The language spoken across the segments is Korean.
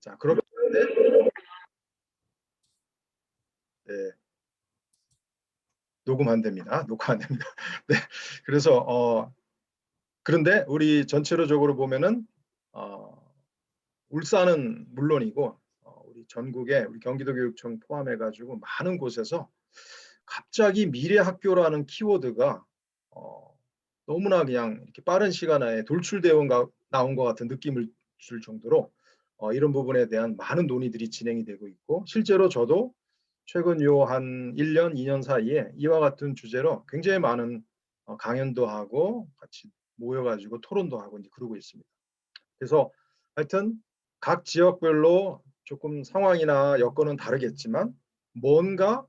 자, 그렇게 하는데, 네, 녹음 안 됩니다. 녹화 안 됩니다. 네, 그래서 그런데 우리 전체적으로 보면은 울산은 물론이고 우리 전국에 우리 경기도교육청 포함해가지고 많은 곳에서 갑자기 미래학교라는 키워드가 너무나 그냥 이렇게 빠른 시간 안에 돌출되어 나온 것 같은 느낌을 줄 정도로 이런 부분에 대한 많은 논의들이 진행이 되고 있고, 실제로 저도 최근 요 한 1년, 2년 사이에 이와 같은 주제로 굉장히 많은 강연도 하고 같이 모여가지고 토론도 하고 이제 그러고 있습니다. 그래서 하여튼 각 지역별로 조금 상황이나 여건은 다르겠지만 뭔가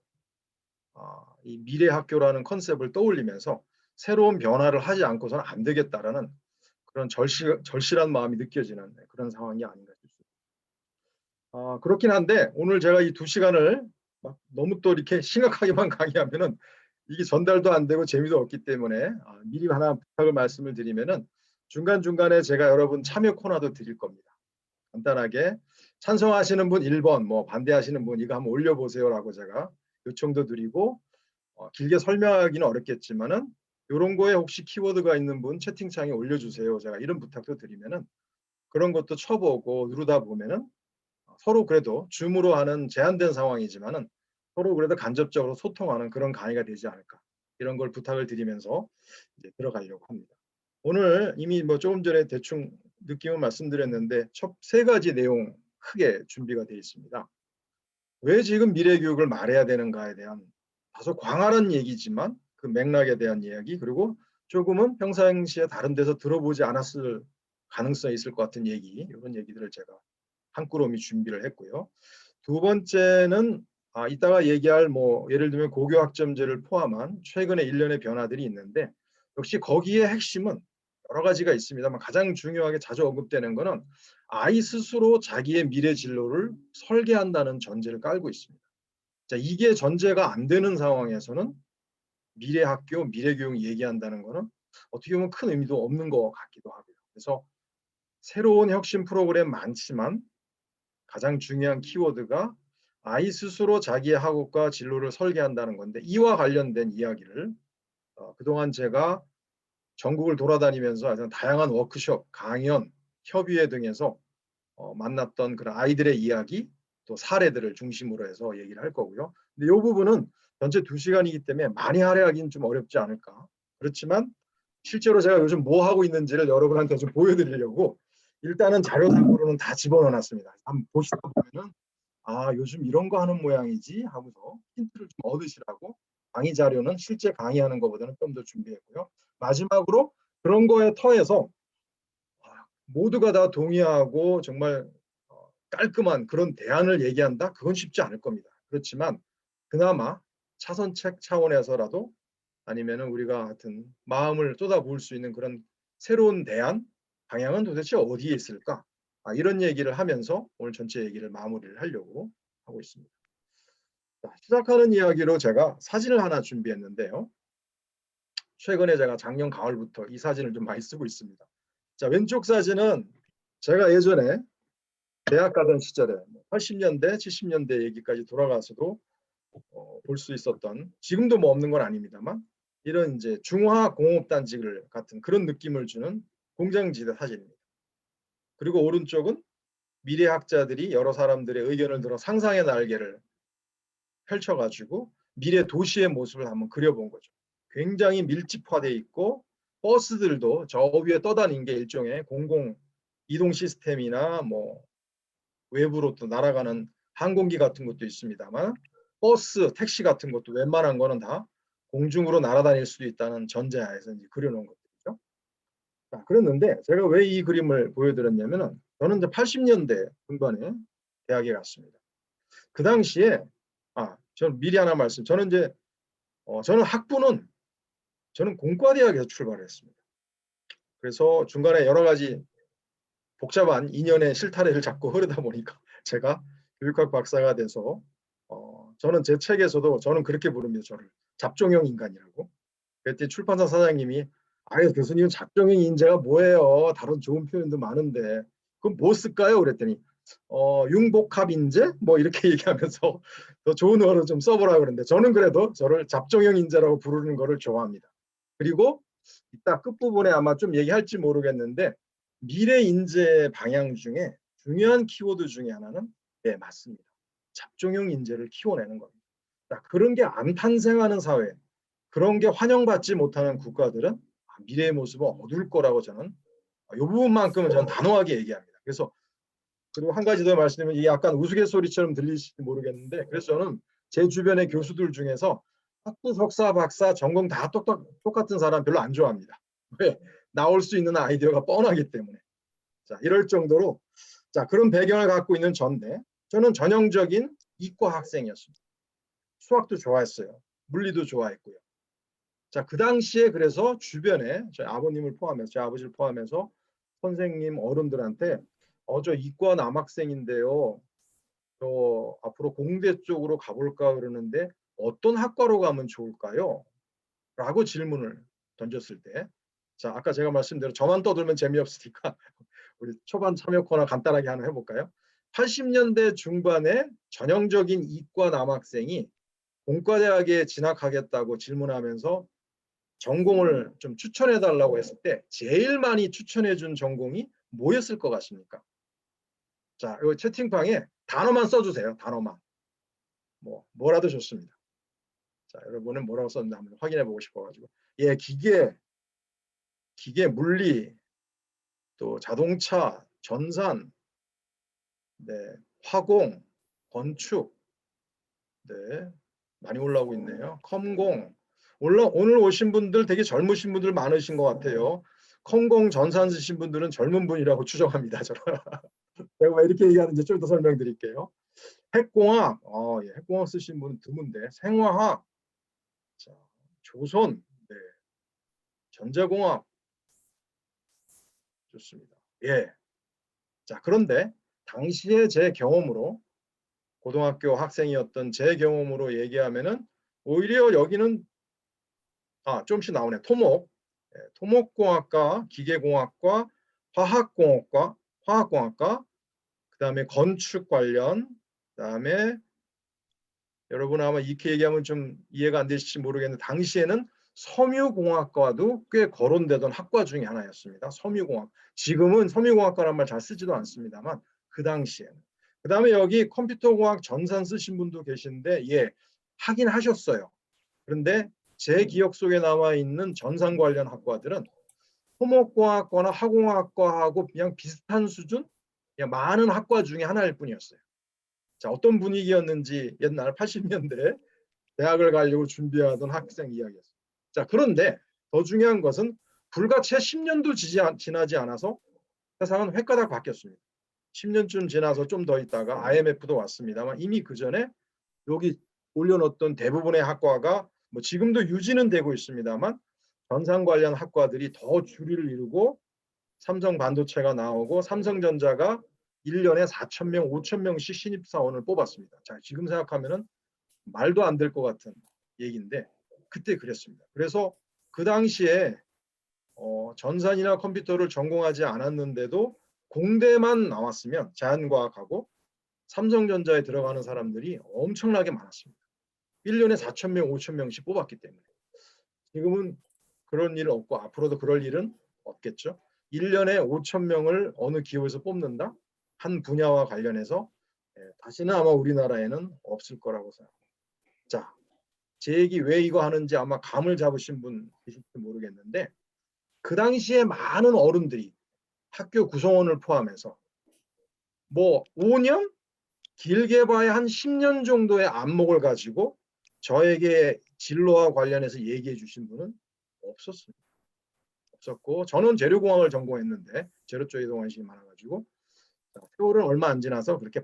이 미래학교라는 컨셉을 떠올리면서 새로운 변화를 하지 않고서는 안 되겠다라는 그런 절실한 마음이 느껴지는 그런 상황이 아닌가 싶습니다. 그렇긴 한데 오늘 제가 이 2시간을 막 너무 또 이렇게 심각하게만 강의하면은 이게 전달도 안 되고 재미도 없기 때문에 미리 하나 부탁을 말씀을 드리면은 중간중간에 제가 여러분 참여 코너도 드릴 겁니다. 간단하게 찬성하시는 분 1번, 뭐 반대하시는 분 이거 한번 올려보세요라고 제가 요청도 드리고, 길게 설명하기는 어렵겠지만은 이런 거에 혹시 키워드가 있는 분 채팅창에 올려주세요. 제가 이런 부탁도 드리면은 그런 것도 쳐보고 누르다 보면은 서로 그래도 줌으로 하는 제한된 상황이지만은 서로 그래도 간접적으로 소통하는 그런 강의가 되지 않을까, 이런 걸 부탁을 드리면서 이제 들어가려고 합니다. 오늘 이미 뭐 조금 전에 대충 느낌을 말씀드렸는데 첫 3가지 내용 크게 준비가 되어 있습니다. 왜 지금 미래교육을 말해야 되는가에 대한 다소 광활한 얘기지만 그 맥락에 대한 이야기, 그리고 조금은 평상시에 다른 데서 들어보지 않았을 가능성이 있을 것 같은 얘기, 이런 얘기들을 제가 한 꾸러미 준비를 했고요. 2번째는 이따가 얘기할 뭐 예를 들면 고교학점제를 포함한 최근의 일련의 변화들이 있는데 역시 거기에 핵심은 여러 가지가 있습니다만 가장 중요하게 자주 언급되는 것은 아이 스스로 자기의 미래 진로를 설계한다는 전제를 깔고 있습니다. 자, 이게 전제가 안 되는 상황에서는 미래학교, 미래교육 얘기한다는 것은 어떻게 보면 큰 의미도 없는 것 같기도 하고요. 그래서 새로운 혁신 프로그램 많지만 가장 중요한 키워드가 아이 스스로 자기의 학업과 진로를 설계한다는 건데, 이와 관련된 이야기를 그동안 제가 전국을 돌아다니면서 다양한 워크숍, 강연, 협의회 등에서 만났던 그런 아이들의 이야기, 또 사례들을 중심으로 해서 얘기를 할 거고요. 근데 이 부분은 전체 2시간이기 때문에 많이 할애하기는 좀 어렵지 않을까. 그렇지만 실제로 제가 요즘 뭐 하고 있는지를 여러분한테 좀 보여드리려고 일단은 자료상으로는 다 집어넣어놨습니다. 한번 보시다 보면은 요즘 이런 거 하는 모양이지 하고서 힌트를 좀 얻으시라고 강의 자료는 실제 강의하는 것보다는 좀 더 준비했고요. 마지막으로 그런 거에 터에서 모두가 다 동의하고 정말 깔끔한 그런 대안을 얘기한다? 그건 쉽지 않을 겁니다. 그렇지만 그나마 차선책 차원에서라도 아니면은 우리가 하여튼 마음을 쏟아부을 수 있는 그런 새로운 대안, 방향은 도대체 어디에 있을까? 이런 얘기를 하면서 오늘 전체 얘기를 마무리를 하려고 하고 있습니다. 자, 시작하는 이야기로 제가 사진을 하나 준비했는데요. 최근에 제가 작년 가을부터 이 사진을 좀 많이 쓰고 있습니다. 자, 왼쪽 사진은 제가 예전에 대학 가던 시절에 80년대, 70년대 얘기까지 돌아가서도 볼 수 있었던, 지금도 뭐 없는 건 아닙니다만 이런 이제 중화공업단지를 같은 그런 느낌을 주는 공장지대 사진입니다. 그리고 오른쪽은 미래학자들이 여러 사람들의 의견을 들어 상상의 날개를 펼쳐가지고 미래 도시의 모습을 한번 그려본 거죠. 굉장히 밀집화되어 있고 버스들도 저 위에 떠다니는 게 일종의 공공 이동 시스템이나 뭐 외부로 또 날아가는 항공기 같은 것도 있습니다만 버스, 택시 같은 것도 웬만한 거는 다 공중으로 날아다닐 수도 있다는 전제하에서 이제 그려놓은 것들이죠. 자, 그랬는데 제가 왜 이 그림을 보여드렸냐면은 저는 이제 80년대 중반에 대학에 갔습니다. 그 당시에 저는 미리 하나 말씀. 저는 이제 저는 학부는 저는 공과대학에서 출발했습니다. 그래서 중간에 여러 가지 복잡한 인연의 실타래를 잡고 흐르다 보니까 제가 교육학 박사가 돼서 저는 제 책에서도 저는 그렇게 부릅니다. 저를 잡종형 인간이라고. 그때 출판사 사장님이 교수님은 잡종형 인재가 뭐예요? 다른 좋은 표현도 많은데 그럼 뭐 쓸까요? 그랬더니 융복합 인재 뭐 이렇게 얘기하면서 더 좋은 어로 좀 써보라 그러는데 저는 그래도 저를 잡종형 인재라고 부르는 거를 좋아합니다. 그리고 이따 끝부분에 아마 좀 얘기할지 모르겠는데 미래 인재 방향 중에 중요한 키워드 중에 하나는 네, 맞습니다. 잡종형 인재를 키워내는 겁니다. 자, 그런 게 안 탄생하는 사회, 그런 게 환영받지 못하는 국가들은 미래의 모습은 어두울 거라고 저는 이 부분만큼은 저는 단호하게 얘기합니다. 그래서 그리고 한 가지 더 말씀드리면 이게 약간 우스갯소리처럼 들리실지 모르겠는데 그래서 저는 제 주변의 교수들 중에서 학부, 석사, 박사, 전공 다 똑같은 사람 별로 안 좋아합니다. 왜? 나올 수 있는 아이디어가 뻔하기 때문에. 자, 이럴 정도로 자, 그런 배경을 갖고 있는 전데 저는 전형적인 이과 학생이었습니다. 수학도 좋아했어요. 물리도 좋아했고요. 자, 그 당시에 그래서 주변에 저희 아버님을 포함해서 제 아버지를 포함해서 선생님 어른들한테 저 이과 남학생인데요. 저 앞으로 공대 쪽으로 가볼까 그러는데 어떤 학과로 가면 좋을까요? 라고 질문을 던졌을 때 자, 아까 제가 말씀대로 저만 떠들면 재미없으니까 우리 초반 참여 코너 간단하게 하나 해볼까요? 80년대 중반에 전형적인 이과 남학생이 공과대학에 진학하겠다고 질문하면서 전공을 좀 추천해 달라고 했을 때 제일 많이 추천해 준 전공이 뭐였을 것 같습니까? 자, 이 채팅방에 단어만 써주세요. 단어만. 뭐라도 좋습니다. 자, 여러분은 뭐라고 썼는지 한번 확인해 보고 싶어가지고. 예, 기계, 물리, 또 자동차, 전산, 네, 화공, 건축, 네, 많이 올라오고 있네요. 컴공. 오늘 오신 분들 되게 젊으신 분들 많으신 것 같아요. 컴공 전산 쓰신 분들은 젊은 분이라고 추정합니다. 저는. 제가 왜 이렇게 얘기하는지 좀 더 설명드릴게요. 핵공학, 예, 핵공학 쓰신 분은 드문데 생화학, 자, 조선, 네, 전자공학 좋습니다. 예. 자, 그런데 당시에 제 경험으로 고등학교 학생이었던 제 경험으로 얘기하면은 오히려 여기는 좀씩 나오네. 토목, 예, 토목공학과, 기계공학과, 화학공학과, 그다음에 건축 관련, 그다음에 여러분 아마 이렇게 얘기하면 좀 이해가 안 되실지 모르겠는데 당시에는 섬유공학과도 꽤 거론되던 학과 중에 하나였습니다. 섬유공학. 지금은 섬유공학과란 말 잘 쓰지도 않습니다만 그 당시에는. 그다음에 여기 컴퓨터공학 전산 쓰신 분도 계신데 예, 하긴 하셨어요. 그런데 제 기억 속에 남아 있는 전산 관련 학과들은 토목공학과나 화공학과하고 그냥 비슷한 수준, 그냥 많은 학과 중에 하나일 뿐이었어요. 자, 어떤 분위기였는지 옛날 80년대 대학을 가려고 준비하던 학생 이야기였어요. 자, 그런데 더 중요한 것은 불과 채 10년도 지나지 않아서 세상은 획가닥 바뀌었습니다. 10년쯤 지나서 좀 더 있다가 IMF도 왔습니다만 이미 그 전에 여기 올려놓던 대부분의 학과가 뭐 지금도 유지는 되고 있습니다만 전산 관련 학과들이 더 주리를 이루고 삼성 반도체가 나오고 삼성전자가 1년에 4,000명, 5,000명씩 신입사원을 뽑았습니다. 자, 지금 생각하면은 말도 안 될 것 같은 얘기인데 그때 그랬습니다. 그래서 그 당시에 전산이나 컴퓨터를 전공하지 않았는데도 공대만 나왔으면 자연과학하고 삼성전자에 들어가는 사람들이 엄청나게 많았습니다. 1년에 4,000명, 5,000명씩 뽑았기 때문에. 지금은 그런 일 없고 앞으로도 그럴 일은 없겠죠. 1년에 5,000명을 어느 기업에서 뽑는다? 한 분야와 관련해서 다시는 아마 우리나라에는 없을 거라고 생각합니다. 자, 제 얘기 왜 이거 하는지 아마 감을 잡으신 분 계실지 모르겠는데 그 당시에 많은 어른들이 학교 구성원을 포함해서 뭐 5년? 길게 봐야 한 10년 정도의 안목을 가지고 저에게 진로와 관련해서 얘기해 주신 분은 없었습니다. 없었고 저는 재료공학을 전공했는데 재료 쪽에 관심이 많아가지고 세월은 얼마 안 지나서 그렇게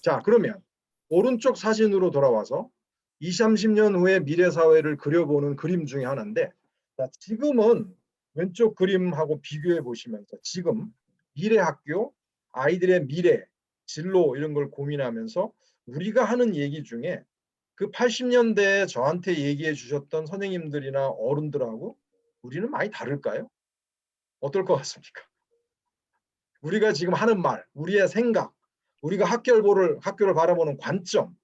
자, 그러면 오른쪽 사진으로 돌아와서 20, 30년 후에 미래 사회를 그려보는 그림 중에 하나인데 자, 지금은 왼쪽 그림하고 비교해 보시면서 지금 미래 학교, 아이들의 미래, 진로 이런 걸 고민하면서 우리가 하는 얘기 중에 그 80년대에 저한테 얘기해 주셨던 선생님들이나 어른들하고 우리는 많이 다를까요? 어떨 것 같습니까? 우리가 지금 하는 말, 우리의 생각, 우리가 학교를 바라보는 관점,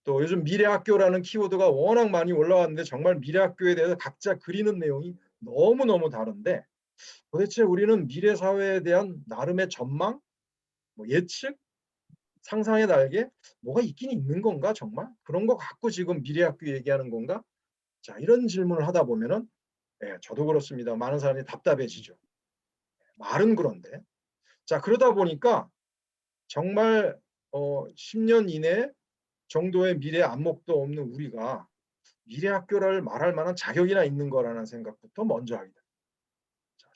또 요즘 미래학교라는 키워드가 워낙 많이 올라왔는데 정말 미래학교에 대해서 각자 그리는 내용이 너무너무 다른데 도대체 우리는 미래 사회에 대한 나름의 전망, 뭐 예측, 상상의 날개 뭐가 있긴 있는 건가 정말? 그런 거 갖고 지금 미래학교 얘기하는 건가? 자, 이런 질문을 하다 보면은 저도 그렇습니다. 많은 사람이 답답해지죠. 말은 그런데. 자, 그러다 보니까 정말 10년 이내 정도의 미래 안목도 없는 우리가 미래학교를 말할 만한 자격이나 있는 거라는 생각부터 먼저 하게 됩니다.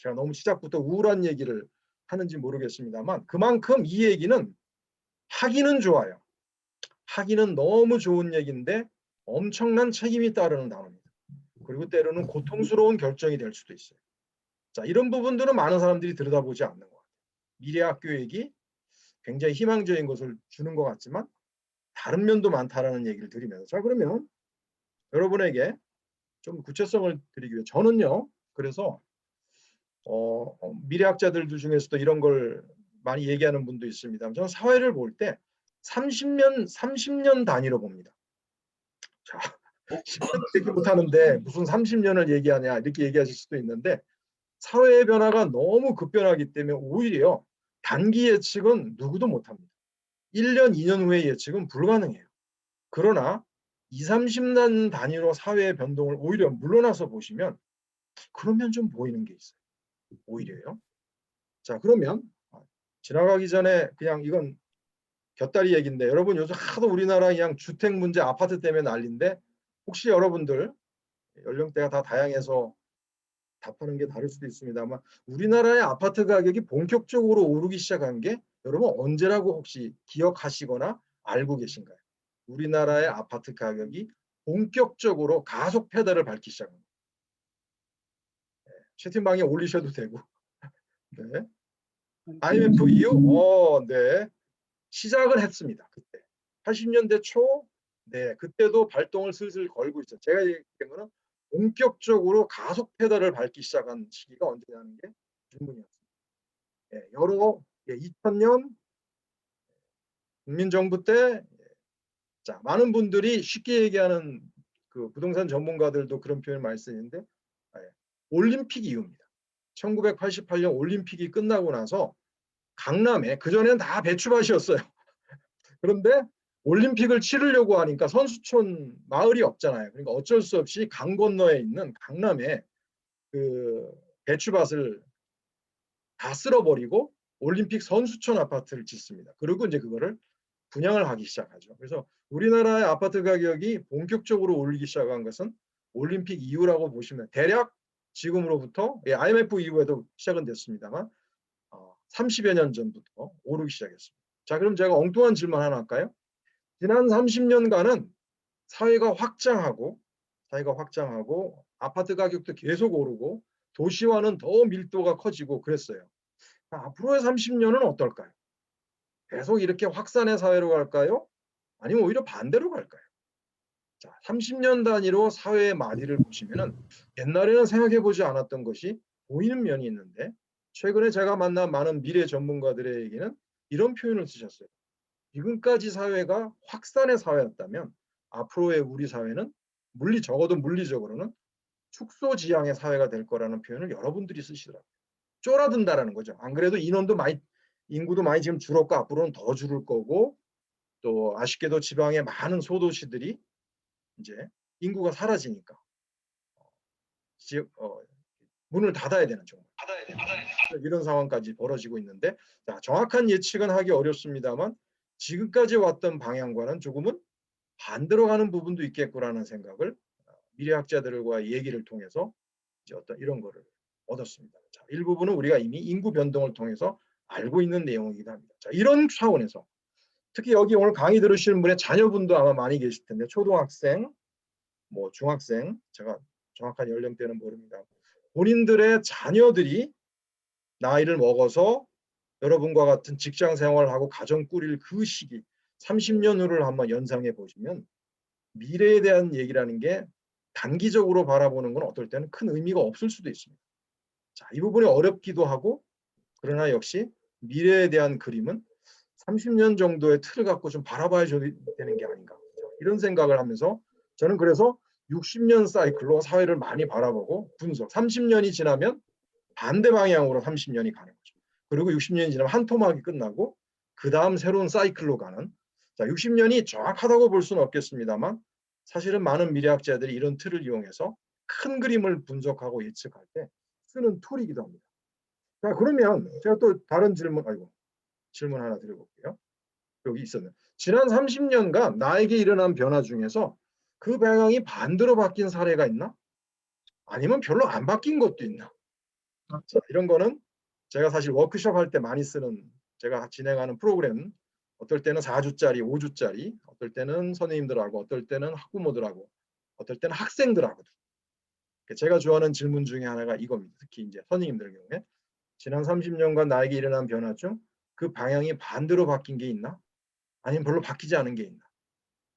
제가 너무 시작부터 우울한 얘기를 하는지 모르겠습니다만 그만큼 이 얘기는 하기는 좋아요. 하기는 너무 좋은 얘기인데 엄청난 책임이 따르는 단어입니다. 그리고 때로는 고통스러운 결정이 될 수도 있어요. 자, 이런 부분들은 많은 사람들이 들여다보지 않는 것 같아요. 미래학교 얘기 굉장히 희망적인 것을 주는 것 같지만 다른 면도 많다라는 얘기를 드리면서 자, 그러면 여러분에게 좀 구체성을 드리기 위해 저는요. 그래서 미래학자들 중에서도 이런 걸 많이 얘기하는 분도 있습니다. 저는 사회를 볼 때 30년 단위로 봅니다. 자, 10년 얘기 못하는데 무슨 30년을 얘기하냐 이렇게 얘기하실 수도 있는데 사회의 변화가 너무 급변하기 때문에 오히려 단기 예측은 누구도 못합니다. 1년, 2년 후의 예측은 불가능해요. 그러나 20, 30년 단위로 사회의 변동을 오히려 물러나서 보시면 그러면 좀 보이는 게 있어요. 오히려요. 자, 그러면 지나가기 전에 그냥 이건 곁다리 얘기인데 여러분 요즘 하도 우리나라 그냥 주택 문제 아파트 때문에 난리인데 혹시 여러분들 연령대가 다 다양해서 답하는 게 다를 수도 있습니다만 우리나라의 아파트 가격이 본격적으로 오르기 시작한 게 여러분 언제라고 혹시 기억하시거나 알고 계신가요? 우리나라의 아파트 가격이 본격적으로 가속 페달을 밟기 시작합니다. 채팅방에 올리셔도 되고. 네. IMF 이후 네. 시작을 했습니다. 그때 80년대 초 네, 그때도 발동을 슬슬 걸고 있어요. 제가 얘기한 거는 본격적으로 가속 페달을 밟기 시작한 시기가 언제냐는 게 질문이었습니다. 예, 여러 2000년 국민정부 때 자, 많은 분들이 쉽게 얘기하는 그 부동산 전문가들도 그런 표현을 많이 쓰는데 올림픽 이후입니다. 1988년 올림픽이 끝나고 나서 강남에 그전에는 다 배추밭이었어요. 그런데 올림픽을 치르려고 하니까 선수촌 마을이 없잖아요. 그러니까 어쩔 수 없이 강 건너에 있는 강남에 그 배추밭을 다 쓸어버리고 올림픽 선수촌 아파트를 짓습니다. 그리고 이제 그거를 분양을 하기 시작하죠. 그래서 우리나라의 아파트 가격이 본격적으로 오르기 시작한 것은 올림픽 이후라고 보시면 대략 지금으로부터 IMF 이후에도 시작은 됐습니다만 30여 년 전부터 오르기 시작했습니다. 자, 그럼 제가 엉뚱한 질문 하나 할까요? 지난 30년간은 사회가 확장하고 아파트 가격도 계속 오르고 도시화는 더 밀도가 커지고 그랬어요. 앞으로의 30년은 어떨까요? 계속 이렇게 확산의 사회로 갈까요? 아니면 오히려 반대로 갈까요? 자, 30년 단위로 사회의 마디를 보시면은 옛날에는 생각해보지 않았던 것이 보이는 면이 있는데 최근에 제가 만난 많은 미래 전문가들의 얘기는 이런 표현을 쓰셨어요. 지금까지 사회가 확산의 사회였다면 앞으로의 우리 사회는 적어도 물리적으로는 축소지향의 사회가 될 거라는 표현을 여러분들이 쓰시더라고요. 쫄아든다라는 거죠. 안 그래도 인구도 많이 지금 줄었고 앞으로는 더 줄을 거고 또 아쉽게도 지방의 많은 소도시들이 이제 인구가 사라지니까 문을 닫아야 되는 정도. 이런 상황까지 벌어지고 있는데 자, 정확한 예측은 하기 어렵습니다만 지금까지 왔던 방향과는 조금은 반대로 가는 부분도 있겠구라는 생각을 미래학자들과의 얘기를 통해서 이제 어떤 이런 거를 얻었습니다. 자, 일부분은 우리가 이미 인구 변동을 통해서 알고 있는 내용이기도 합니다. 자, 이런 차원에서 특히 여기 오늘 강의 들으시는 분의 자녀분도 아마 많이 계실 텐데 초등학생, 뭐 중학생, 제가 정확한 연령대는 모릅니다. 본인들의 자녀들이 나이를 먹어서 여러분과 같은 직장 생활을 하고 가정 꾸릴 그 시기 30년 후를 한번 연상해 보시면 미래에 대한 얘기라는 게 단기적으로 바라보는 건 어떨 때는 큰 의미가 없을 수도 있습니다. 자, 이 부분이 어렵기도 하고 그러나 역시 미래에 대한 그림은 30년 정도의 틀을 갖고 좀 바라봐야 되는 게 아닌가. 이런 생각을 하면서 저는 그래서 60년 사이클로 사회를 많이 바라보고 분석. 30년이 지나면 반대 방향으로 30년이 가는 거죠. 그리고 60년이 지나면 한 토막이 끝나고 그 다음 새로운 사이클로 가는. 자, 60년이 정확하다고 볼 수는 없겠습니다만 사실은 많은 미래학자들이 이런 틀을 이용해서 큰 그림을 분석하고 예측할 때 쓰는 툴이기도 합니다. 자, 그러면 제가 또 다른 질문 하나 드려볼게요. 여기 있었네요. 지난 30년간 나에게 일어난 변화 중에서 그 방향이 반대로 바뀐 사례가 있나? 아니면 별로 안 바뀐 것도 있나? 자, 이런 거는 제가 사실 워크숍 할 때 많이 쓰는, 제가 진행하는 프로그램, 어떨 때는 4주짜리, 5주짜리, 어떨 때는 선생님들하고, 어떨 때는 학부모들하고, 어떨 때는 학생들하고도. 제가 좋아하는 질문 중에 하나가 이겁니다. 특히 이제 선생님들 경우에 지난 30년간 나에게 일어난 변화 중 그 방향이 반대로 바뀐 게 있나? 아니면 별로 바뀌지 않은 게 있나?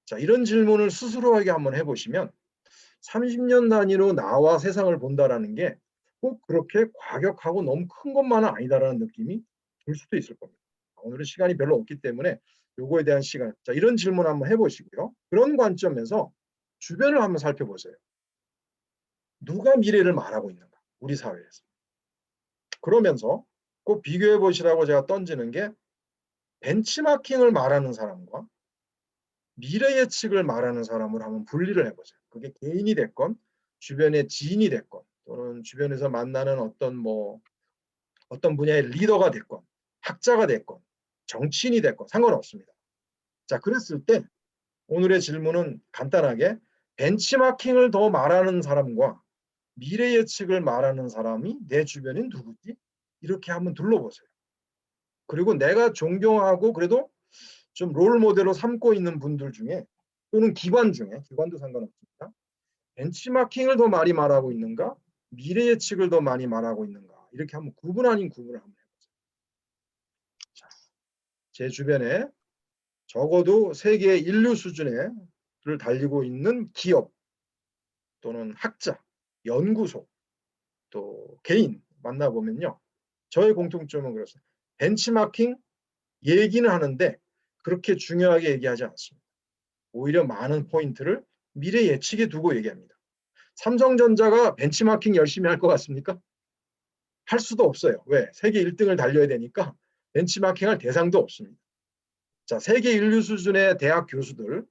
자, 이런 질문을 스스로에게 한번 해보시면 30년 단위로 나와 세상을 본다라는 게 꼭 그렇게 과격하고 너무 큰 것만은 아니다라는 느낌이 들 수도 있을 겁니다. 오늘은 시간이 별로 없기 때문에 요거에 대한 시간, 자, 이런 질문 한번 해보시고요. 그런 관점에서 주변을 한번 살펴보세요. 누가 미래를 말하고 있는가? 우리 사회에서. 그러면서 꼭 비교해 보시라고 제가 던지는 게 벤치마킹을 말하는 사람과 미래 예측을 말하는 사람을 한번 분리를 해보세요. 그게 개인이 됐건 주변의 지인이 됐건 또는 주변에서 만나는 어떤 분야의 리더가 됐건 학자가 됐건 정치인이 됐건 상관없습니다. 자, 그랬을 때 오늘의 질문은 간단하게 벤치마킹을 더 말하는 사람과 미래 예측을 말하는 사람이 내 주변엔 누구지? 이렇게 한번 둘러보세요. 그리고 내가 존경하고 그래도 좀 롤 모델로 삼고 있는 분들 중에 또는 기관 중에, 기관도 상관없습니다. 벤치마킹을 더 많이 말하고 있는가? 미래 예측을 더 많이 말하고 있는가? 이렇게 한번 구분 아닌 구분을 한번 해보세요. 자, 제 주변에 적어도 세계 인류 수준을 달리고 있는 기업 또는 학자, 연구소, 또 개인 만나보면요. 저의 공통점은 그렇습니다. 벤치마킹 얘기는 하는데 그렇게 중요하게 얘기하지 않습니다. 오히려 많은 포인트를 미래 예측에 두고 얘기합니다. 삼성전자가 벤치마킹 열심히 할 것 같습니까? 할 수도 없어요. 왜? 세계 1등을 달려야 되니까 벤치마킹할 대상도 없습니다. 자, 세계 인류 수준의 대학 교수들,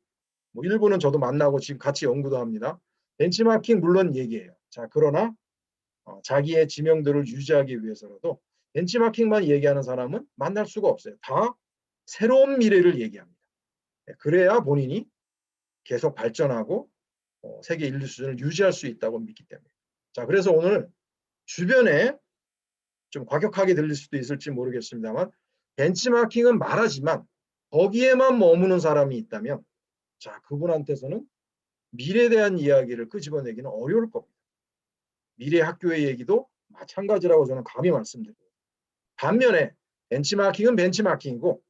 일부는 저도 만나고 지금 같이 연구도 합니다. 벤치마킹 물론 얘기해요. 자, 그러나 자기의 지명도를 유지하기 위해서라도 벤치마킹만 얘기하는 사람은 만날 수가 없어요. 다 새로운 미래를 얘기합니다. 그래야 본인이 계속 발전하고 세계 인류 수준을 유지할 수 있다고 믿기 때문에. 자, 그래서 오늘 주변에 좀 과격하게 들릴 수도 있을지 모르겠습니다만 벤치마킹은 말하지만 거기에만 머무는 사람이 있다면 자, 그분한테서는 미래에 대한 이야기를 끄집어내기는 어려울 겁니다. 미래 학교의 얘기도 마찬가지라고 저는 감히 말씀드립니다. 반면에 벤치마킹은 벤치마킹이고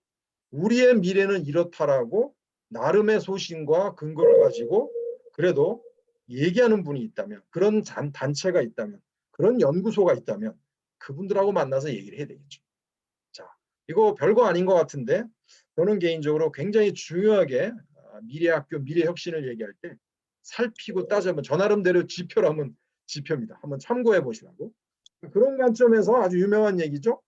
우리의 미래는 이렇다라고 나름의 소신과 근거를 가지고 그래도 얘기하는 분이 있다면 그런 단체가 있다면 그런 연구소가 있다면 그분들하고 만나서 얘기를 해야 되겠죠. 자, 이거 별거 아닌 것 같은데 저는 개인적으로 굉장히 중요하게 미래학교 미래혁신을 얘기할 때 살피고 따져보면 저 나름대로 지표라면 지표입니다. 한번 참고해 보시라고. 그런 관점에서 아주 유명한 얘기죠.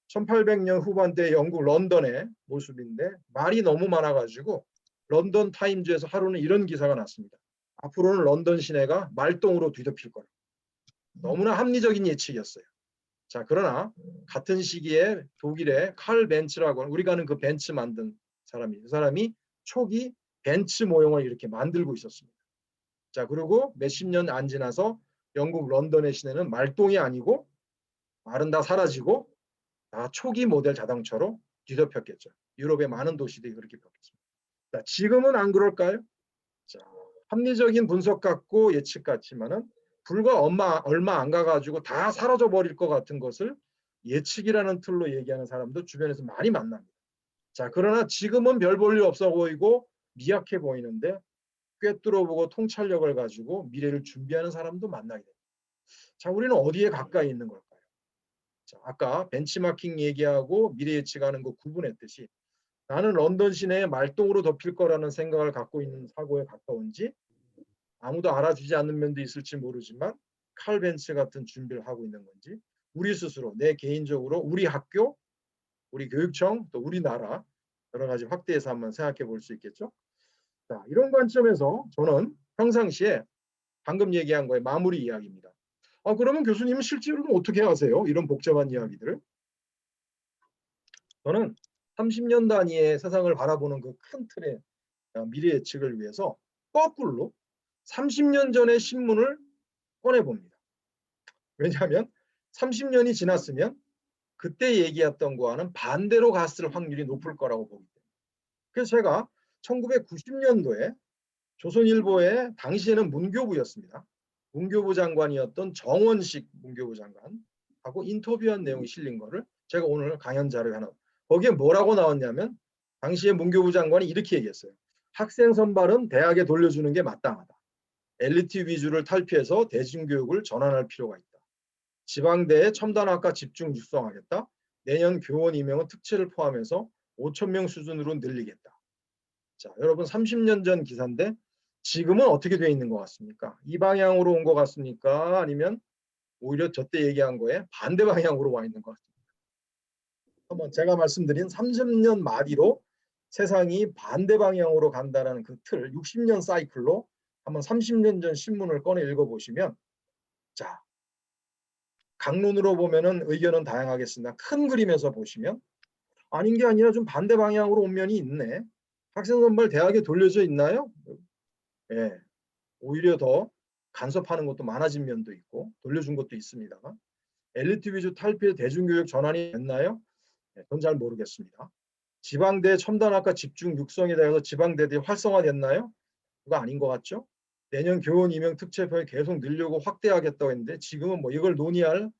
1800년 후반대 영국 런던의 모습인데 말이 너무 많아가지고 런던 타임즈에서 하루는 이런 기사가 났습니다. 앞으로는 런던 시내가 말똥으로 뒤덮일 거라. 너무나 합리적인 예측이었어요. 자, 그러나 같은 시기에 독일의 칼 벤츠라고 우리가 아는 그 벤츠 만든 사람이 그 사람이 초기 벤츠 모형을 이렇게 만들고 있었습니다. 자, 그리고 몇십 년 안 지나서 영국 런던의 시내는 말똥이 아니고 말은 다 사라지고 다 초기 모델 자동차로 뒤덮였겠죠. 유럽의 많은 도시들이 그렇게 바뀌었습니다. 자, 지금은 안 그럴까요? 자, 합리적인 분석 같고 예측 같지만은 불과 얼마 안 가가지고 다 사라져 버릴 것 같은 것을 예측이라는 틀로 얘기하는 사람도 주변에서 많이 만납니다. 자, 그러나 지금은 별 볼 일 없어 보이고 미약해 보이는데 꿰뚫어보고 통찰력을 가지고 미래를 준비하는 사람도 만나게 됩니다. 자, 우리는 어디에 가까이 있는 걸까요? 자, 아까 벤치마킹 얘기하고 미래 예측하는 거 구분했듯이 나는 런던 시내에 말똥으로 덮일 거라는 생각을 갖고 있는 사고에 가까운지, 아무도 알아주지 않는 면도 있을지 모르지만 칼 벤츠 같은 준비를 하고 있는 건지, 우리 스스로 내 개인적으로 우리 학교, 우리 교육청, 또 우리나라 여러 가지 확대해서 한번 생각해 볼 수 있겠죠. 자, 이런 관점에서 저는 평상시에 방금 얘기한 거에 마무리 이야기입니다. 그러면 교수님은 실제로는 어떻게 하세요? 이런 복잡한 이야기들을. 저는 30년 단위의 세상을 바라보는 그 큰 틀의 미래 예측을 위해서 거꾸로 30년 전의 신문을 꺼내봅니다. 왜냐하면 30년이 지났으면 그때 얘기했던 거와는 반대로 갔을 확률이 높을 거라고 보기 때문에. 그래서 제가 1990년도에 조선일보의 당시에는 문교부였습니다. 문교부 장관이었던 정원식 문교부 장관하고 인터뷰한 내용이 실린 거를 제가 오늘 강연 자료에 하나, 거기에 뭐라고 나왔냐면 당시에 문교부 장관이 이렇게 얘기했어요. 학생 선발은 대학에 돌려주는 게 마땅하다. 엘리트 위주를 탈피해서 대중교육을 전환할 필요가 있다. 지방대에 첨단학과 집중 육성하겠다. 내년 교원 임용은 특채를 포함해서 5천 명 수준으로 늘리겠다. 자, 여러분 30년 전 기사인데 지금은 어떻게 되어 있는 것 같습니까? 이 방향으로 온 것 같습니까? 아니면 오히려 저때 얘기한 거에 반대 방향으로 와 있는 것 같습니까? 한번 제가 말씀드린 30년 말이로 세상이 반대 방향으로 간다는 그 틀, 60년 사이클로 한번 30년 전 신문을 꺼내 읽어보시면, 자, 강론으로 보면은 의견은 다양하겠습니다. 큰 그림에서 보시면 아닌 게 아니라 좀 반대 방향으로 온 면이 있네. 학생 선발 대학에 돌려져 있나요? 예, 오히려 더 간섭하는 것도 많아진 면도 있고 돌려준 것도 있습니다만, 엘리트 위주 탈피의 대중교육 전환이 됐나요? 네, 그건 잘 모르겠습니다. 지방대 첨단학과 집중 육성에 대해서 지방대들이 활성화됐나요? 그거 아닌 것 같죠? 내년 교원 임용 특채표에 계속 늘려고 확대하겠다고 했는데 지금은 뭐 이걸 논의할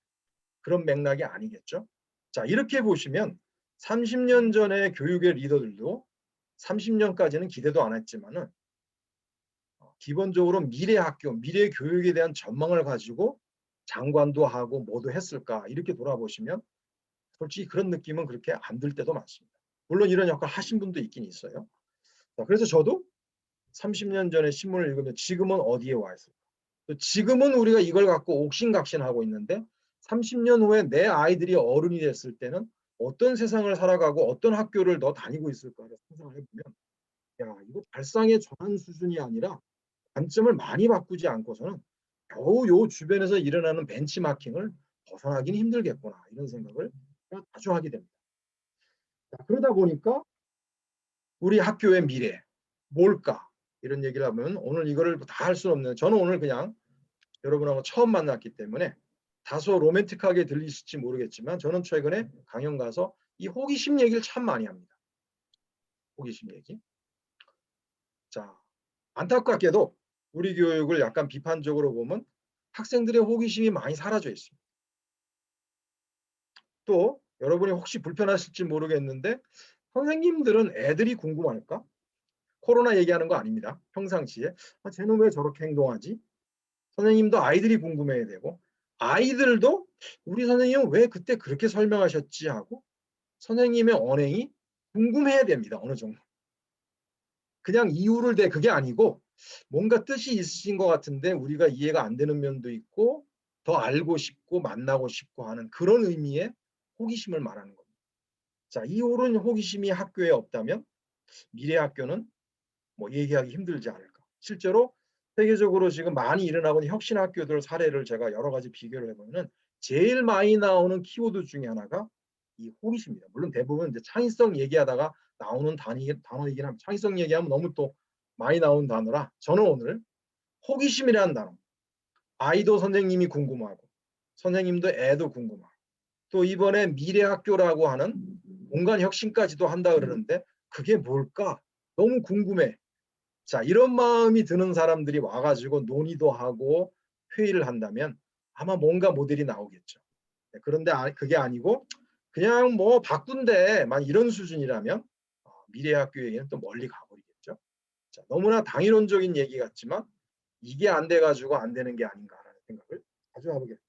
그런 맥락이 아니겠죠? 자, 이렇게 보시면 30년 전의 교육의 리더들도 30년까지는 기대도 안 했지만은 기본적으로 미래 학교, 미래 교육에 대한 전망을 가지고 장관도 하고 뭐도 했을까 이렇게 돌아보시면 솔직히 그런 느낌은 그렇게 안 들 때도 많습니다. 물론 이런 역할 하신 분도 있긴 있어요. 그래서 저도 30년 전에 신문을 읽으면 지금은 어디에 와 있을까? 지금은 우리가 이걸 갖고 옥신각신하고 있는데 30년 후에 내 아이들이 어른이 됐을 때는 어떤 세상을 살아가고 어떤 학교를 더 다니고 있을까를 상상을 해보면, 야, 이거 발상의 전환 수준이 아니라 관점을 많이 바꾸지 않고서는 겨우 요 주변에서 일어나는 벤치마킹을 벗어나기는 힘들겠구나 이런 생각을 자주 하게 됩니다. 자, 그러다 보니까 우리 학교의 미래 뭘까 이런 얘기를 하면 오늘 이거를 다 할 수는 없는, 저는 오늘 그냥 여러분하고 처음 만났기 때문에 다소 로맨틱하게 들리실지 모르겠지만 저는 최근에 강연 가서 이 호기심 얘기를 참 많이 합니다. 호기심 얘기. 자, 안타깝게도 우리 교육을 약간 비판적으로 보면 학생들의 호기심이 많이 사라져 있습니다. 또 여러분이 혹시 불편하실지 모르겠는데 선생님들은 애들이 궁금할까? 코로나 얘기하는 거 아닙니다. 평상시에 쟤는 왜 저렇게 행동하지? 선생님도 아이들이 궁금해야 되고 아이들도 우리 선생님은 왜 그때 그렇게 설명하셨지 하고 선생님의 언행이 궁금해야 됩니다. 어느 정도. 그냥 이유를 대 그게 아니고 뭔가 뜻이 있으신 것 같은데 우리가 이해가 안 되는 면도 있고 더 알고 싶고 만나고 싶고 하는 그런 의미의 호기심을 말하는 겁니다. 자, 이 옳은 호기심이 학교에 없다면 미래 학교는 뭐 얘기하기 힘들지 않을까. 실제로 세계적으로 지금 많이 일어나고 있는 혁신 학교들 사례를 제가 여러 가지 비교를 해보면 제일 많이 나오는 키워드 중에 하나가 이 호기심입니다. 물론 대부분 이제 창의성 얘기하다가 나오는 단어이긴 합니다. 창의성 얘기하면 너무 또 많이 나오는 단어라 저는 오늘 호기심이라는 단어, 아이도 선생님이 궁금하고 선생님도 애도 궁금하고 또 이번에 미래학교라고 하는 공간 혁신까지도 한다 그러는데 그게 뭘까? 너무 궁금해. 자, 이런 마음이 드는 사람들이 와가지고 논의도 하고 회의를 한다면 아마 뭔가 모델이 나오겠죠. 그런데 그게 아니고 그냥 뭐 바꾼대 만 이런 수준이라면 미래학교 얘기는 또 멀리 가버리겠죠. 자, 너무나 당위론적인 얘기 같지만 이게 안 돼가지고 안 되는 게 아닌가라는 생각을 자주 하게 됩니다.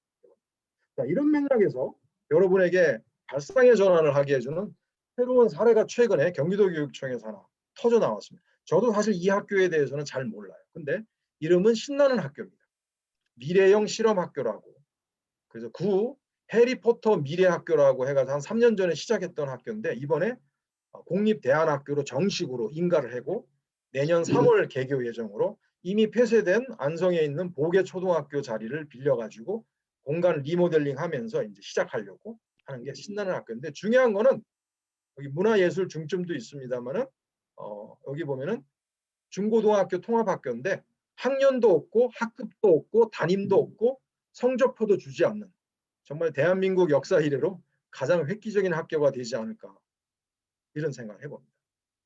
자, 이런 맥락에서 여러분에게 발상의 전환을 하게 해주는 새로운 사례가 최근에 경기도교육청에서 하나 터져 나왔습니다. 저도 사실 이 학교에 대해서는 잘 몰라요. 근데 이름은 신나는 학교입니다. 미래형 실험학교라고. 그래서 구 해리포터 미래학교라고 해가지고 한 3년 전에 시작했던 학교인데 이번에 공립대안학교로 정식으로 인가를 하고 내년 3월 개교 예정으로 이미 폐쇄된 안성에 있는 보계초등학교 자리를 빌려가지고 공간 리모델링 하면서 이제 시작하려고 하는 게 신나는 학교인데 중요한 거는 여기 문화예술 중점도 있습니다만은 여기 보면은 중고등학교 통합학교인데 학년도 없고 학급도 없고 담임도 없고 성적표도 주지 않는 정말 대한민국 역사 이래로 가장 획기적인 학교가 되지 않을까 이런 생각을 해봅니다.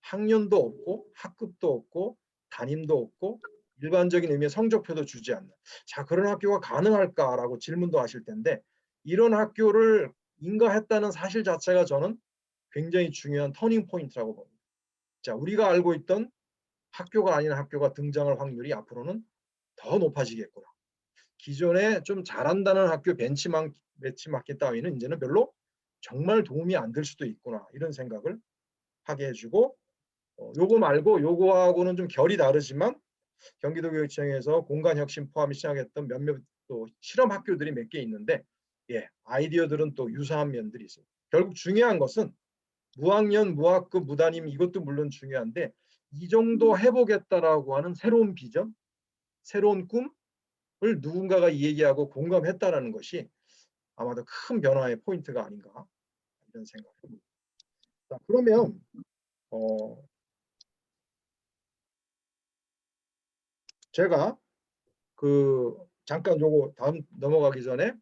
학년도 없고 학급도 없고 담임도 없고 일반적인 의미의 성적표도 주지 않는 자 그런 학교가 가능할까라고 질문도 하실 텐데 이런 학교를 인가했다는 사실 자체가 저는 굉장히 중요한 터닝 포인트라고 봅니다. 자 우리가 알고 있던 학교가 아닌 학교가 등장할 확률이 앞으로는 더 높아지겠구나. 기존에 좀 잘한다는 학교 벤치마킹 따위는 이제는 별로 정말 도움이 안 될 수도 있구나 이런 생각을 하게 해주고 요거 말고 요거하고는 좀 결이 다르지만 경기도교육청에서 공간혁신 포함이 시작했던 몇몇 또 실험 학교들이 몇 개 있는데 예, 아이디어들은 또 유사한 면들이 있어요. 결국 중요한 것은 무학년, 무학급, 무담임 이것도 물론 중요한데 이 정도 해보겠다라고 하는 새로운 비전, 새로운 꿈을 누군가가 얘기하고 공감했다라는 것이 아마도 큰 변화의 포인트가 아닌가 이런 생각을 합니다. 자, 그러면 제가 잠깐 요거 다음 넘어가기 전에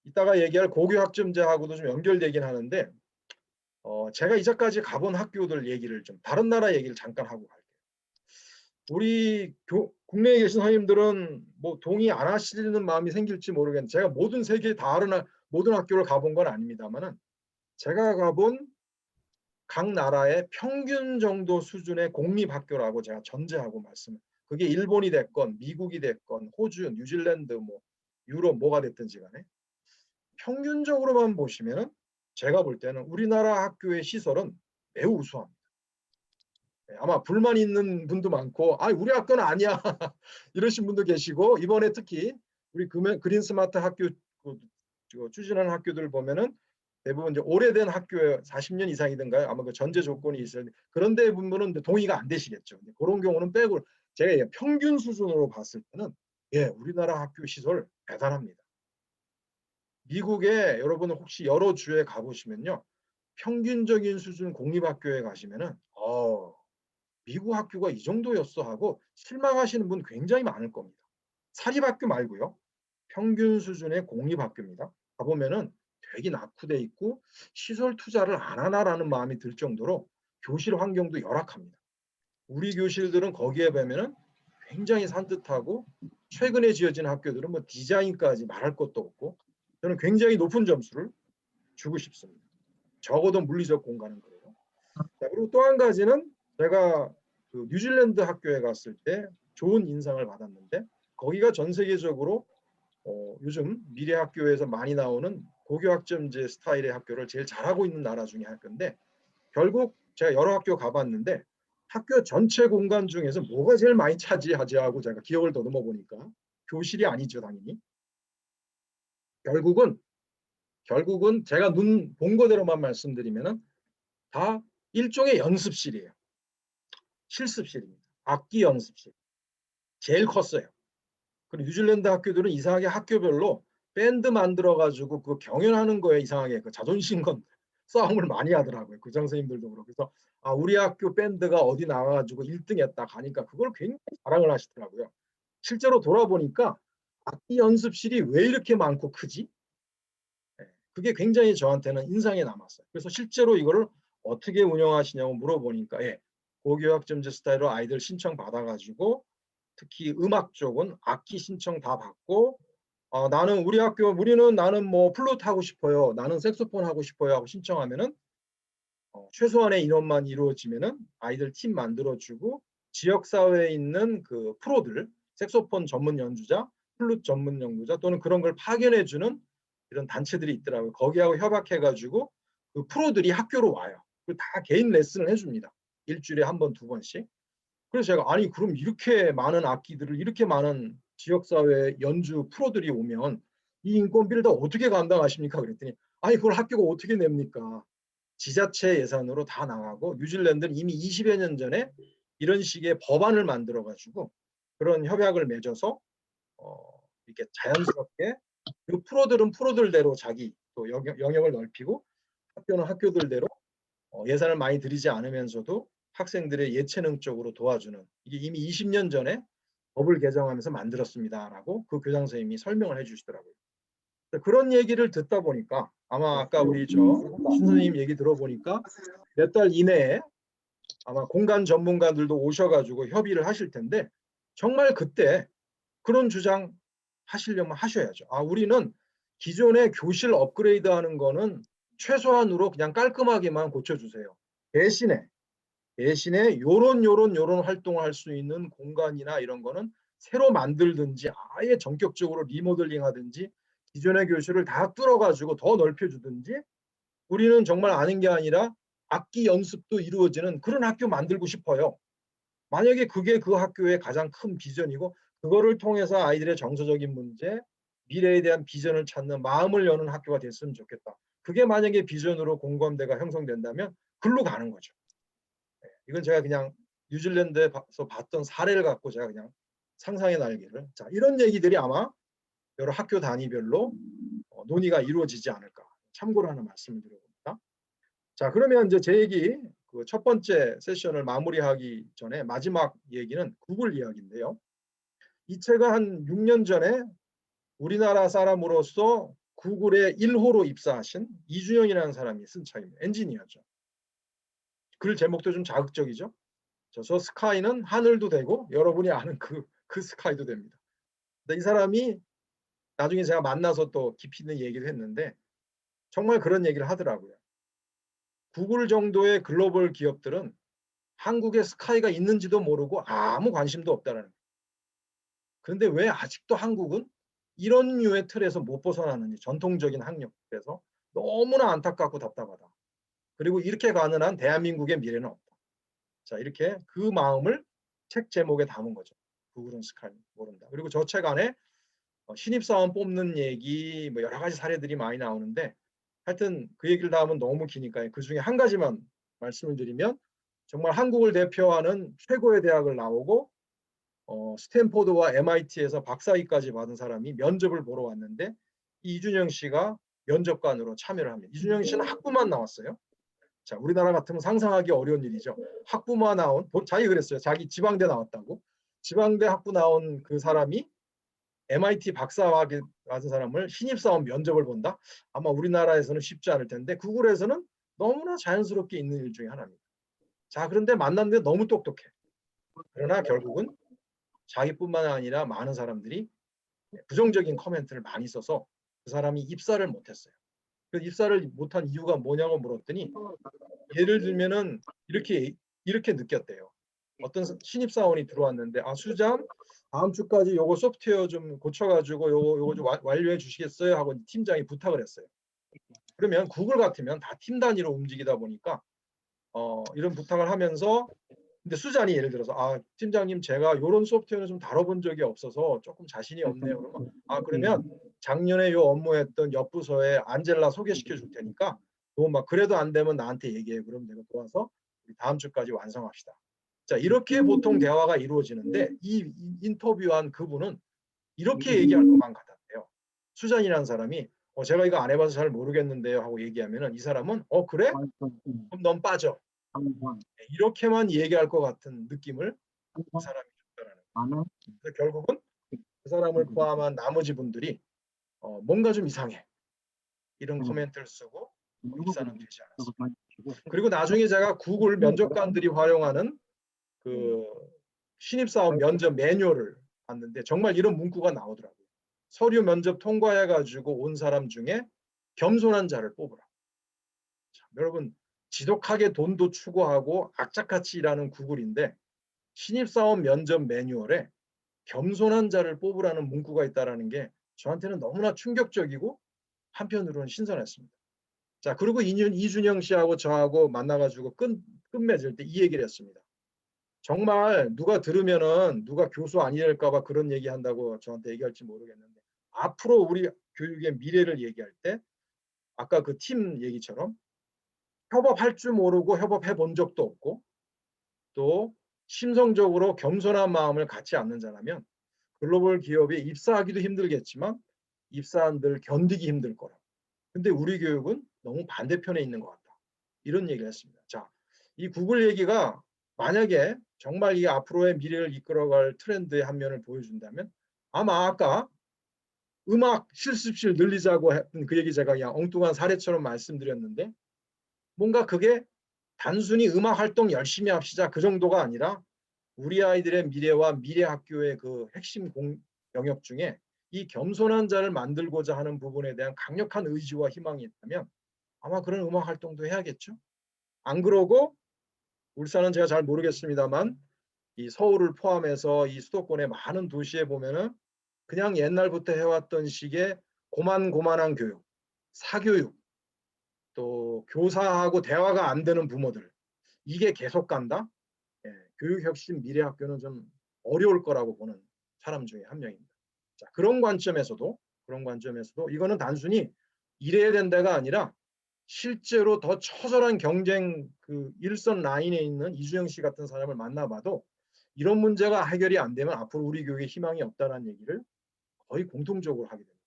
이따가 얘기할 고교학점제하고도 좀 연결되긴 하는데 제가 이제까지 가본 학교들 얘기를 좀 다른 나라 얘기를 잠깐 하고 갈게요. 우리 국내에 계신 선생님들은 뭐 동의 안 하시는 마음이 생길지 모르겠는데 제가 모든 세계 모든 학교를 가본 건 아닙니다만은 제가 가본 각 나라의 평균 정도 수준의 공립학교라고 제가 전제하고 말씀을 그게 일본이 됐건 미국이 됐건 호주, 뉴질랜드, 뭐 유럽 뭐가 됐든지 간에 평균적으로만 보시면은 제가 볼 때는 우리나라 학교의 시설은 매우 우수합니다. 아마 불만 있는 분도 많고 아 우리 학교는 아니야 이러신 분도 계시고 이번에 특히 우리 그린 스마트 학교 추진하는 학교들 보면은 대부분 이제 오래된 학교에 40년 이상이든가요 아마 그 전제 조건이 있어요. 그런데 분들은 동의가 안 되시겠죠. 그런 경우는 빼고 제가 평균 수준으로 봤을 때는 예 우리나라 학교 시설 대단합니다. 미국에 여러분 혹시 여러 주에 가보시면요 평균적인 수준 공립학교에 가시면은 미국 학교가 이 정도였어 하고 실망하시는 분 굉장히 많을 겁니다. 사립학교 말고요. 평균 수준의 공립학교입니다. 가보면은 되게 낙후돼 있고 시설 투자를 안 하나라는 마음이 들 정도로 교실 환경도 열악합니다. 우리 교실들은 거기에 보면은 굉장히 산뜻하고 최근에 지어진 학교들은 뭐 디자인까지 말할 것도 없고 저는 굉장히 높은 점수를 주고 싶습니다. 적어도 물리적 공간은 그래요. 자, 그리고 또 한 가지는 제가 뉴질랜드 학교에 갔을 때 좋은 인상을 받았는데 거기가 전 세계적으로 요즘 미래학교에서 많이 나오는 고교학점제 스타일의 학교를 제일 잘하고 있는 나라 중에 학교인데 결국 제가 여러 학교 가봤는데 학교 전체 공간 중에서 뭐가 제일 많이 차지하지 하고 제가 기억을 더듬어 보니까 교실이 아니죠 당연히. 결국은 제가 눈 본 거대로만 말씀드리면은 다 일종의 연습실이에요. 실습실입니다. 악기 연습실. 제일 컸어요. 그리고 뉴질랜드 학교들은 이상하게 학교별로 밴드 만들어가지고 그 경연하는 거에 이상하게 그 자존심 건 싸움을 많이 하더라고요. 교장 선생님들도 그렇고. 그래서 우리 학교 밴드가 어디 나와가지고 1등 했다 가니까 그걸 굉장히 자랑을 하시더라고요. 실제로 돌아보니까 악기 연습실이 왜 이렇게 많고 크지? 그게 굉장히 저한테는 인상에 남았어요. 그래서 실제로 이거를 어떻게 운영하시냐고 물어보니까 고교학점제 스타일로 아이들 신청 받아가지고 특히 음악 쪽은 악기 신청 다 받고 우리는 뭐 플루트 하고 싶어요. 나는 색소폰 하고 싶어요 하고 신청하면은 최소한의 인원만 이루어지면은 아이들 팀 만들어주고 지역사회에 있는 그 프로들 색소폰 전문 연주자, 플루트 전문 연주자 또는 그런 걸 파견해주는 이런 단체들이 있더라고요. 거기하고 협약해가지고 그 프로들이 학교로 와요. 다 개인 레슨을 해줍니다. 일주일에 한 번, 두 번씩. 그래서 제가 아니 그럼 이렇게 많은 악기들을 이렇게 많은 지역사회 연주 프로들이 오면 이 인건비를 다 어떻게 감당하십니까? 그랬더니 아니 그걸 학교가 어떻게 냅니까? 지자체 예산으로 다 나가고 뉴질랜드는 이미 20여 년 전에 이런 식의 법안을 만들어 가지고 그런 협약을 맺어서 이렇게 자연스럽게 그 프로들은 프로들대로 자기 또 영역을 넓히고 학교는 학교들대로 예산을 많이 들이지 않으면서도 학생들의 예체능 쪽으로 도와주는 이게 이미 20년 전에 법을 개정하면서 만들었습니다라고 그 교장 선생님이 설명을 해주시더라고요. 그런 얘기를 듣다 보니까 아마 아까 우리 신 선생님 얘기 들어보니까 몇 달 이내에 아마 공간 전문가들도 오셔가지고 협의를 하실 텐데 정말 그때 그런 주장 하시려면 하셔야죠. 아, 우리는 기존의 교실 업그레이드 하는 거는 최소한으로 그냥 깔끔하게만 고쳐주세요. 대신에 요런 활동을 할 수 있는 공간이나 이런 거는 새로 만들든지 아예 전격적으로 리모델링 하든지 기존의 교실을 다 뚫어가지고 더 넓혀주든지 우리는 정말 아는 게 아니라 악기 연습도 이루어지는 그런 학교 만들고 싶어요. 만약에 그게 그 학교의 가장 큰 비전이고 그거를 통해서 아이들의 정서적인 문제, 미래에 대한 비전을 찾는 마음을 여는 학교가 됐으면 좋겠다. 그게 만약에 비전으로 공감대가 형성된다면 글로 가는 거죠. 이건 제가 그냥 뉴질랜드에서 봤던 사례를 갖고 제가 그냥 상상의 날개를 자 이런 얘기들이 아마 여러 학교 단위별로 논의가 이루어지지 않을까 참고로 하는 말씀을 드려봅니다. 자 그러면 이제 제 얘기 그 첫 번째 세션을 마무리하기 전에 마지막 얘기는 구글 이야기인데요. 이 책은 한 6년 전에 우리나라 사람으로서 구글에 1호로 입사하신 이준영이라는 사람이 쓴 책입니다. 엔지니어죠. 글 제목도 좀 자극적이죠. 저 스카이는 하늘도 되고 여러분이 아는 그 스카이도 됩니다. 근데 이 사람이 나중에 제가 만나서 또 깊이 있는 얘기를 했는데 정말 그런 얘기를 하더라고요. 구글 정도의 글로벌 기업들은 한국에 스카이가 있는지도 모르고 아무 관심도 없다는 거예요. 그런데 왜 아직도 한국은 이런 류의 틀에서 못 벗어나는지 전통적인 학력에서 너무나 안타깝고 답답하다. 그리고 이렇게 가는 한 대한민국의 미래는 없다. 자 이렇게 그 마음을 책 제목에 담은 거죠. 구글은 스카이 모른다. 그리고 저 책 안에 신입사원 뽑는 얘기 뭐 여러 가지 사례들이 많이 나오는데 하여튼 그 얘기를 다 하면 너무 기니까 그중에 한 가지만 말씀을 드리면 정말 한국을 대표하는 최고의 대학을 나오고 스탠포드와 MIT에서 박사학위까지 받은 사람이 면접을 보러 왔는데 이준영 씨가 면접관으로 참여를 합니다. 이준영 씨는 학부만 나왔어요. 자, 우리나라 같으면 상상하기 어려운 일이죠. 학부만 나온, 자기 그랬어요. 자기 지방대 나왔다고. 지방대 학부 나온 그 사람이 MIT 박사학위 받은 사람을 신입사원 면접을 본다? 아마 우리나라에서는 쉽지 않을 텐데 구글에서는 너무나 자연스럽게 있는 일 중에 하나입니다. 자, 그런데 만났는데 너무 똑똑해. 그러나 결국은 자기뿐만 아니라 많은 사람들이 부정적인 코멘트를 많이 써서 그 사람이 입사를 못했어요. 그 입사를 못한 이유가 뭐냐고 물었더니 예를 들면은 이렇게 느꼈대요. 어떤 신입사원이 들어왔는데 아 수장 다음 주까지 요거 소프트웨어 좀 고쳐가지고 요거 좀 완료해 주시겠어요? 하고 팀장이 부탁을 했어요. 그러면 구글 같으면 다 팀 단위로 움직이다 보니까 이런 부탁을 하면서 근데 수잔이 예를 들어서 아 팀장님 제가 이런 소프트웨어는 좀 다뤄본 적이 없어서 조금 자신이 없네요. 그러면 아 그러면 작년에 요 업무했던 옆 부서에 안젤라 소개시켜 줄 테니까 또 막 그래도 안 되면 나한테 얘기해. 그럼 내가 도와서 다음 주까지 완성합시다. 자 이렇게 보통 대화가 이루어지는데 이 인터뷰한 그분은 이렇게 얘기할 것만 같았대요. 수잔이라는 사람이 제가 이거 안 해봐서 잘 모르겠는데요 하고 얘기하면은 이 사람은 그래? 그럼 넌 빠져. 이렇게만 얘기할 것 같은 느낌을 그 사람이 줬다라는 거예요. 그래서 결국은 그 사람을 포함한 나머지 분들이 뭔가 좀 이상해 이런 코멘트를 쓰고 입사는 되지 않았습니다. 그리고 나중에 제가 구글 면접관들이 활용하는 그 신입사원 면접 매뉴얼을 봤는데 정말 이런 문구가 나오더라고요. 서류 면접 통과해가지고 온 사람 중에 겸손한 자를 뽑으라. 자, 여러분 지독하게 돈도 추구하고 악착같이 일하는 구글인데 신입사원 면접 매뉴얼에 겸손한 자를 뽑으라는 문구가 있다는 게 저한테는 너무나 충격적이고 한편으로는 신선했습니다. 자, 그리고 이준영 씨하고 저하고 만나가지고 끝맺을 때 이 얘기를 했습니다. 정말 누가 들으면은 누가 교수 아니랄까 봐 그런 얘기 한다고 저한테 얘기할지 모르겠는데, 앞으로 우리 교육의 미래를 얘기할 때 아까 그 팀 얘기처럼 협업할 줄 모르고 협업해 본 적도 없고 또 심성적으로 겸손한 마음을 갖지 않는 자라면 글로벌 기업에 입사하기도 힘들겠지만 입사한들 견디기 힘들 거라. 근데 우리 교육은 너무 반대편에 있는 것 같다. 이런 얘기를 했습니다. 자, 이 구글 얘기가 만약에 정말 이 앞으로의 미래를 이끌어갈 트렌드의 한 면을 보여준다면 아마 아까 음악 실습실 늘리자고 했던 그 얘기 제가 그냥 엉뚱한 사례처럼 말씀드렸는데, 뭔가 그게 단순히 음악 활동 열심히 합시다 그 정도가 아니라 우리 아이들의 미래와 미래 학교의 그 핵심 영역 중에 이 겸손한 자를 만들고자 하는 부분에 대한 강력한 의지와 희망이 있다면 아마 그런 음악 활동도 해야겠죠. 안 그러고 울산은 제가 잘 모르겠습니다만 이 서울을 포함해서 이 수도권의 많은 도시에 보면은 그냥 옛날부터 해왔던 식의 고만고만한 교육, 사교육, 또 교사하고 대화가 안 되는 부모들, 이게 계속 간다? 예, 교육혁신 미래학교는 좀 어려울 거라고 보는 사람 중에 한 명입니다. 자, 그런 관점에서도 이거는 단순히 이래야 된다가 아니라 실제로 더 처절한 경쟁 그 일선 라인에 있는 이주영 씨 같은 사람을 만나봐도 이런 문제가 해결이 안 되면 앞으로 우리 교육에 희망이 없다는 얘기를 거의 공통적으로 하게 됩니다.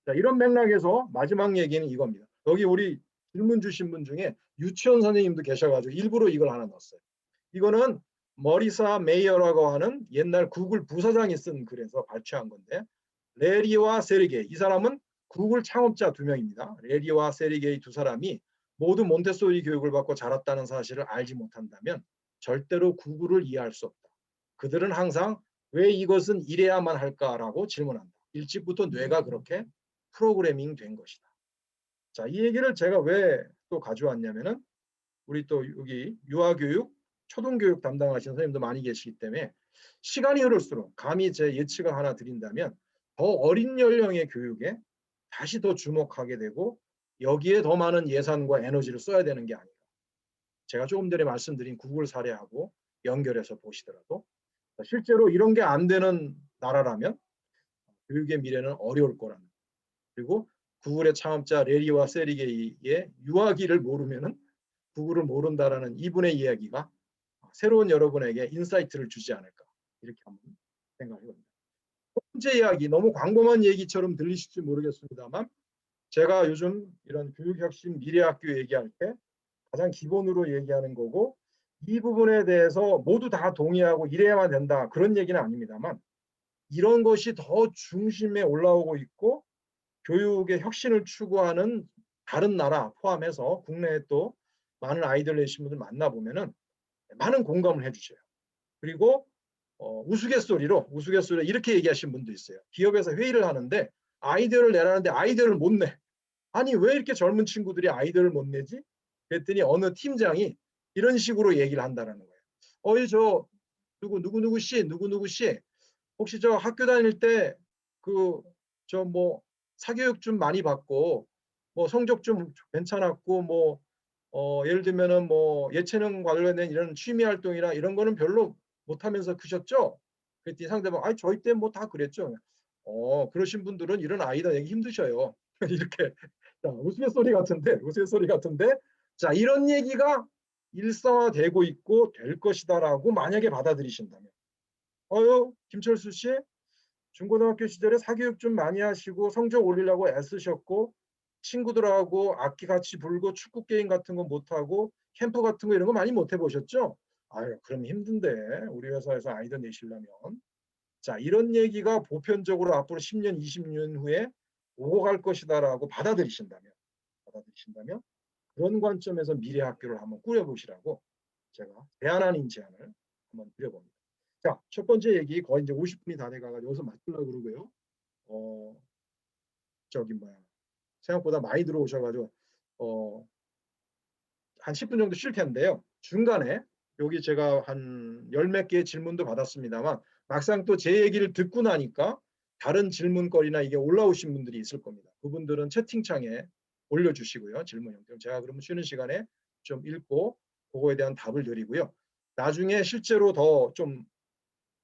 자, 이런 맥락에서 마지막 얘기는 이겁니다. 여기 우리 질문 주신 분 중에 유치원 선생님도 계셔가지고 일부러 이걸 하나 넣었어요. 이거는 머리사 메이어라고 하는 옛날 구글 부사장이 쓴 글에서 발췌한 건데, 레리와 세리게이, 이 사람은 구글 창업자 두 명입니다. 레리와 세리게이 두 사람이 모두 몬테소리 교육을 받고 자랐다는 사실을 알지 못한다면 절대로 구글을 이해할 수 없다. 그들은 항상 왜 이것은 이래야만 할까라고 질문한다. 일찍부터 뇌가 그렇게 프로그래밍 된 것이다. 자, 이 얘기를 제가 왜 또 가져왔냐면은 우리 또 여기 유아교육, 초등교육 담당하시는 선생님도 많이 계시기 때문에 시간이 흐를수록 감히 제 예측을 하나 드린다면 더 어린 연령의 교육에 다시 더 주목하게 되고 여기에 더 많은 예산과 에너지를 써야 되는 게 아닌가. 제가 조금 전에 말씀드린 구글 사례하고 연결해서 보시더라도 실제로 이런 게 안 되는 나라라면 교육의 미래는 어려울 거라는. 그리고 구글의 창업자 레리와 세리게이의 유아기를 모르면은 구글을 모른다라는 이분의 이야기가 새로운 여러분에게 인사이트를 주지 않을까, 이렇게 한번 생각해 봅니다. 첫 번째 이야기, 너무 광범한 얘기처럼 들리실지 모르겠습니다만 제가 요즘 이런 교육혁신 미래학교 얘기할 때 가장 기본으로 얘기하는 거고, 이 부분에 대해서 모두 다 동의하고 이래야만 된다 그런 얘기는 아닙니다만 이런 것이 더 중심에 올라오고 있고 교육의 혁신을 추구하는 다른 나라 포함해서 국내에 또 많은 아이들 내신 분들 만나보면은 많은 공감을 해주세요. 그리고 우스갯소리로 이렇게 얘기하신 분도 있어요. 기업에서 회의를 하는데 아이디어를 내라는데 아이디어를 못 내. 아니 왜 이렇게 젊은 친구들이 아이디어를 못 내지? 그랬더니 어느 팀장이 이런 식으로 얘기를 한다는 거예요. 어이 저 누구누구 씨 혹시 저 학교 다닐 때 그 저 뭐 사교육 좀 많이 받고 뭐 성적 좀 괜찮았고 뭐 예를 들면은 뭐 예체능 관련된 이런 취미 활동이나 이런 거는 별로 못하면서 크셨죠? 그랬더니 상대방 아니 저희 때 뭐 다 그랬죠. 그러신 분들은 이런 아이들 내기 힘드셔요. 이렇게 자, 우스갯소리 같은데 자 이런 얘기가 일상화되고 있고 될 것이다라고 만약에 받아들이신다면 김철수 씨 중고등학교 시절에 사교육 좀 많이 하시고 성적 올리려고 애쓰셨고 친구들하고 악기 같이 불고 축구 게임 같은 거 못하고 캠프 같은 거 이런 거 많이 못 해보셨죠? 아유 그럼 힘든데 우리 회사에서 아이들 내시려면 자 이런 얘기가 보편적으로 앞으로 10년 20년 후에 오고 갈 것이다라고 받아들이신다면 그런 관점에서 미래 학교를 한번 꾸려보시라고 제가 제안 아닌 제안을 한번 드려봅니다. 자, 첫 번째 얘기 거의 이제 50분이 다 돼가지고 여기서 마치려고 그러고요. 저기 뭐야 생각보다 많이 들어오셔가지고 한 10분 정도 쉴 텐데요. 중간에 여기 제가 한 열 몇 개의 질문도 받았습니다만 막상 또 제 얘기를 듣고 나니까 다른 질문거리나 이게 올라오신 분들이 있을 겁니다. 그분들은 채팅창에 올려주시고요. 질문형. 제가 그러면 쉬는 시간에 좀 읽고 그거에 대한 답을 드리고요. 나중에 실제로 더 좀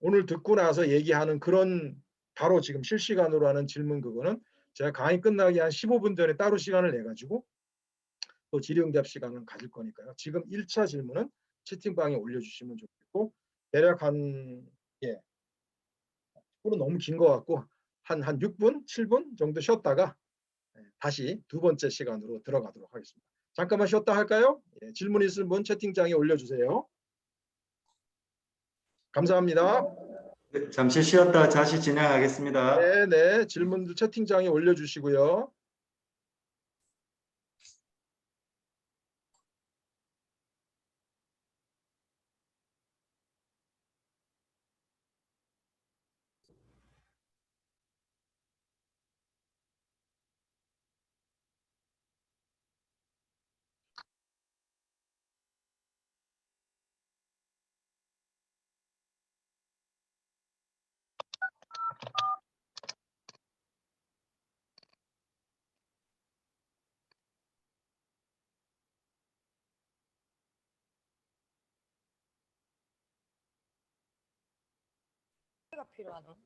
오늘 듣고 나서 얘기하는 그런 바로 지금 실시간으로 하는 질문 그거는 제가 강의 끝나기 한 15분 전에 따로 시간을 내 가지고 또 질의응답 시간을 가질 거니까요. 지금 1차 질문은 채팅방에 올려주시면 좋겠고 대략 한 예, 오늘 너무 긴 것 같고 한 6분, 7분 정도 쉬었다가 다시 두 번째 시간으로 들어가도록 하겠습니다. 잠깐만 쉬었다 할까요? 예, 질문 있으신 분 채팅창에 올려주세요. 감사합니다. 네, 잠시 쉬었다 다시 진행하겠습니다. 네, 네. 질문도 채팅창에 올려주시고요. 가 필요하노?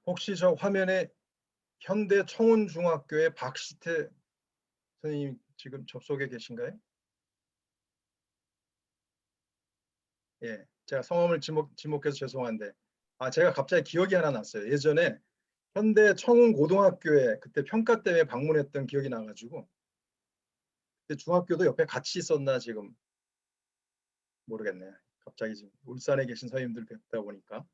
혹시 저 화면에 현대 청운중학교의 박시태 선생님 지금 접속에 계신가요? 예, 제가 성함을 지목해서 죄송한데, 제가 갑자기 기억이 하나 났어요. 예전에 현대 청운고등학교에 그때 평가 때문에 방문했던 기억이 나가지고, 그때 중학교도 옆에 같이 있었나 지금 모르겠네요. 갑자기 지금 울산에 계신 선생님들 뵙다 보니까.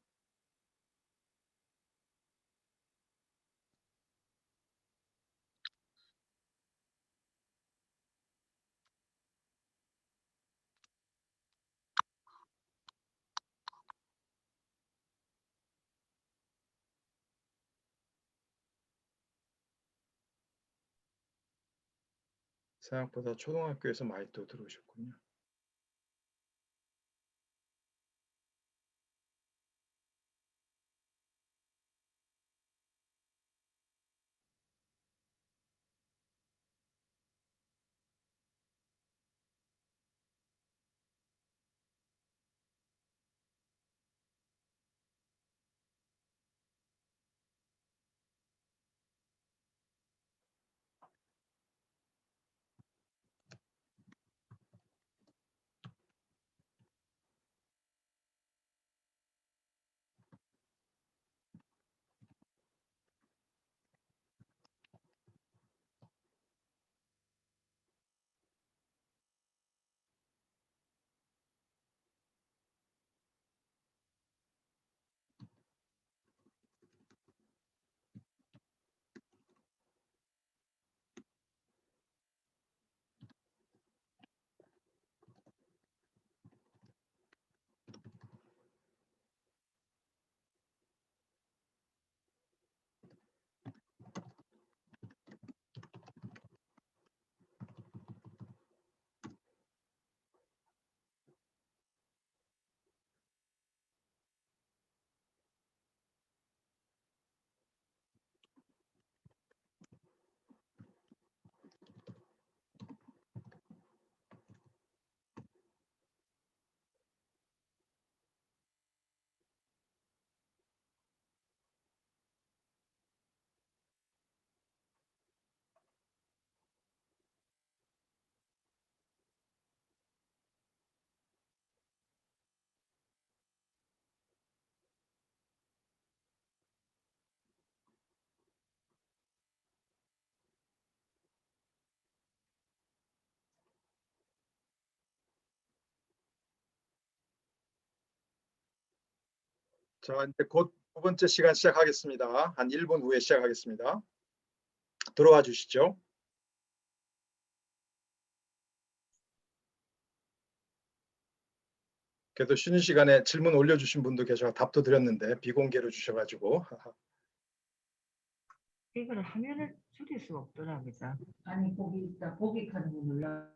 생각보다 초등학교에서 많이 또 들어오셨군요. 자, 이제 곧 두 번째 시간 시작하겠습니다. 한 1분 후에 시작하겠습니다. 들어와 주시죠. 그래도 쉬는 시간에 질문 올려주신 분도 계셔서 답도 드렸는데 비공개로 주셔가지고. 이거를 화면을 줄일 수가 없더라, 그죠? 아니, 거기 있다. 보기 칸을 눌러.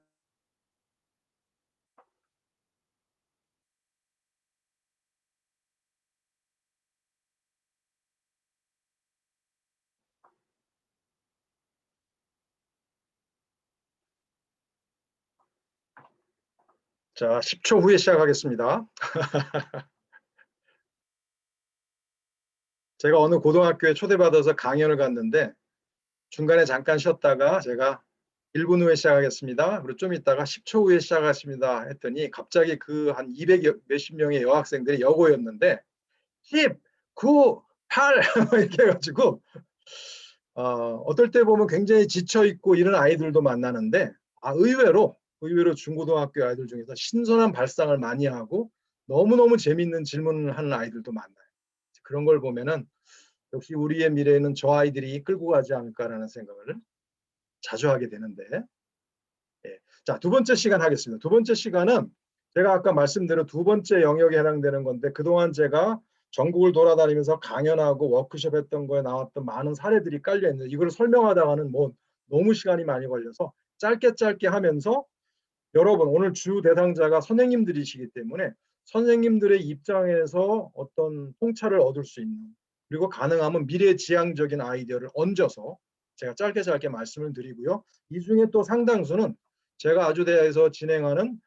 자, 10초 후에 시작하겠습니다. 제가 어느 고등학교에 초대받아서 강연을 갔는데 중간에 잠깐 쉬었다가 제가 1분 후에 시작하겠습니다. 그리고 좀 있다가 10초 후에 시작하십니다 했더니 갑자기 그 한 200 몇십 명의 여학생들이 여고였는데 10, 9, 8 이렇게 해가지고 어떨 때 보면 굉장히 지쳐있고 이런 아이들도 만나는데 의외로 중고등학교 아이들 중에서 신선한 발상을 많이 하고 너무너무 재밌는 질문을 하는 아이들도 많아요. 그런 걸 보면은 역시 우리의 미래는 저 아이들이 이끌고 가지 않을까라는 생각을 자주 하게 되는데, 예. 자, 두 번째 시간 하겠습니다. 두 번째 시간은 제가 아까 말씀드린 두 번째 영역에 해당되는 건데 그동안 제가 전국을 돌아다니면서 강연하고 워크숍 했던 거에 나왔던 많은 사례들이 깔려 있는데 이걸 설명하다가는 뭐 너무 시간이 많이 걸려서 짧게 하면서 여러분 오늘 주 대상자가 선생님들이시기 때문에 선생님들의 입장에서 어떤 통찰을 얻을 수 있는 그리고 가능하면 미래지향적인 아이디어를 얹어서 제가 짧게 말씀을 드리고요. 이 중에 또 상당수는 제가 아주대에서 진행하는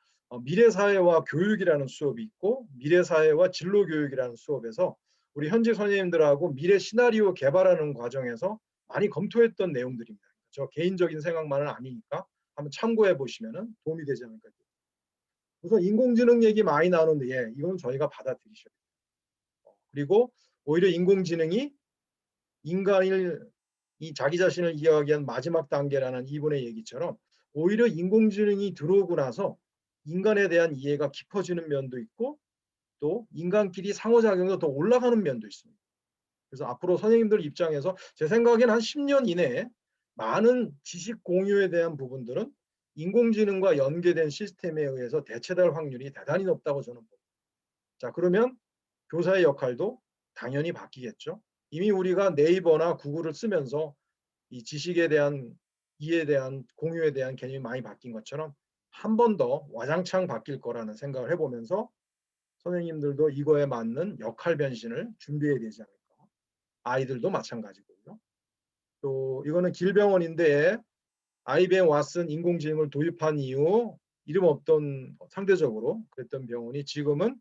미래사회와 교육이라는 수업이 있고 미래사회와 진로교육이라는 수업에서 우리 현직 선생님들하고 미래 시나리오 개발하는 과정에서 많이 검토했던 내용들입니다. 저 개인적인 생각만은 아니니까 한번 참고해 보시면 도움이 되지 않을까. 우선 인공지능 얘기 많이 나오는데 예, 이건 저희가 받아들이셔야 돼요. 그리고 오히려 인공지능이 인간을 이 자기 자신을 이해하기 위한 마지막 단계라는 이분의 얘기처럼 오히려 인공지능이 들어오고 나서 인간에 대한 이해가 깊어지는 면도 있고 또 인간끼리 상호작용도 더 올라가는 면도 있습니다. 그래서 앞으로 선생님들 입장에서 제 생각에는 한 10년 이내에 많은 지식 공유에 대한 부분들은 인공지능과 연계된 시스템에 의해서 대체될 확률이 대단히 높다고 저는 봅니다. 자, 그러면 교사의 역할도 당연히 바뀌겠죠. 이미 우리가 네이버나 구글을 쓰면서 이 지식에 대한 이해에 대한 공유에 대한 개념이 많이 바뀐 것처럼 한 번 더 와장창 바뀔 거라는 생각을 해보면서 선생님들도 이거에 맞는 역할 변신을 준비해야 되지 않을까. 아이들도 마찬가지고요. 또 이거는 길병원인데 IBM 왓슨 인공지능을 도입한 이후 이름 없던 상대적으로 그랬던 병원이 지금은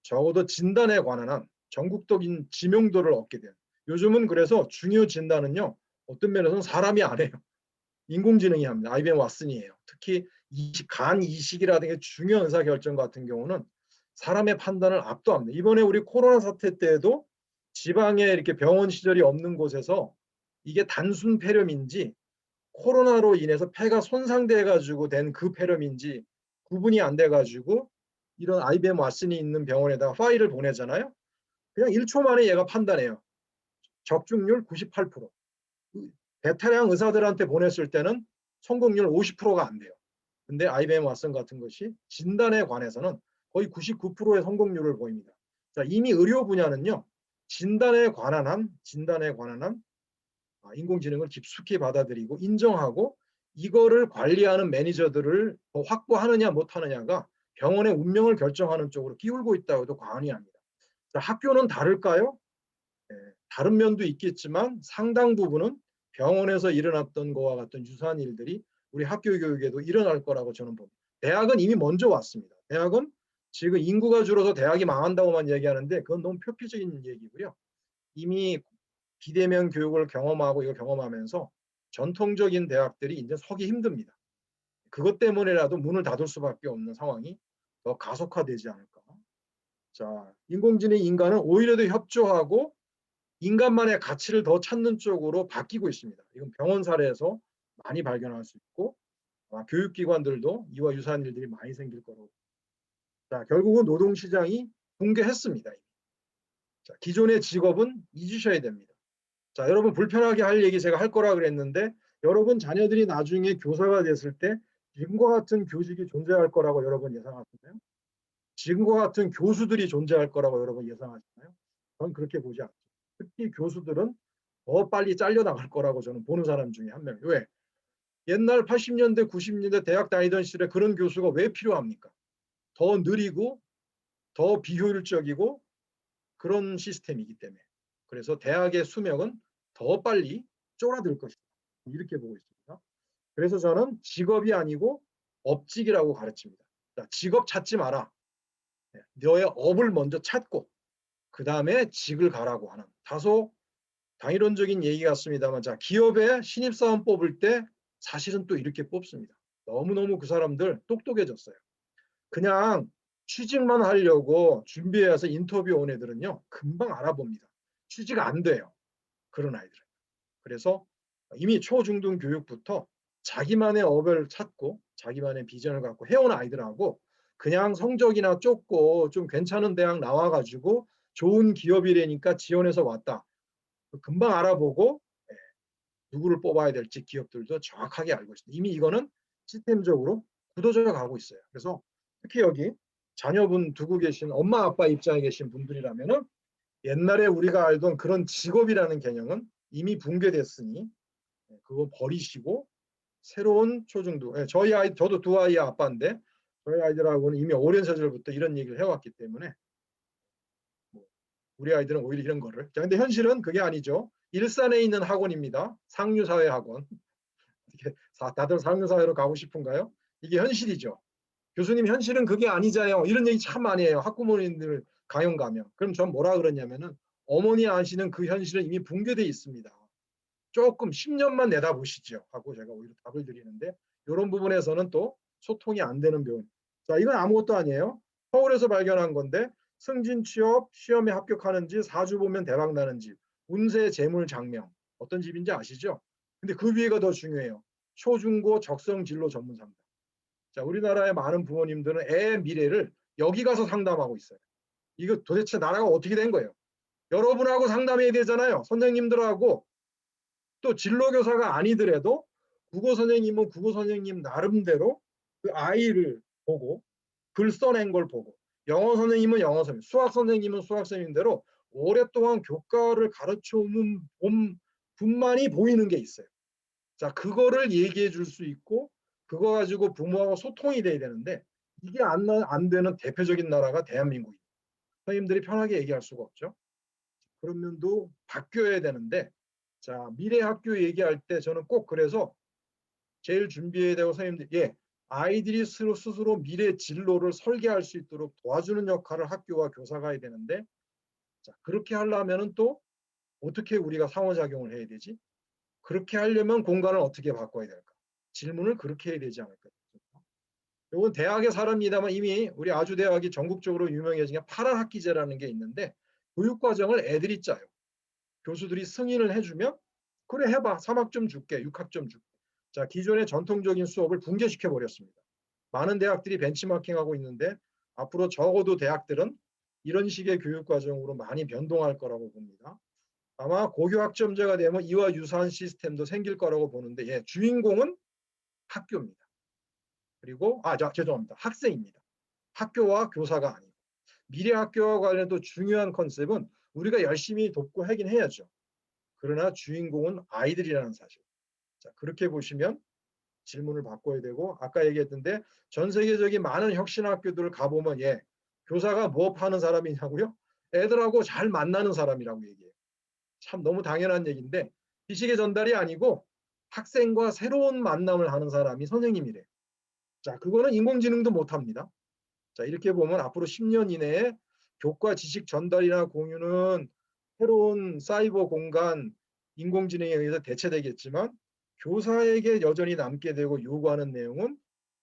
적어도 진단에 관한 한 전국적인 지명도를 얻게 된. 요즘은 그래서 중요 진단은요. 어떤 면에서는 사람이 안 해요. 인공지능이 합니다. IBM 왓슨이에요. 특히 간 이식이라든가 중요한 의사결정 같은 경우는 사람의 판단을 압도합니다. 이번에 우리 코로나 사태 때에도 지방에 이렇게 병원 시설이 없는 곳에서 이게 단순 폐렴인지 코로나로 인해서 폐가 손상돼 가지고 된 그 폐렴인지 구분이 안 돼 가지고 이런 IBM 왓슨이 있는 병원에다가 파일을 보내잖아요. 그냥 1초 만에 얘가 판단해요. 적중률 98%. 베테랑 의사들한테 보냈을 때는 성공률 50%가 안 돼요. 근데 IBM 왓슨 같은 것이 진단에 관해서는 거의 99%의 성공률을 보입니다. 자, 이미 의료 분야는요. 진단에 관한 한 인공지능을 깊숙이 받아들이고 인정하고 이거를 관리하는 매니저들을 더 확보하느냐 못하느냐가 병원의 운명을 결정하는 쪽으로 기울고 있다고 해도 과언이 아닙니다. 자, 학교는 다를까요? 네, 다른 면도 있겠지만 상당 부분은 병원에서 일어났던 것과 같은 유사한 일들이 우리 학교 교육에도 일어날 거라고 저는 봅니다. 대학은 이미 먼저 왔습니다. 대학은 지금 인구가 줄어서 대학이 망한다고만 얘기하는데 그건 너무 표피적인 얘기고요. 이미 비대면 교육을 경험하고 이거 경험하면서 전통적인 대학들이 이제 서기 힘듭니다. 그것 때문에라도 문을 닫을 수밖에 없는 상황이 더 가속화되지 않을까. 자, 인공지능 인간은 오히려 더 협조하고 인간만의 가치를 더 찾는 쪽으로 바뀌고 있습니다. 이건 병원 사례에서 많이 발견할 수 있고 교육기관들도 이와 유사한 일들이 많이 생길 거라고. 자, 결국은 노동시장이 붕괴했습니다. 자, 기존의 직업은 잊으셔야 됩니다. 자, 여러분 불편하게 할 얘기 제가 할 거라 그랬는데 여러분 자녀들이 나중에 교사가 됐을 때 지금과 같은 교직이 존재할 거라고 여러분 예상하시나요? 지금과 같은 교수들이 존재할 거라고 여러분 예상하시나요? 저는 그렇게 보지 않죠. 특히 교수들은 더 빨리 잘려나갈 거라고 저는 보는 사람 중에 한 명이에요. 왜? 옛날 80년대, 90년대 대학 다니던 시절에 그런 교수가 왜 필요합니까? 더 느리고 더 비효율적이고 그런 시스템이기 때문에. 그래서 대학의 수명은 더 빨리 쫄아들 것이다. 이렇게 보고 있습니다. 그래서 저는 직업이 아니고 업직이라고 가르칩니다. 자, 직업 찾지 마라. 너의 업을 먼저 찾고 그 다음에 직을 가라고 하는 다소 당이론적인 얘기 같습니다만 자, 기업에 신입사원 뽑을 때 사실은 또 이렇게 뽑습니다. 너무너무 그 사람들 똑똑해졌어요. 그냥 취직만 하려고 준비해서 인터뷰 온 애들은요. 금방 알아봅니다. 취직 안 돼요. 그런 아이들은. 그래서 이미 초중등 교육부터 자기만의 업을 찾고 자기만의 비전을 갖고 해온 아이들하고 그냥 성적이나 쫓고 좀 괜찮은 대학 나와가지고 좋은 기업이라니까 지원해서 왔다. 금방 알아보고 누구를 뽑아야 될지 기업들도 정확하게 알고 있습니다. 이미 이거는 시스템적으로 굳어져 가고 있어요. 그래서 특히 여기 자녀분 두고 계신 엄마 아빠 입장에 계신 분들이라면은 옛날에 우리가 알던 그런 직업이라는 개념은 이미 붕괴됐으니 그거 버리시고 새로운 초중등 저희 아이 저도 두 아이의 아빠인데 저희 아이들하고는 이미 오랜 시절부터 이런 얘기를 해왔기 때문에 우리 아이들은 오히려 이런 거를 자 근데 현실은 그게 아니죠. 일산에 있는 학원입니다. 상류사회 학원. 다들 상류사회로 가고 싶은가요? 이게 현실이죠. 교수님 현실은 그게 아니잖아요. 이런 얘기 참 많이 해요. 학부모님들 강연 가면. 그럼 전 뭐라 그러냐면은 어머니 아시는 그 현실은 이미 붕괴돼 있습니다. 조금 10년만 내다보시죠 하고 제가 오히려 답을 드리는데 이런 부분에서는 또 소통이 안 되는 부분. 자, 이건 아무것도 아니에요. 서울에서 발견한 건데 승진 취업 시험에 합격하는 집 4주 보면 대박 나는 집 운세 재물 장명 어떤 집인지 아시죠? 근데 그 위에가 더 중요해요. 초중고 적성 진로 전문 상담. 자, 우리나라의 많은 부모님들은 애의 미래를 여기 가서 상담하고 있어요. 이거 도대체 나라가 어떻게 된 거예요? 여러분하고 상담해야 되잖아요. 선생님들하고 또 진로교사가 아니더라도 국어 선생님은 국어 선생님 나름대로 그 아이를 보고 글 써낸 걸 보고 영어 선생님은 영어 선생님, 수학 선생님은 수학 선생님대로 오랫동안 교과를 가르쳐 오는 분만이 보이는 게 있어요. 자, 그거를 얘기해 줄 수 있고 그거 가지고 부모하고 소통이 돼야 되는데 이게 안 되는 대표적인 나라가 대한민국입니다. 선생님들이 편하게 얘기할 수가 없죠. 그런 면도 바뀌어야 되는데 자, 미래 학교 얘기할 때 저는 꼭 그래서 제일 준비해야 되고 선생님들 아이들이 스스로 미래 진로를 설계할 수 있도록 도와주는 역할을 학교와 교사가 해야 되는데 자, 그렇게 하려면은 또 어떻게 우리가 상호작용을 해야 되지? 그렇게 하려면 공간을 어떻게 바꿔야 될까? 질문을 그렇게 해야 되지 않을까? 이건 대학의 사례입니다만 이미 우리 아주대학이 전국적으로 유명해진 게 파란 학기제라는 게 있는데 교육과정을 애들이 짜요. 교수들이 승인을 해주면 그래 해봐. 3학점 줄게. 6학점 줄게. 자, 기존의 전통적인 수업을 붕괴시켜 버렸습니다. 많은 대학들이 벤치마킹하고 있는데 앞으로 적어도 대학들은 이런 식의 교육과정으로 많이 변동할 거라고 봅니다. 아마 고교학점제가 되면 이와 유사한 시스템도 생길 거라고 보는데 주인공은 학교입니다. 그리고 죄송합니다. 학생입니다. 학교와 교사가 아니고 미래 학교와 관련된 또 중요한 컨셉은 우리가 열심히 돕고 하긴 해야죠. 그러나 주인공은 아이들이라는 사실. 자, 그렇게 보시면 질문을 바꿔야 되고 아까 얘기했던데 전 세계적인 많은 혁신학교들을 가보면 교사가 뭐 하는 사람이냐고요? 애들하고 잘 만나는 사람이라고 얘기해요. 참 너무 당연한 얘기인데 지식의 전달이 아니고 학생과 새로운 만남을 하는 사람이 선생님이래요. 자, 그거는 인공지능도 못합니다. 자, 이렇게 보면 앞으로 10년 이내에 교과 지식 전달이나 공유는 새로운 사이버 공간, 인공지능에 의해서 대체되겠지만 교사에게 여전히 남게 되고 요구하는 내용은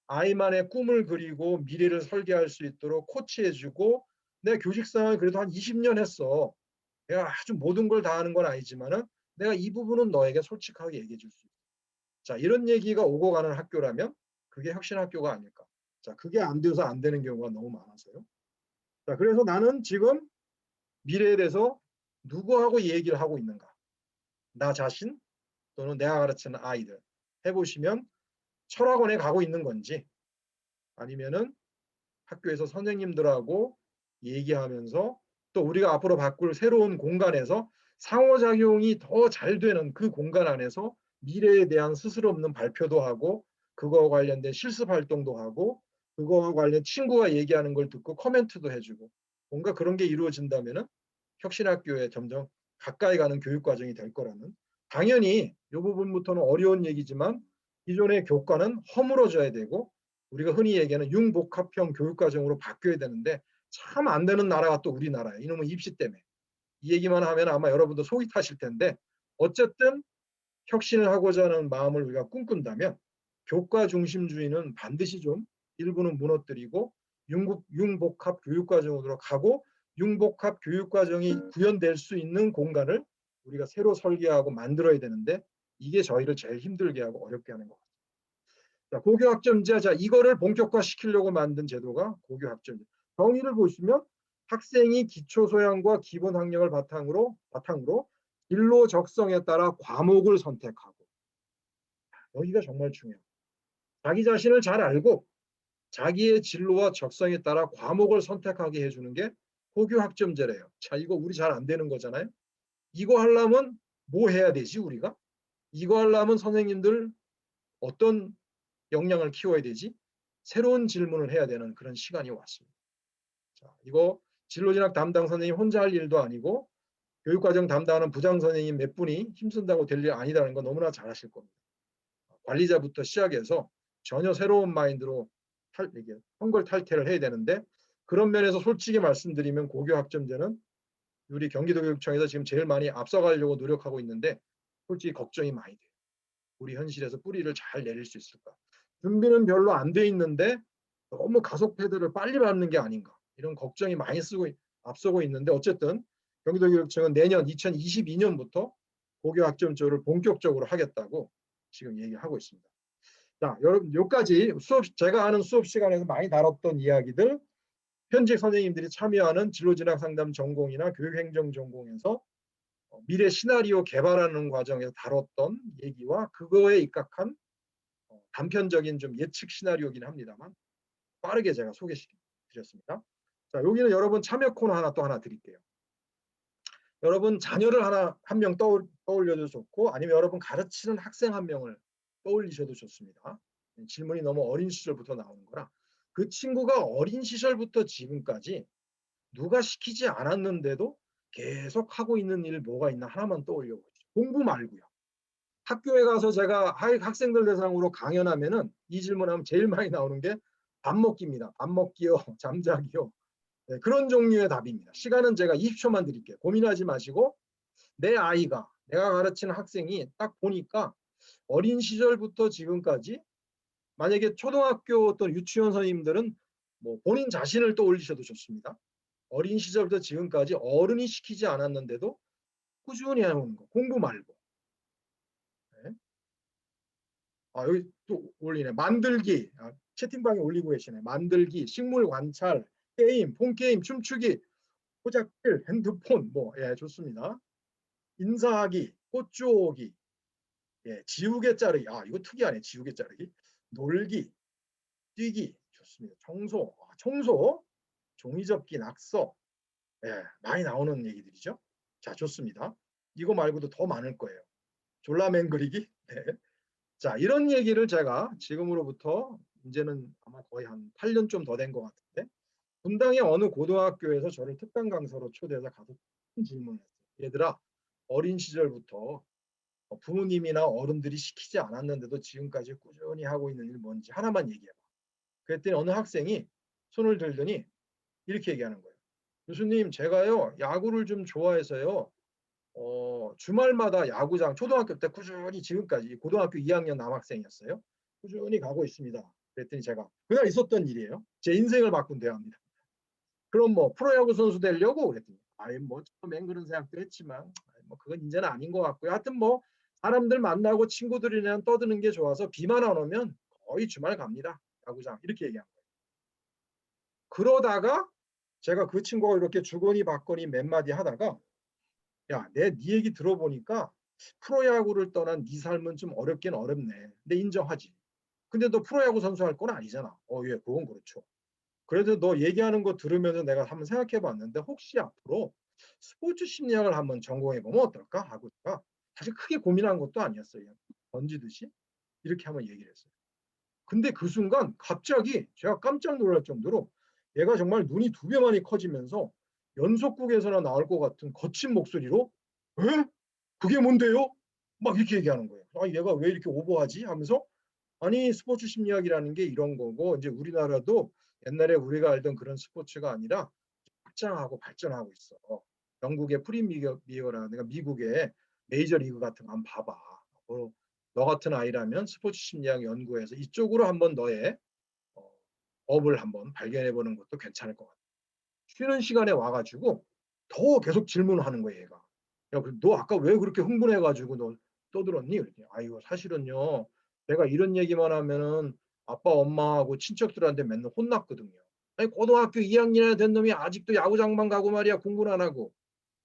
아이만의 꿈을 그리고 미래를 설계할 수 있도록 코치해주고 내 교직생활 그래도 한 20년 했어. 내가 아주 모든 걸 다 하는 건 아니지만은 내가 이 부분은 너에게 솔직하게 얘기해 줄 수 있어. 자, 이런 얘기가 오고 가는 학교라면 그게 혁신학교가 아닐까. 자, 그게 안 돼서 안 되는 경우가 너무 많아서요. 자, 그래서 나는 지금 미래에 대해서 누구하고 얘기를 하고 있는가. 나 자신 또는 내가 가르치는 아이들 해보시면 철학원에 가고 있는 건지 아니면은 학교에서 선생님들하고 얘기하면서 또 우리가 앞으로 바꿀 새로운 공간에서 상호작용이 더 잘 되는 그 공간 안에서 미래에 대한 스스럼 없는 발표도 하고 그거와 관련된 실습 활동도 하고 그거와 관련 친구가 얘기하는 걸 듣고 코멘트도 해주고 뭔가 그런 게 이루어진다면은 혁신학교에 점점 가까이 가는 교육과정이 될 거라는 당연히 이 부분부터는 어려운 얘기지만 기존의 교과는 허물어져야 되고 우리가 흔히 얘기하는 융복합형 교육과정으로 바뀌어야 되는데 참 안 되는 나라가 또 우리나라예요. 이놈의 입시 때문에. 이 얘기만 하면 아마 여러분도 속이 타실 텐데 어쨌든 혁신을 하고자 하는 마음을 우리가 꿈꾼다면 교과 중심주의는 반드시 좀 일부는 무너뜨리고 융복합 교육과정으로 가고 융복합 교육과정이 구현될 수 있는 공간을 우리가 새로 설계하고 만들어야 되는데 이게 저희를 제일 힘들게 하고 어렵게 하는 것 같아요. 자, 고교학점제, 자, 이거를 본격화시키려고 만든 제도가 고교학점제. 정의를 보시면 학생이 기초소양과 기본학력을 바탕으로 진로 적성에 따라 과목을 선택하고 여기가 정말 중요해요. 자기 자신을 잘 알고 자기의 진로와 적성에 따라 과목을 선택하게 해주는 게 고교학점제래요. 자, 이거 우리 잘 안 되는 거잖아요. 이거 하려면 뭐 해야 되지 우리가? 이거 하려면 선생님들 어떤 역량을 키워야 되지? 새로운 질문을 해야 되는 그런 시간이 왔습니다. 자, 이거 진로진학 담당 선생님 혼자 할 일도 아니고 교육과정 담당하는 부장 선생님 몇 분이 힘쓴다고 될 일 아니다는 거 너무나 잘 아실 겁니다. 관리자부터 시작해서 전혀 새로운 마인드로 선걸 탈퇴를 해야 되는데 그런 면에서 솔직히 말씀드리면 고교학점제는 우리 경기도교육청에서 지금 제일 많이 앞서가려고 노력하고 있는데 솔직히 걱정이 많이 돼요. 우리 현실에서 뿌리를 잘 내릴 수 있을까? 준비는 별로 안 돼 있는데 너무 가속 페달을 빨리 밟는 게 아닌가? 이런 걱정이 많이 앞서고 있는데 어쨌든 경기도교육청은 내년 2022년부터 고교 학점제를 본격적으로 하겠다고 지금 얘기하고 있습니다. 자, 여러분 여기까지 제가 하는 수업 시간에서 많이 다뤘던 이야기들, 현직 선생님들이 참여하는 진로진학 상담 전공이나 교육행정 전공에서 미래 시나리오 개발하는 과정에서 다뤘던 얘기와 그거에 입각한 단편적인 좀 예측 시나리오긴 합니다만 빠르게 제가 소개시켜드렸습니다. 자, 여기는 여러분 참여 코너 또 하나 드릴게요. 여러분 자녀를 한 명 떠올려도 좋고 아니면 여러분 가르치는 학생 한 명을 떠올리셔도 좋습니다. 질문이 너무 어린 시절부터 나오는 거라 그 친구가 어린 시절부터 지금까지 누가 시키지 않았는데도 계속 하고 있는 일 뭐가 있나 하나만 떠올려 보시죠. 공부 말고요. 학교에 가서 제가 학생들 대상으로 강연하면은 이 질문하면 제일 많이 나오는 게 밥 먹기입니다. 밥 먹기요, 잠자기요. 네, 그런 종류의 답입니다. 시간은 제가 20초만 드릴게요. 고민하지 마시고 내가 가르치는 학생이 딱 보니까 어린 시절부터 지금까지 만약에 초등학교 또는 유치원 선생님들은 뭐 본인 자신을 떠올리셔도 좋습니다. 어린 시절부터 지금까지 어른이 시키지 않았는데도 꾸준히 해오는 거. 공부 말고. 네. 여기 또 올리네. 만들기. 채팅방에 올리고 계시네. 만들기, 식물 관찰, 게임, 폰게임, 춤추기, 포작질, 핸드폰. 예, 좋습니다. 인사하기, 꽃 주워오기, 예, 지우개 자르기. 이거 특이하네. 지우개 자르기. 놀기, 뛰기. 좋습니다. 청소, 종이접기, 낙서. 예, 많이 나오는 얘기들이죠. 자, 좋습니다. 이거 말고도 더 많을 거예요. 졸라맨 그리기. 네. 자, 이런 얘기를 제가 지금으로부터 이제는 아마 거의 한 8년 좀 더 된 것 같은데 분당의 어느 고등학교에서 저를 특강 강사로 초대해서 가서 질문을 했어요. 얘들아, 어린 시절부터 부모님이나 어른들이 시키지 않았는데도 지금까지 꾸준히 하고 있는 일 뭔지 하나만 얘기해봐. 그랬더니 어느 학생이 손을 들더니 이렇게 얘기하는 거예요. 교수님, 제가요 야구를 좀 좋아해서요 주말마다 야구장 초등학교 때 꾸준히 지금까지 고등학교 2학년 남학생이었어요. 꾸준히 가고 있습니다. 그랬더니 제가 그날 있었던 일이에요. 제 인생을 바꾼 대화입니다. 그럼 뭐 프로야구 선수 되려고 그랬더니 뭐 처음엔 그런 생각도 했지만 뭐 그건 이제는 아닌 것 같고요. 하여튼 뭐 사람들 만나고 친구들이랑 떠드는 게 좋아서 비만 안 오면 거의 주말 갑니다. 야구장 이렇게 얘기한 거예요. 그러다가 제가 그 친구가 이렇게 주거니 받거니 몇 마디 하다가 야, 네 얘기 들어보니까 프로야구를 떠난 네 삶은 좀 어렵긴 어렵네. 근데 인정하지. 근데 너 프로야구 선수 할 건 아니잖아. 예, 그건 그렇죠. 그래도 너 얘기하는 거 들으면서 내가 한번 생각해 봤는데 혹시 앞으로 스포츠 심리학을 한번 전공해 보면 어떨까 하고 제가 사실 크게 고민한 것도 아니었어요. 던지듯이 이렇게 한번 얘기를 했어요. 근데 그 순간 갑자기 제가 깜짝 놀랄 정도로 얘가 정말 눈이 2배만이 커지면서 연속극에서나 나올 것 같은 거친 목소리로 에? 그게 뭔데요? 막 이렇게 얘기하는 거예요. 얘가 왜 이렇게 오버하지? 하면서 아니 스포츠 심리학이라는 게 이런 거고 이제 우리나라도 옛날에 우리가 알던 그런 스포츠가 아니라 확장하고 발전하고 있어. 영국의 프리미어라든가 미국의 메이저리그 같은 거 한번 봐봐. 너 같은 아이라면 스포츠 심리학 연구에서 이쪽으로 한번 너의 업을 한번 발견해보는 것도 괜찮을 것 같아. 쉬는 시간에 와가지고 더 계속 질문하는 거예요, 얘가. 야, 너 아까 왜 그렇게 흥분해가지고 너 떠들었니? 그랬더니 이거 사실은요, 내가 이런 얘기만 하면은 아빠, 엄마하고 친척들한테 맨날 혼났거든요. 아니, 고등학교 2학년이나 된 놈이 아직도 야구장만 가고 말이야, 공부를 안 하고.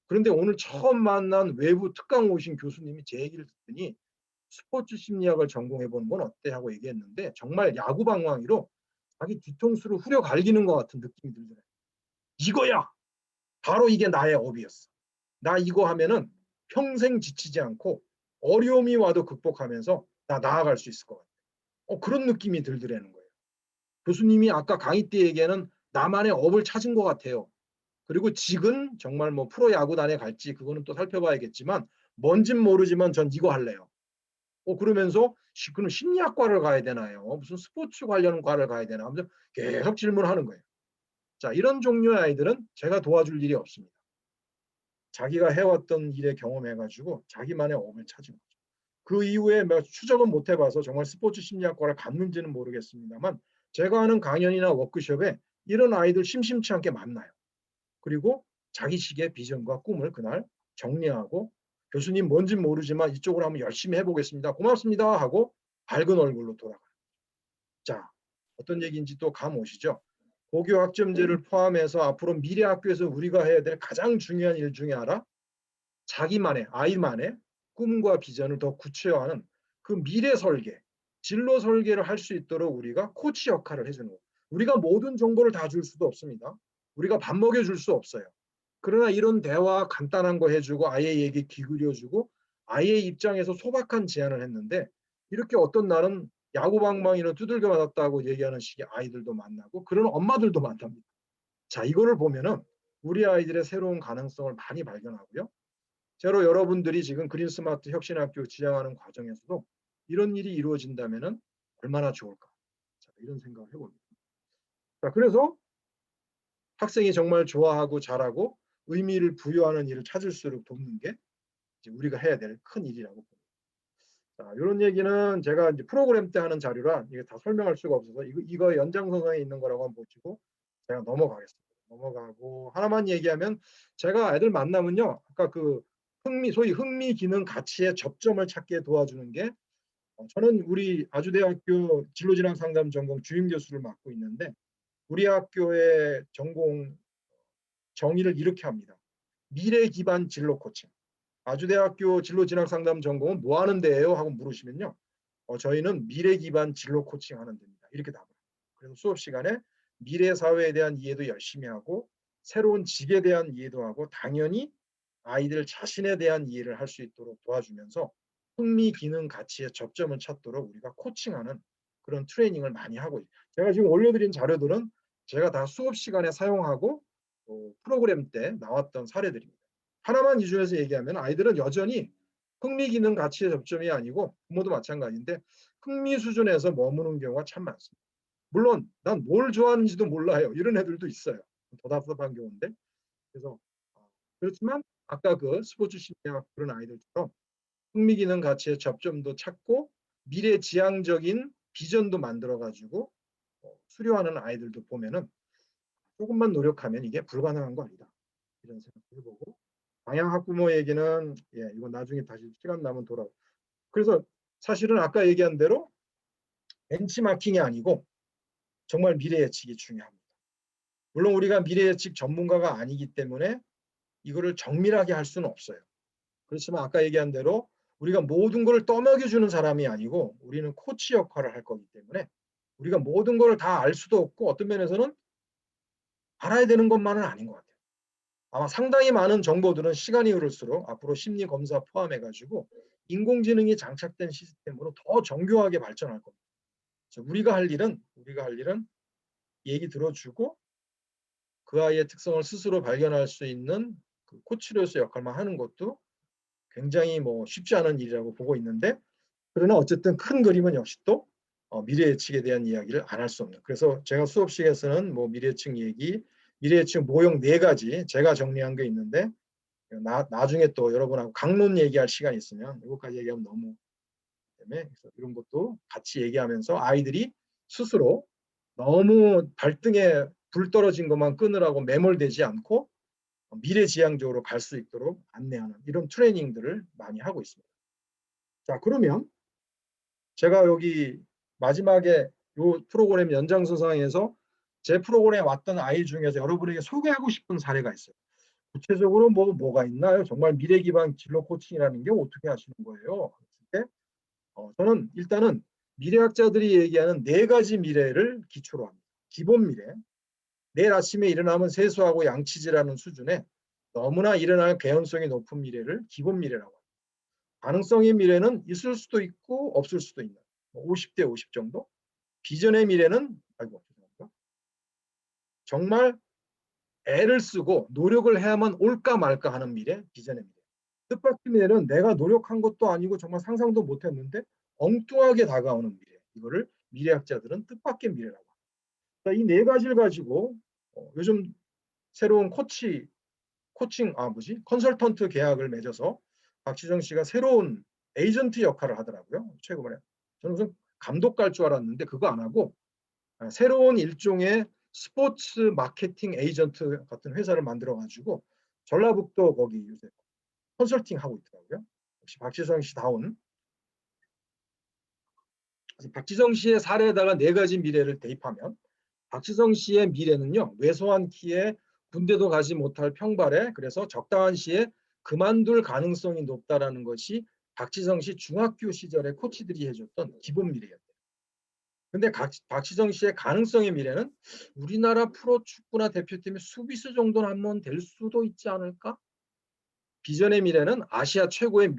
그런데 오늘 처음 만난 외부 특강 오신 교수님이 제 얘기를 듣더니 스포츠 심리학을 전공해보는 건 어때? 하고 얘기했는데 정말 야구 방망이로 자기 뒤통수를 후려 갈기는 것 같은 느낌이 들더라고요. 이거야! 바로 이게 나의 업이었어. 나 이거 하면은 평생 지치지 않고 어려움이 와도 극복하면서 나 나아갈 수 있을 것 같아. 그런 느낌이 들더라는 거예요. 교수님이 아까 강의 때 얘기하는 나만의 업을 찾은 것 같아요. 그리고 직은 정말 뭐 프로야구단에 갈지 그거는 또 살펴봐야겠지만 뭔진 모르지만 전 이거 할래요. 그러면서 그럼 심리학과를 가야 되나요? 무슨 스포츠 관련 과를 가야 되나? 하면서 계속 질문하는 거예요. 자, 이런 종류의 아이들은 제가 도와줄 일이 없습니다. 자기가 해왔던 일에 경험해가지고 자기만의 업을 찾은 거죠. 그 이후에 추적은 못 해봐서 정말 스포츠 심리학과를 갔는지는 모르겠습니다만 제가 하는 강연이나 워크숍에 이런 아이들 심심치 않게 만나요. 그리고 자기식의 비전과 꿈을 그날 정리하고 교수님 뭔지 모르지만 이쪽으로 한번 열심히 해보겠습니다. 고맙습니다 하고 밝은 얼굴로 돌아가요. 자, 어떤 얘기인지 또 감 오시죠? 고교 학점제를 포함해서 앞으로 미래 학교에서 우리가 해야 될 가장 중요한 일 중에 하나, 자기만의 아이만의 꿈과 비전을 더 구체화하는 그 미래 설계, 진로 설계를 할 수 있도록 우리가 코치 역할을 해주는 거예요. 우리가 모든 정보를 다 줄 수도 없습니다. 우리가 밥 먹여줄 수 없어요. 그러나 이런 대화 간단한 거 해주고 아이의 얘기 귀 기울여주고 아이의 입장에서 소박한 제안을 했는데 이렇게 어떤 날은 야구방망이로 두들겨 맞았다고 얘기하는 식의 아이들도 만나고 그런 엄마들도 많답니다. 자, 이거를 보면은 우리 아이들의 새로운 가능성을 많이 발견하고요. 제로 여러분들이 지금 그린 스마트 혁신학교 지향하는 과정에서도 이런 일이 이루어진다면은 얼마나 좋을까? 자, 이런 생각을 해봅니다. 자, 그래서 학생이 정말 좋아하고 잘하고 의미를 부여하는 일을 찾을수록 돕는 게 이제 우리가 해야 될 큰 일이라고 봅니다. 자, 이런 얘기는 제가 이제 프로그램 때 하는 자료라 이게 다 설명할 수가 없어서 이거 연장선상에 있는 거라고 한번 보시고 제가 넘어가겠습니다. 넘어가고 하나만 얘기하면 제가 애들 만나면요, 아까 그 소위 흥미 기능 가치의 접점을 찾게 도와주는 게 저는 우리 아주대학교 진로진학 상담 전공 주임 교수를 맡고 있는데 우리 학교의 전공 정의를 이렇게 합니다. 미래 기반 진로 코칭. 아주대학교 진로진학 상담 전공은 뭐 하는 데예요? 하고 물으시면요. 저희는 미래 기반 진로 코칭 하는 데입니다. 이렇게 답을. 그래서 수업 시간에 미래 사회에 대한 이해도 열심히 하고 새로운 직에 대한 이해도 하고 당연히 아이들 자신에 대한 이해를 할 수 있도록 도와주면서 흥미, 기능, 가치의 접점을 찾도록 우리가 코칭하는 그런 트레이닝을 많이 하고 있어요. 제가 지금 올려드린 자료들은 제가 다 수업 시간에 사용하고 프로그램 때 나왔던 사례들입니다. 하나만 이 중에서 얘기하면 아이들은 여전히 흥미, 기능, 가치의 접점이 아니고 부모도 마찬가지인데 흥미 수준에서 머무는 경우가 참 많습니다. 물론 난 뭘 좋아하는지도 몰라요. 이런 애들도 있어요. 더 답답한 경우인데. 그래서 그렇지만 아까 그 스포츠 심리학 그런 아이들처럼 흥미, 기능, 가치의 접점도 찾고 미래지향적인 비전도 만들어가지고 수료하는 아이들도 보면은 조금만 노력하면 이게 불가능한 거 아니다. 이런 생각도 해보고 방향 학부모 얘기는 이건 나중에 다시 시간 나면 돌아오. 그래서 사실은 아까 얘기한 대로 벤치마킹이 아니고 정말 미래 예측이 중요합니다. 물론 우리가 미래 예측 전문가가 아니기 때문에 이거를 정밀하게 할 수는 없어요. 그렇지만 아까 얘기한 대로 우리가 모든 걸 떠먹여주는 사람이 아니고 우리는 코치 역할을 할 거기 때문에 우리가 모든 걸 다 알 수도 없고 어떤 면에서는 알아야 되는 것만은 아닌 것 같아요. 아마 상당히 많은 정보들은 시간이 흐를수록 앞으로 심리 검사 포함해가지고 인공지능이 장착된 시스템으로 더 정교하게 발전할 겁니다. 우리가 할 일은 얘기 들어주고 그 아이의 특성을 스스로 발견할 수 있는 그 코치로서 역할만 하는 것도 굉장히 쉽지 않은 일이라고 보고 있는데 그러나 어쨌든 큰 그림은 역시 또 미래 예측에 대한 이야기를 안 할 수 없는. 그래서 제가 수업식에서는 미래 예측 얘기, 미래 예측 모형 4가지 제가 정리한 게 있는데 나중에 또 여러분하고 강론 얘기할 시간이 있으면 이것까지 얘기하면 너무 때문에 그래서 이런 것도 같이 얘기하면서 아이들이 스스로 너무 발등에 불 떨어진 것만 끊으라고 매몰되지 않고 미래지향적으로 갈 수 있도록 안내하는 이런 트레이닝들을 많이 하고 있습니다. 자, 그러면 제가 여기 마지막에 이 프로그램 연장선상에서 제 프로그램에 왔던 아이 중에서 여러분에게 소개하고 싶은 사례가 있어요. 구체적으로 뭐가 있나요? 정말 미래 기반 진로 코칭이라는 게 어떻게 하시는 거예요? 저는 일단은 미래학자들이 얘기하는 4가지 미래를 기초로 합니다. 기본 미래, 내일 아침에 일어나면 세수하고 양치질하는 수준의 너무나 일어날 개연성이 높은 미래를 기본 미래라고 합니다. 가능성의 미래는 있을 수도 있고 없을 수도 있는 50대 50 정도. 비전의 미래는 정말 애를 쓰고 노력을 해야만 올까 말까 하는 미래, 비전의 미래. 뜻밖의 미래는 내가 노력한 것도 아니고 정말 상상도 못했는데 엉뚱하게 다가오는 미래. 이거를 미래학자들은 뜻밖의 미래라고 합니다. 이 4가지를 가지고 요즘 새로운 컨설턴트 계약을 맺어서 박지성 씨가 새로운 에이전트 역할을 하더라고요. 최근에 저는 무슨 감독 갈 줄 알았는데 그거 안 하고 새로운 일종의 스포츠 마케팅 에이전트 같은 회사를 만들어 가지고 전라북도 거기 요새 컨설팅 하고 있더라고요. 역시 박지성 씨 다운. 박지성 씨의 사례에다가 4가지 미래를 대입하면 박지성 씨의 미래는요. 왜소한 키에 군대도 가지 못할 평발에 그래서 적당한 시에 그만둘 가능성이 높다라는 것이 박지성 씨 중학교 시절에 코치들이 해줬던 기본 미래였대요. 근데 박지성 씨의 가능성의 미래는 우리나라 프로축구나 대표팀의 수비수 정도는 한번 될 수도 있지 않을까? 비전의 미래는 아시아 최고의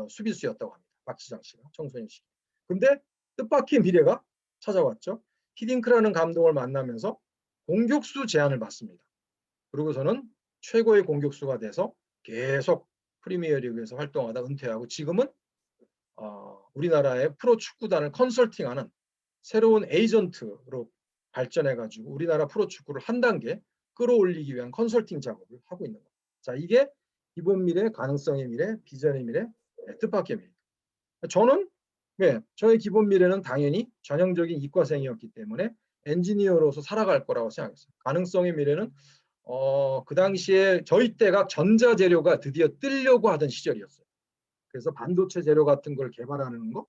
수비수였다고 합니다. 박지성 씨가 청소년 시기. 근데 뜻밖의 미래가 찾아왔죠. 히딩크라는 감독을 만나면서 공격수 제안을 받습니다. 그리고서는 최고의 공격수가 돼서 계속 프리미어리그에서 활동하다 은퇴하고 지금은 우리나라의 프로축구단을 컨설팅하는 새로운 에이전트로 발전해가지고 우리나라 프로축구를 한 단계 끌어올리기 위한 컨설팅 작업을 하고 있는 겁니다. 자, 이게 기본 미래, 가능성의 미래, 비전의 미래, 뜻밖의 미래. 저는 저의 기본 미래는 당연히 전형적인 이과생이었기 때문에 엔지니어로서 살아갈 거라고 생각했어요. 가능성의 미래는 그 당시에 저희 때가 전자재료가 드디어 뜨려고 하던 시절이었어요. 그래서 반도체 재료 같은 걸 개발하는 거.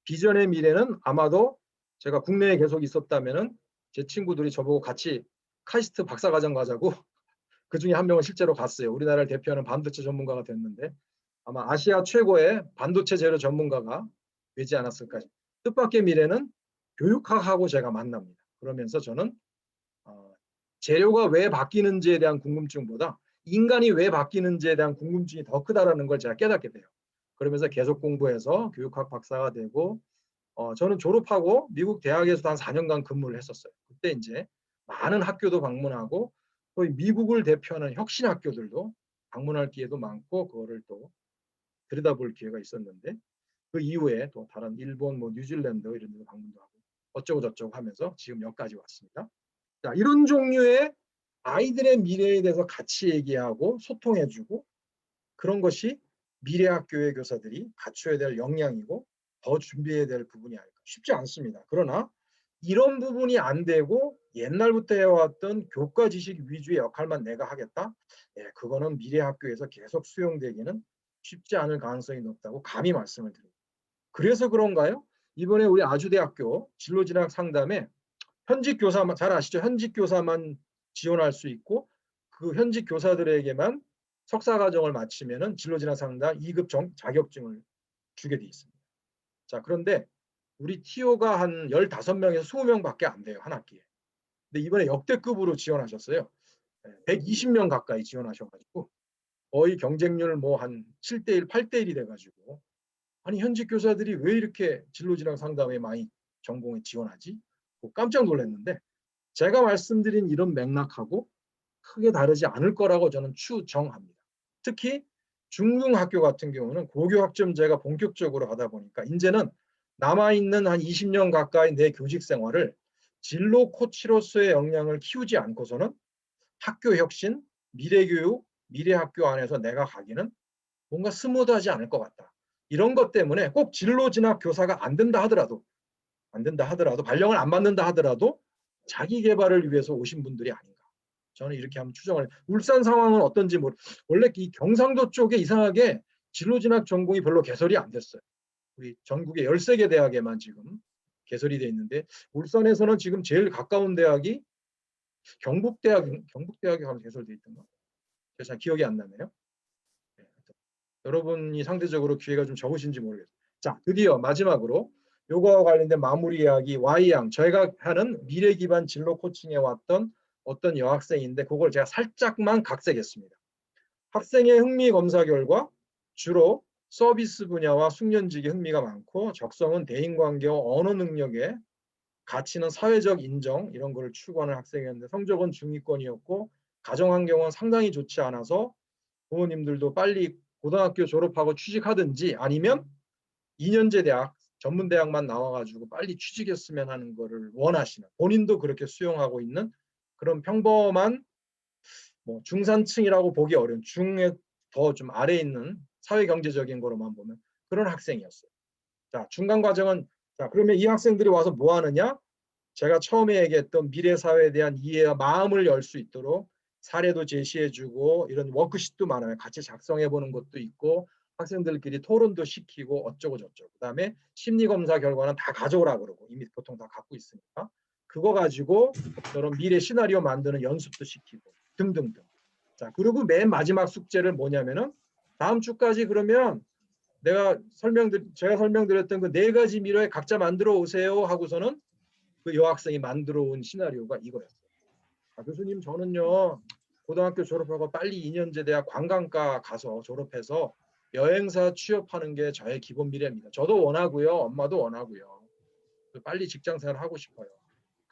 비전의 미래는 아마도 제가 국내에 계속 있었다면은 제 친구들이 저보고 같이 카이스트 박사과정 가자고 그 중에 한 명은 실제로 갔어요. 우리나라를 대표하는 반도체 전문가가 됐는데 아마 아시아 최고의 반도체 재료 전문가가 되지 않았을까. 뜻밖의 미래는 교육학하고 제가 만납니다. 그러면서 저는 재료가 왜 바뀌는지에 대한 궁금증보다 인간이 왜 바뀌는지에 대한 궁금증이 더 크다라는 걸 제가 깨닫게 돼요. 그러면서 계속 공부해서 교육학 박사가 되고 저는 졸업하고 미국 대학에서 한 4년간 근무를 했었어요. 그때 이제 많은 학교도 방문하고 또 미국을 대표하는 혁신 학교들도 방문할 기회도 많고 그거를 또 들여다볼 기회가 있었는데 그 이후에 또 다른 일본, 뉴질랜드 이런 데도 방문도 하고 어쩌고 저쩌고 하면서 지금 여기까지 왔습니다. 자, 이런 종류의 아이들의 미래에 대해서 같이 얘기하고 소통해주고 그런 것이 미래 학교의 교사들이 갖춰야 될 역량이고 더 준비해야 될 부분이 아닐까. 쉽지 않습니다. 그러나 이런 부분이 안 되고 옛날부터 해왔던 교과 지식 위주의 역할만 내가 하겠다? 그거는 미래 학교에서 계속 수용되기는 쉽지 않을 가능성이 높다고 감히 말씀을 드립니다. 그래서 그런가요? 이번에 우리 아주대학교 진로진학 상담에 현직 교사만 잘 아시죠? 현직 교사만 지원할 수 있고 그 현직 교사들에게만 석사과정을 마치면은 진로진학 상담 2급 자격증을 주게 돼 있습니다. 자, 그런데 우리 TO가 한 15명에서 20명밖에 안 돼요, 한 학기에. 근데 이번에 역대급으로 지원하셨어요. 120명 가까이 지원하셔가지고 거의 경쟁률 한 7대1, 8대1이 돼가지고 아니 현직 교사들이 왜 이렇게 진로진학 상담에 많이 전공에 지원하지? 깜짝 놀랐는데 제가 말씀드린 이런 맥락하고 크게 다르지 않을 거라고 저는 추정합니다. 특히 중등학교 같은 경우는 고교 학점제가 본격적으로 하다 보니까 이제는 남아있는 한 20년 가까이 내 교직 생활을 진로 코치로서의 역량을 키우지 않고서는 학교 혁신, 미래교육, 미래학교 안에서 내가 가기는 뭔가 스무드하지 않을 것 같다. 이런 것 때문에 꼭 진로 진학 교사가 안 된다 하더라도 발령을 안 받는다 하더라도 자기 개발을 위해서 오신 분들이 아닌가. 저는 이렇게 한번 추정을 해요. 울산 상황은 어떤지 원래 이 경상도 쪽에 이상하게 진로 진학 전공이 별로 개설이 안 됐어요. 우리 전국의 13개 대학에만 지금 개설이 돼 있는데 울산에서는 지금 제일 가까운 대학이 경북대학이 가면 개설돼 있던가? 제가 잘 기억이 안 나네요. 네, 여러분이 상대적으로 기회가 좀 적으신지 모르겠어요. 자, 드디어 마지막으로 요거와 관련된 마무리 이야기 Y양 저희가 하는 미래 기반 진로 코칭에 왔던 어떤 여학생인데 그걸 제가 살짝만 각색했습니다. 학생의 흥미 검사 결과 주로 서비스 분야와 숙련직에 흥미가 많고 적성은 대인관계와 언어 능력에 가치는 사회적 인정 이런 거를 추구하는 학생이었는데 성적은 중위권이었고 가정 환경은 상당히 좋지 않아서 부모님들도 빨리 고등학교 졸업하고 취직하든지 아니면 2년제 대학 전문대학만 나와가지고 빨리 취직했으면 하는 거를 원하시는 본인도 그렇게 수용하고 있는 그런 평범한 뭐 중산층이라고 보기 어려운 중에 더 좀 아래에 있는 사회 경제적인 거로만 보면 그런 학생이었어요. 자, 중간 과정은 자, 그러면 이 학생들이 와서 뭐 하느냐? 제가 처음에 얘기했던 미래 사회에 대한 이해와 마음을 열 수 있도록 사례도 제시해주고 이런 워크시트도 많아요. 같이 작성해보는 것도 있고 학생들끼리 토론도 시키고 어쩌고 저쩌고. 그다음에 심리검사 결과는 다 가져오라 그러고 이미 보통 다 갖고 있으니까 그거 가지고 저런 미래 시나리오 만드는 연습도 시키고 등등등. 자, 그리고 맨 마지막 숙제를 뭐냐면은 다음 주까지 그러면 제가 설명드렸던 그 4가지 미래에 각자 만들어 오세요 하고서는 그 여학생이 만들어 온 시나리오가 이거였어요. 아, 교수님 저는요 고등학교 졸업하고 빨리 2년제 대학 관광과 가서 졸업해서 여행사 취업하는 게 저의 기본 미래입니다. 저도 원하고요. 엄마도 원하고요. 빨리 직장생활 하고 싶어요.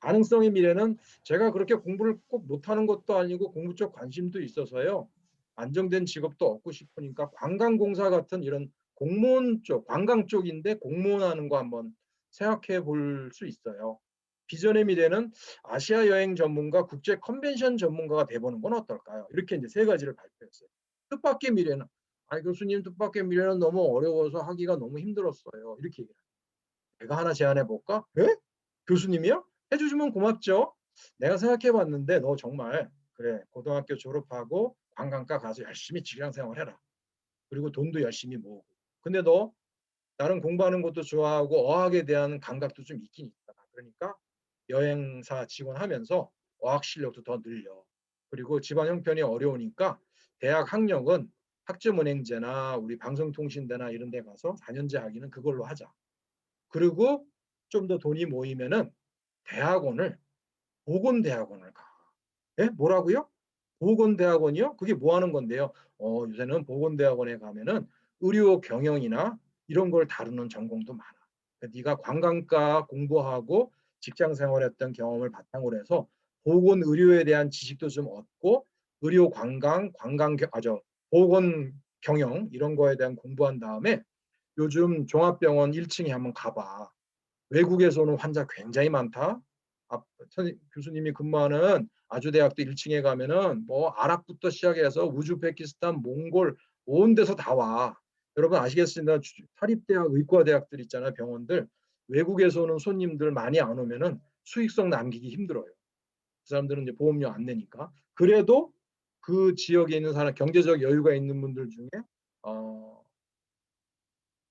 가능성의 미래는 제가 그렇게 공부를 꼭 못하는 것도 아니고 공부 쪽 관심도 있어서요. 안정된 직업도 얻고 싶으니까 관광공사 같은 이런 공무원 쪽, 관광 쪽인데 공무원 하는 거 한번 생각해 볼 수 있어요. 비전의 미래는 아시아 여행 전문가, 국제 컨벤션 전문가가 돼보는 건 어떨까요? 이렇게 이제 3가지를 발표했어요. 뜻밖의 미래는 아니 교수님 뜻밖의 미래는 너무 어려워서 하기가 너무 힘들었어요. 이렇게 얘기해요. 내가 하나 제안해 볼까? 에? 교수님이요? 해주시면 고맙죠. 내가 생각해 봤는데 너 정말 그래 고등학교 졸업하고 관광과 가서 열심히 직장 생활해라. 그리고 돈도 열심히 모으고. 근데 너 나는 공부하는 것도 좋아하고 어학에 대한 감각도 좀 있긴 있다. 그러니까 여행사 직원하면서 어학 실력도 더 늘려. 그리고 집안 형편이 어려우니까 대학 학력은 학점은행제나 우리 방송통신대나 이런 데 가서 4년제 학위는 그걸로 하자. 그리고 좀 더 돈이 모이면은 대학원을 보건대학원을 가. 예? 뭐라고요? 보건대학원이요? 그게 뭐 하는 건데요? 요새는 보건대학원에 가면은 의료 경영이나 이런 걸 다루는 전공도 많아. 그러니까 네가 관광과 공부하고 직장 생활했던 경험을 바탕으로 해서 보건 의료에 대한 지식도 좀 얻고 의료 관광, 보건 경영 이런 거에 대한 공부한 다음에 요즘 종합병원 1층에 한번 가봐. 외국에서는 환자 굉장히 많다. 교수님이 근무하는 아주대학도 1층에 가면은 뭐 아랍부터 시작해서 우즈베키스탄, 몽골 온 데서 다 와. 여러분 아시겠습니다. 사립대학, 의과대학들 있잖아요. 병원들. 외국에서 오는 손님들 많이 안 오면은 수익성 남기기 힘들어요. 그 사람들은 이제 보험료 안 내니까. 그래도 그 지역에 있는 사람, 경제적 여유가 있는 분들 중에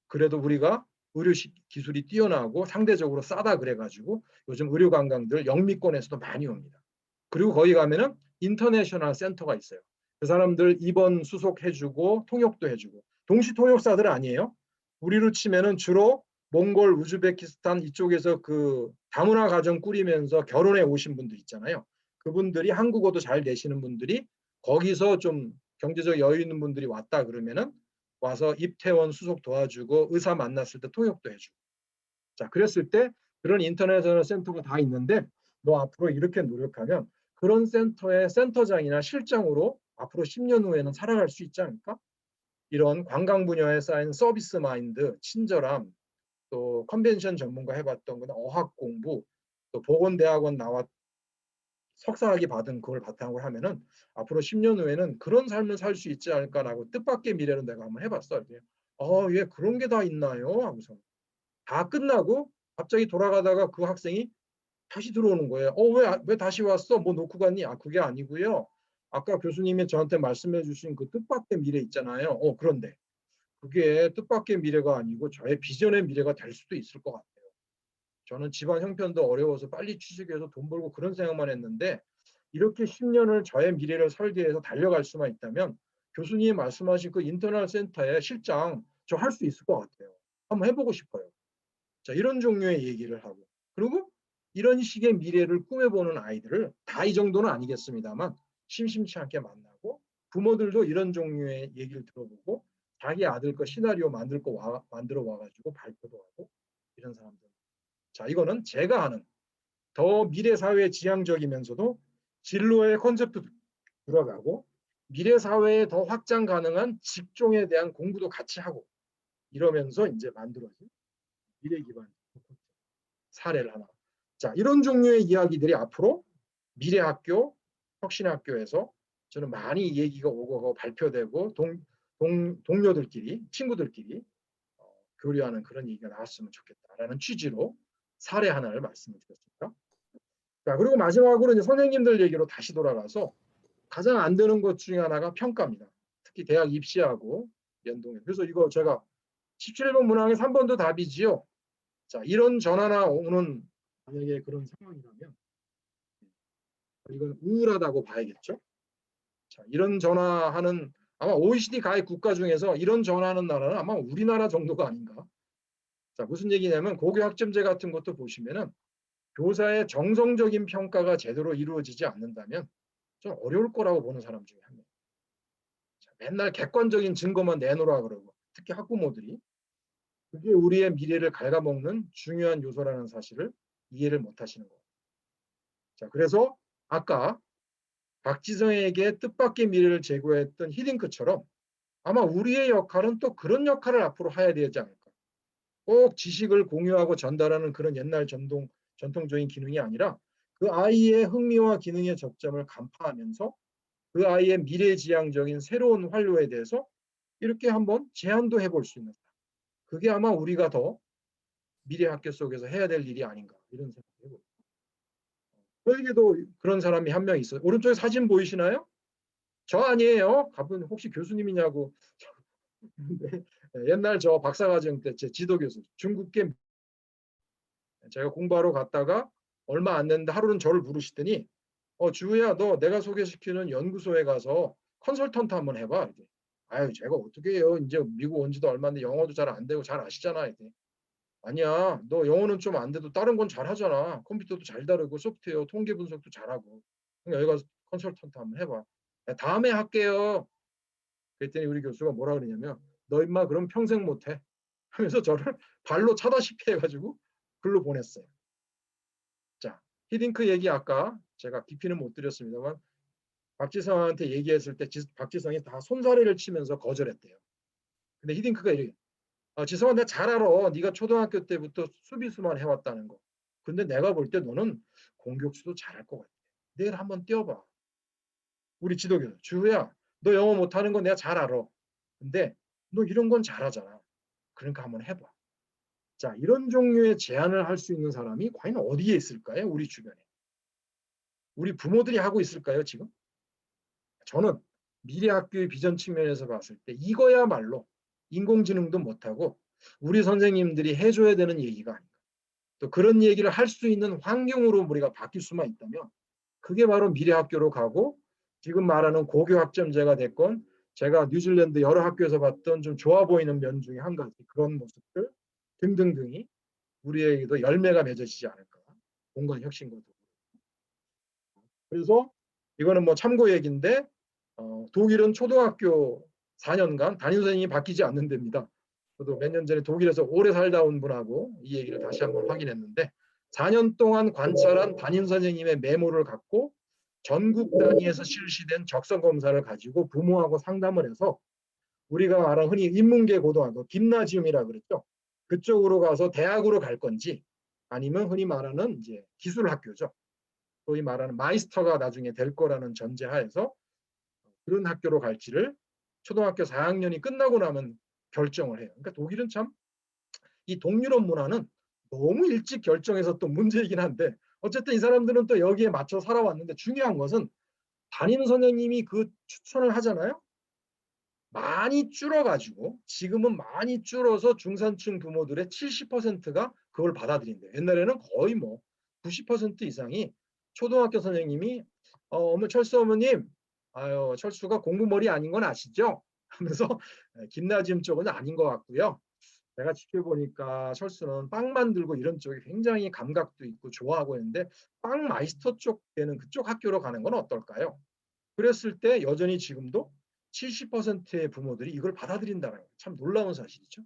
그래도 우리가 의료 기술이 뛰어나고 상대적으로 싸다 그래가지고 요즘 의료 관광들 영미권에서도 많이 옵니다. 그리고 거기 가면은 인터내셔널 센터가 있어요. 그 사람들 입원 수속해주고 통역도 해주고 동시 통역사들 아니에요. 우리로 치면은 주로 몽골, 우즈베키스탄 이쪽에서 그 다문화 가정 꾸리면서 결혼해 오신 분들 있잖아요. 그분들이 한국어도 잘 내시는 분들이 거기서 좀 경제적 여유 있는 분들이 왔다 그러면은 와서 입퇴원 수속 도와주고 의사 만났을 때 통역도 해주고. 자, 그랬을 때 그런 인터내셔널 센터가 다 있는데 너 앞으로 이렇게 노력하면 그런 센터의 센터장이나 실장으로 앞으로 10년 후에는 살아갈 수 있지 않을까? 이런 관광 분야에 쌓인 서비스 마인드, 친절함, 또 컨벤션 전문가 해봤던 거는 어학 공부, 또 보건대학원 나왔 석사학위 받은 그걸 바탕으로 하면은 앞으로 10년 후에는 그런 삶을 살 수 있지 않을까라고 뜻밖의 미래로 내가 한번 해봤어. 예, 그런 게 다 있나요? 하고서 다 끝나고 갑자기 돌아가다가 그 학생이 다시 들어오는 거예요. 왜 다시 왔어? 뭐 놓고 갔니? 그게 아니고요. 아까 교수님이 저한테 말씀해 주신 그 뜻밖의 미래 있잖아요. 그런데 그게 뜻밖의 미래가 아니고 저의 비전의 미래가 될 수도 있을 것 같아요. 저는 집안 형편도 어려워서 빨리 취직해서 돈 벌고 그런 생각만 했는데 이렇게 10년을 저의 미래를 설계해서 달려갈 수만 있다면 교수님이 말씀하신 그 인터넷 센터의 실장 저 할 수 있을 것 같아요. 한번 해보고 싶어요. 자, 이런 종류의 얘기를 하고 그리고 이런 식의 미래를 꾸며보는 아이들을 다 이 정도는 아니겠습니다만 심심치 않게 만나고 부모들도 이런 종류의 얘기를 들어보고 자기 아들 거 시나리오 만들어 와가지고 발표도 하고 이런 사람들. 자, 이거는 제가 하는 더 미래 사회 지향적이면서도 진로의 컨셉도 들어가고 미래 사회에 더 확장 가능한 직종에 대한 공부도 같이 하고 이러면서 이제 만들어진 미래 기반 사례를 하나. 자, 이런 종류의 이야기들이 앞으로 미래학교, 혁신학교에서 저는 많이 얘기가 오고 가고 발표되고 동료들끼리 친구들끼리 교류하는 그런 얘기가 나왔으면 좋겠다라는 취지로 사례 하나를 말씀을 드렸습니다. 자, 그리고 마지막으로 이제 선생님들 얘기로 다시 돌아가서 가장 안 되는 것 중에 하나가 평가입니다. 특히 대학 입시하고 연동해서. 그래서 이거 제가 17번 문항의 3번도 답이지요. 자, 이런 전화나 오는 만약에 그런 상황이라면 이건 우울하다고 봐야겠죠. 자, 이런 전화하는 아마 OECD 가입 국가 중에서 이런 전화하는 나라는 아마 우리나라 정도가 아닌가. 자, 무슨 얘기냐면 고교 학점제 같은 것도 보시면은 교사의 정성적인 평가가 제대로 이루어지지 않는다면 좀 어려울 거라고 보는 사람 중에 한 명. 맨날 객관적인 증거만 내놓으라 그러고 특히 학부모들이 그게 우리의 미래를 갉아먹는 중요한 요소라는 사실을 이해를 못 하시는 거예요. 자, 그래서 아까 박지성에게 뜻밖의 미래를 제공했던 히딩크처럼 아마 우리의 역할은 또 그런 역할을 앞으로 해야 되지 않을까. 꼭 지식을 공유하고 전달하는 그런 옛날 전통적인 기능이 아니라 그 아이의 흥미와 기능의 접점을 간파하면서 그 아이의 미래지향적인 새로운 활로에 대해서 이렇게 한번 제안도 해볼 수 있는, 그게 아마 우리가 더 미래 학교 속에서 해야 될 일이 아닌가 이런 생각을 해봅니다. 저에게도 그런 사람이 한 명 있어요. 오른쪽에 사진 보이시나요? 저 아니에요. 가분 혹시 교수님이냐고. 옛날 저 박사과정 때 제 지도교수 중국계, 제가 공부하러 갔다가 얼마 안 됐는데 하루는 저를 부르시더니 주우야 너 내가 소개시키는 연구소에 가서 컨설턴트 한번 해봐. 아유 제가 어떻게 해요. 이제 미국 온 지도 얼마 안 됐는데 영어도 잘 안 되고 잘 아시잖아. 아니야 너 영어는 좀 안 돼도 다른 건 잘하잖아. 컴퓨터도 잘 다루고 소프트웨어 통계 분석도 잘하고. 그러니까 여기 가서 컨설턴트 한번 해봐. 다음에 할게요. 그랬더니 우리 교수가 뭐라 그러냐면 너 임마 그럼 평생 못해 하면서 저를 발로 차다시피 해가지고 글로 보냈어요. 자, 히딩크 얘기 아까 제가 깊이는 못 드렸습니다만 박지성한테 얘기했을 때 박지성이 다 손사래를 치면서 거절했대요. 근데 히딩크가 이래요. 지성아 내가 잘 알아. 네가 초등학교 때부터 수비수만 해왔다는 거. 근데 내가 볼 때 너는 공격수도 잘할 것 같아. 내일 한번 뛰어봐. 우리 지도교수 주우야 너 영어 못하는 거 내가 잘 알아. 근데 너 이런 건 잘하잖아. 그러니까 한번 해봐. 자, 이런 종류의 제안을 할 수 있는 사람이 과연 어디에 있을까요? 우리 주변에. 우리 부모들이 하고 있을까요, 지금? 저는 미래 학교의 비전 측면에서 봤을 때 이거야말로 인공지능도 못하고 우리 선생님들이 해줘야 되는 얘기가 아닌가. 또 그런 얘기를 할 수 있는 환경으로 우리가 바뀔 수만 있다면 그게 바로 미래 학교로 가고 지금 말하는 고교 학점제가 됐건 제가 뉴질랜드 여러 학교에서 봤던 좀 좋아 보이는 면 중에 한 가지 그런 모습들 등등등이 우리에게도 열매가 맺어지지 않을까. 공간 혁신과도. 그래서 이거는 뭐 참고 얘기인데 독일은 초등학교 4년간 담임 선생님이 바뀌지 않는 데입니다. 저도 몇 년 전에 독일에서 오래 살다 온 분하고 이 얘기를 다시 한번 확인했는데 4년 동안 관찰한 담임 선생님의 메모를 갖고 전국 단위에서 실시된 적성 검사를 가지고 부모하고 상담을 해서 우리가 말하는 흔히 인문계 고등학교 김나지움이라 그랬죠. 그쪽으로 가서 대학으로 갈 건지 아니면 흔히 말하는 이제 기술 학교죠. 소위 말하는 마이스터가 나중에 될 거라는 전제하에서 그런 학교로 갈지를 초등학교 4학년이 끝나고 나면 결정을 해요. 그러니까 독일은 참 이 동유럽 문화는 너무 일찍 결정해서 또 문제이긴 한데 어쨌든 이 사람들은 또 여기에 맞춰 살아왔는데 중요한 것은 담임 선생님이 그 추천을 하잖아요. 많이 줄어가지고 지금은 많이 줄어서 중산층 부모들의 70%가 그걸 받아들인대요. 옛날에는 거의 뭐 90% 이상이 초등학교 선생님이 어머 철수 어머님 아유 철수가 공부머리 아닌 건 아시죠? 하면서 김나지움 쪽은 아닌 것 같고요. 내가 지켜보니까 철수는 빵 만들고 이런 쪽에 굉장히 감각도 있고 좋아하고 있는데 빵 마이스터 쪽 되는 그쪽 학교로 가는 건 어떨까요? 그랬을 때 여전히 지금도 70%의 부모들이 이걸 받아들인다는 게 참 놀라운 사실이죠.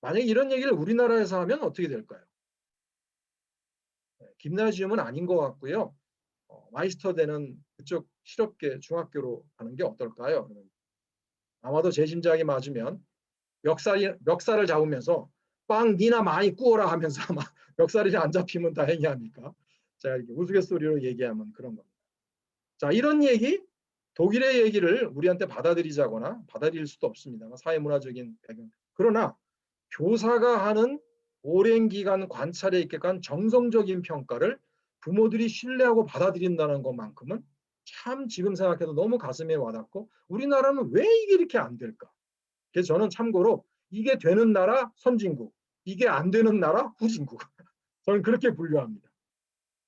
만약에 이런 얘기를 우리나라에서 하면 어떻게 될까요? 김나지움은 아닌 것 같고요. 마이스터 되는 그쪽 실업계 중학교로 가는 게 어떨까요? 아마도 제 짐작이 맞으면 멱살을 잡으면서 빵 니나 많이 구워라 하면서 아마 멱살이 안 잡히면 다행이 아닐까. 제가 이렇게 우스갯소리로 얘기하면 그런 겁니다. 자, 이런 얘기 독일의 얘기를 우리한테 받아들이자거나 받아들일 수도 없습니다. 사회문화적인 배경. 그러나 교사가 하는 오랜 기간 관찰에 있게간 정성적인 평가를 부모들이 신뢰하고 받아들인다는 것만큼은 참 지금 생각해도 너무 가슴에 와닿고, 우리나라는 왜 이게 이렇게 안 될까? 그래서 저는 참고로 이게 되는 나라 선진국, 이게 안 되는 나라 후진국. 저는 그렇게 분류합니다.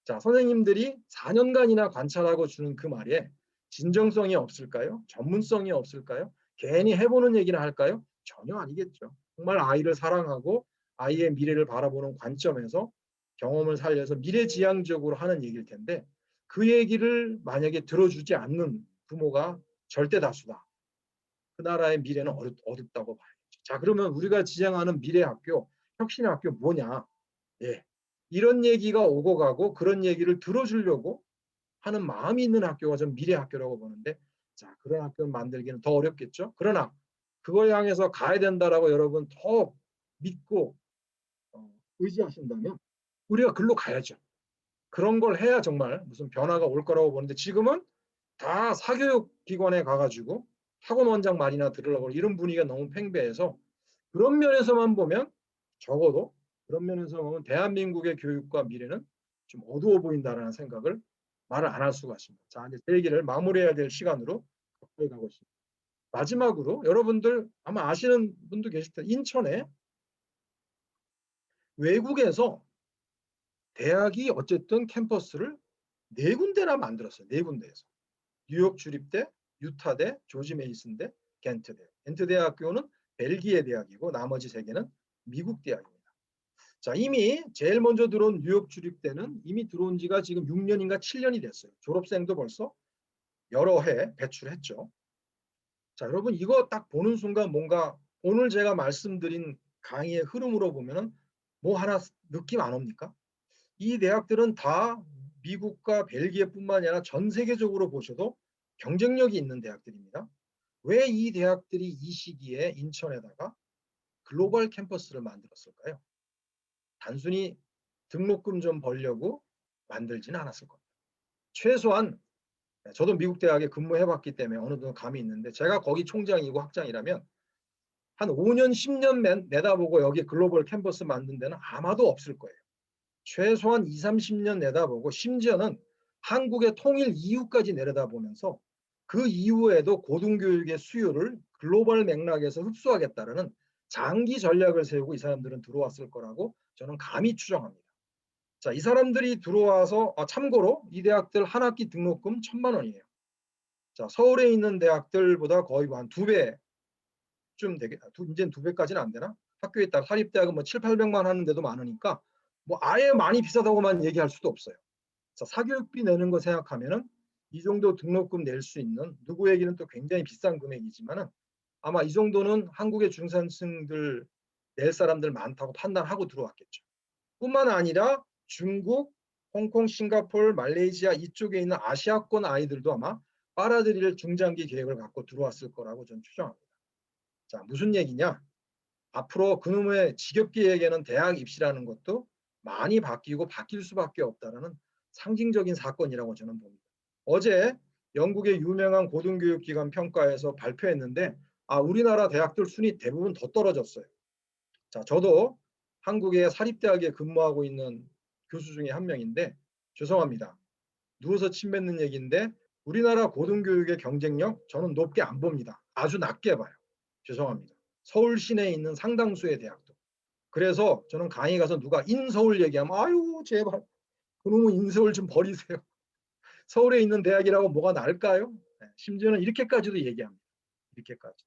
자, 선생님들이 4년간이나 관찰하고 주는 그 말에 진정성이 없을까요? 전문성이 없을까요? 괜히 해보는 얘기나 할까요? 전혀 아니겠죠. 정말 아이를 사랑하고 아이의 미래를 바라보는 관점에서 경험을 살려서 미래지향적으로 하는 얘기일 텐데, 그 얘기를 만약에 들어주지 않는 부모가 절대 다수다. 그 나라의 미래는 어둡다고 봐야겠죠. 자, 그러면 우리가 지향하는 미래 학교, 혁신의 학교 뭐냐? 예. 이런 얘기가 오고 가고 그런 얘기를 들어주려고 하는 마음이 있는 학교가 전 미래 학교라고 보는데, 자, 그런 학교를 만들기는 더 어렵겠죠. 그러나 그걸 향해서 가야 된다라고 여러분 더 믿고 의지하신다면 우리가 글로 가야죠. 그런 걸 해야 정말 무슨 변화가 올 거라고 보는데, 지금은 다 사교육 기관에 가가지고 학원 원장 말이나 들으려고 이런 분위기가 너무 팽배해서, 그런 면에서만 보면, 적어도 그런 면에서 보면 대한민국의 교육과 미래는 좀 어두워 보인다라는 생각을 말을 안 할 수가 있습니다. 자, 이제 제 얘기를 마무리해야 될 시간으로 가까이 가고 있습니다. 마지막으로 여러분들 아마 아시는 분도 계실 텐데, 인천에 외국에서 대학이 어쨌든 캠퍼스를 4군데나 만들었어요. 4군데에서. 뉴욕 주립대, 유타대, 조지 메이슨대, 겐트대. 겐트 대학교는 벨기에 대학이고 나머지 3개는 미국 대학입니다. 자, 이미 제일 먼저 들어온 뉴욕 주립대는 이미 들어온 지가 지금 6년인가 7년이 됐어요. 졸업생도 벌써 여러 해 배출했죠. 자, 여러분 이거 딱 보는 순간 뭔가 오늘 제가 말씀드린 강의의 흐름으로 보면은 뭐 하나 느낌 안 옵니까? 이 대학들은 다 미국과 벨기에뿐만 아니라 전 세계적으로 보셔도 경쟁력이 있는 대학들입니다. 왜 이 대학들이 이 시기에 인천에다가 글로벌 캠퍼스를 만들었을까요? 단순히 등록금 좀 벌려고 만들지는 않았을 겁니다. 최소한 저도 미국 대학에 근무해봤기 때문에 어느 정도 감이 있는데, 제가 거기 총장이고 학장이라면 한 5년, 10년 내다보고 여기 글로벌 캠퍼스 만든 데는 아마도 없을 거예요. 최소한 20, 30년 내다보고, 심지어는 한국의 통일 이후까지 내려다보면서 그 이후에도 고등교육의 수요를 글로벌 맥락에서 흡수하겠다는 장기 전략을 세우고 이 사람들은 들어왔을 거라고 저는 감히 추정합니다. 자, 이 사람들이 들어와서, 참고로 이 대학들 한 학기 등록금 1,000만 원이에요. 자, 서울에 있는 대학들보다 거의 한 2배쯤 되겠다. 이제는 2배까지는 안 되나? 학교에 따라 사립대학은 뭐 7, 800만 하는 데도 많으니까 뭐 아예 많이 비싸다고만 얘기할 수도 없어요. 자, 사교육비 내는 거 생각하면은 이 정도 등록금 낼 수 있는, 누구에게는 또 굉장히 비싼 금액이지만은 아마 이 정도는 한국의 중산층들 낼 사람들 많다고 판단하고 들어왔겠죠. 뿐만 아니라 중국, 홍콩, 싱가포르, 말레이시아 이쪽에 있는 아시아권 아이들도 아마 빨아들일 중장기 계획을 갖고 들어왔을 거라고 저는 추정합니다. 자, 무슨 얘기냐? 앞으로 그놈의 지겹게 얘기하는 대학 입시라는 것도 많이 바뀌고 바뀔 수밖에 없다는 상징적인 사건이라고 저는 봅니다. 어제 영국의 유명한 고등교육기관 평가에서 발표했는데, 우리나라 대학들 순위 대부분 더 떨어졌어요. 자, 저도 한국의 사립대학에 근무하고 있는 교수 중에 한 명인데, 죄송합니다. 누워서 침 뱉는 얘기인데 우리나라 고등교육의 경쟁력 저는 높게 안 봅니다. 아주 낮게 봐요. 죄송합니다. 서울 시내에 있는 상당수의 대학도. 그래서 저는 강의 가서 누가 인서울 얘기하면 아유 제발 그놈은 인서울 좀 버리세요. 서울에 있는 대학이라고 뭐가 나을까요? 심지어는 이렇게까지도 얘기합니다. 이렇게까지.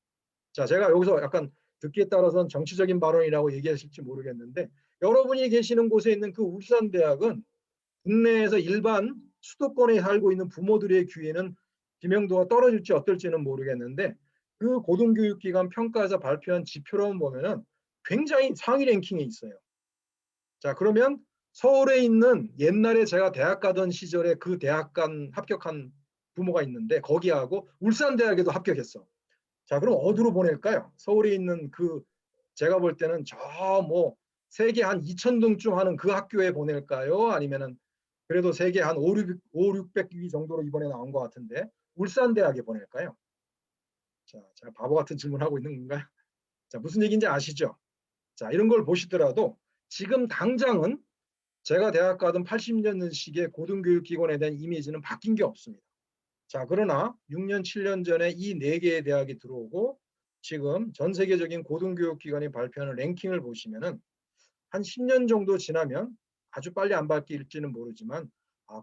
자, 제가 여기서 약간 듣기에 따라서는 정치적인 발언이라고 얘기하실지 모르겠는데, 여러분이 계시는 곳에 있는 그 울산대학은 국내에서 일반 수도권에 살고 있는 부모들의 귀에는知명도가 떨어질지 어떨지는 모르겠는데, 그 고등교육기관 평가에서 발표한 지표로 보면은 굉장히 상위 랭킹에 있어요. 자, 그러면 서울에 있는 옛날에 제가 대학 가던 시절에 그 대학 간 합격한 부모가 있는데 거기하고 울산대학에도 합격했어. 자, 그럼 어디로 보낼까요? 서울에 있는 그 제가 볼 때는 저 뭐 세계 한 2,000등쯤 하는 그 학교에 보낼까요? 아니면은 그래도 세계 한 5, 600위 정도로 이번에 나온 것 같은데 울산대학에 보낼까요? 자, 제가 바보 같은 질문하고 있는 건가요? 자, 무슨 얘기인지 아시죠? 자, 이런 걸 보시더라도 지금 당장은 제가 대학 가던 80년식의 고등교육기관에 대한 이미지는 바뀐 게 없습니다. 자, 그러나 6년, 7년 전에 이 4개의 대학이 들어오고 지금 전 세계적인 고등교육기관이 발표하는 랭킹을 보시면은 한 10년 정도 지나면 아주 빨리 안 바뀔지는 모르지만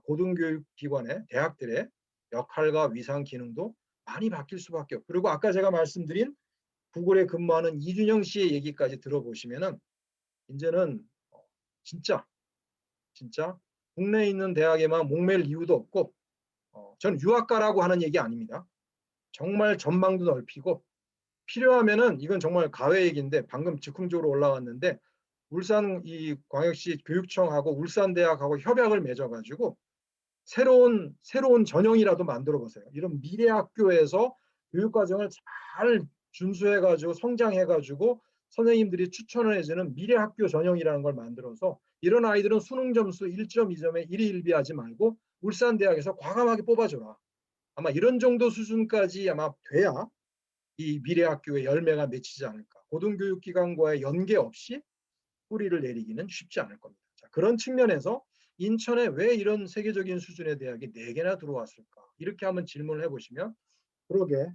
고등교육기관의 대학들의 역할과 위상 기능도 많이 바뀔 수밖에 없고, 그리고 아까 제가 말씀드린 구글에 근무하는 이준영 씨의 얘기까지 들어보시면은 이제는 진짜 국내에 있는 대학에만 목맬 이유도 없고, 저는 유학가라고 하는 얘기 아닙니다. 정말 전망도 넓히고 필요하면은 이건 정말 가외 얘기인데 방금 즉흥적으로 올라왔는데 울산 이 광역시 교육청하고 울산대학하고 협약을 맺어가지고 새로운 전형이라도 만들어 보세요. 이런 미래 학교에서 교육과정을 잘 준수해가지고 성장해가지고 선생님들이 추천을 해주는 미래 학교 전형이라는 걸 만들어서 이런 아이들은 수능 점수 1.2점에 1위 1비하지 말고 울산대학에서 과감하게 뽑아줘라. 아마 이런 정도 수준까지 아마 돼야 이 미래 학교의 열매가 맺히지 않을까. 고등교육기관과의 연계 없이 뿌리를 내리기는 쉽지 않을 겁니다. 자, 그런 측면에서 인천에 왜 이런 세계적인 수준의 대학이 4개나 들어왔을까? 이렇게 한번 질문을 해보시면 그러게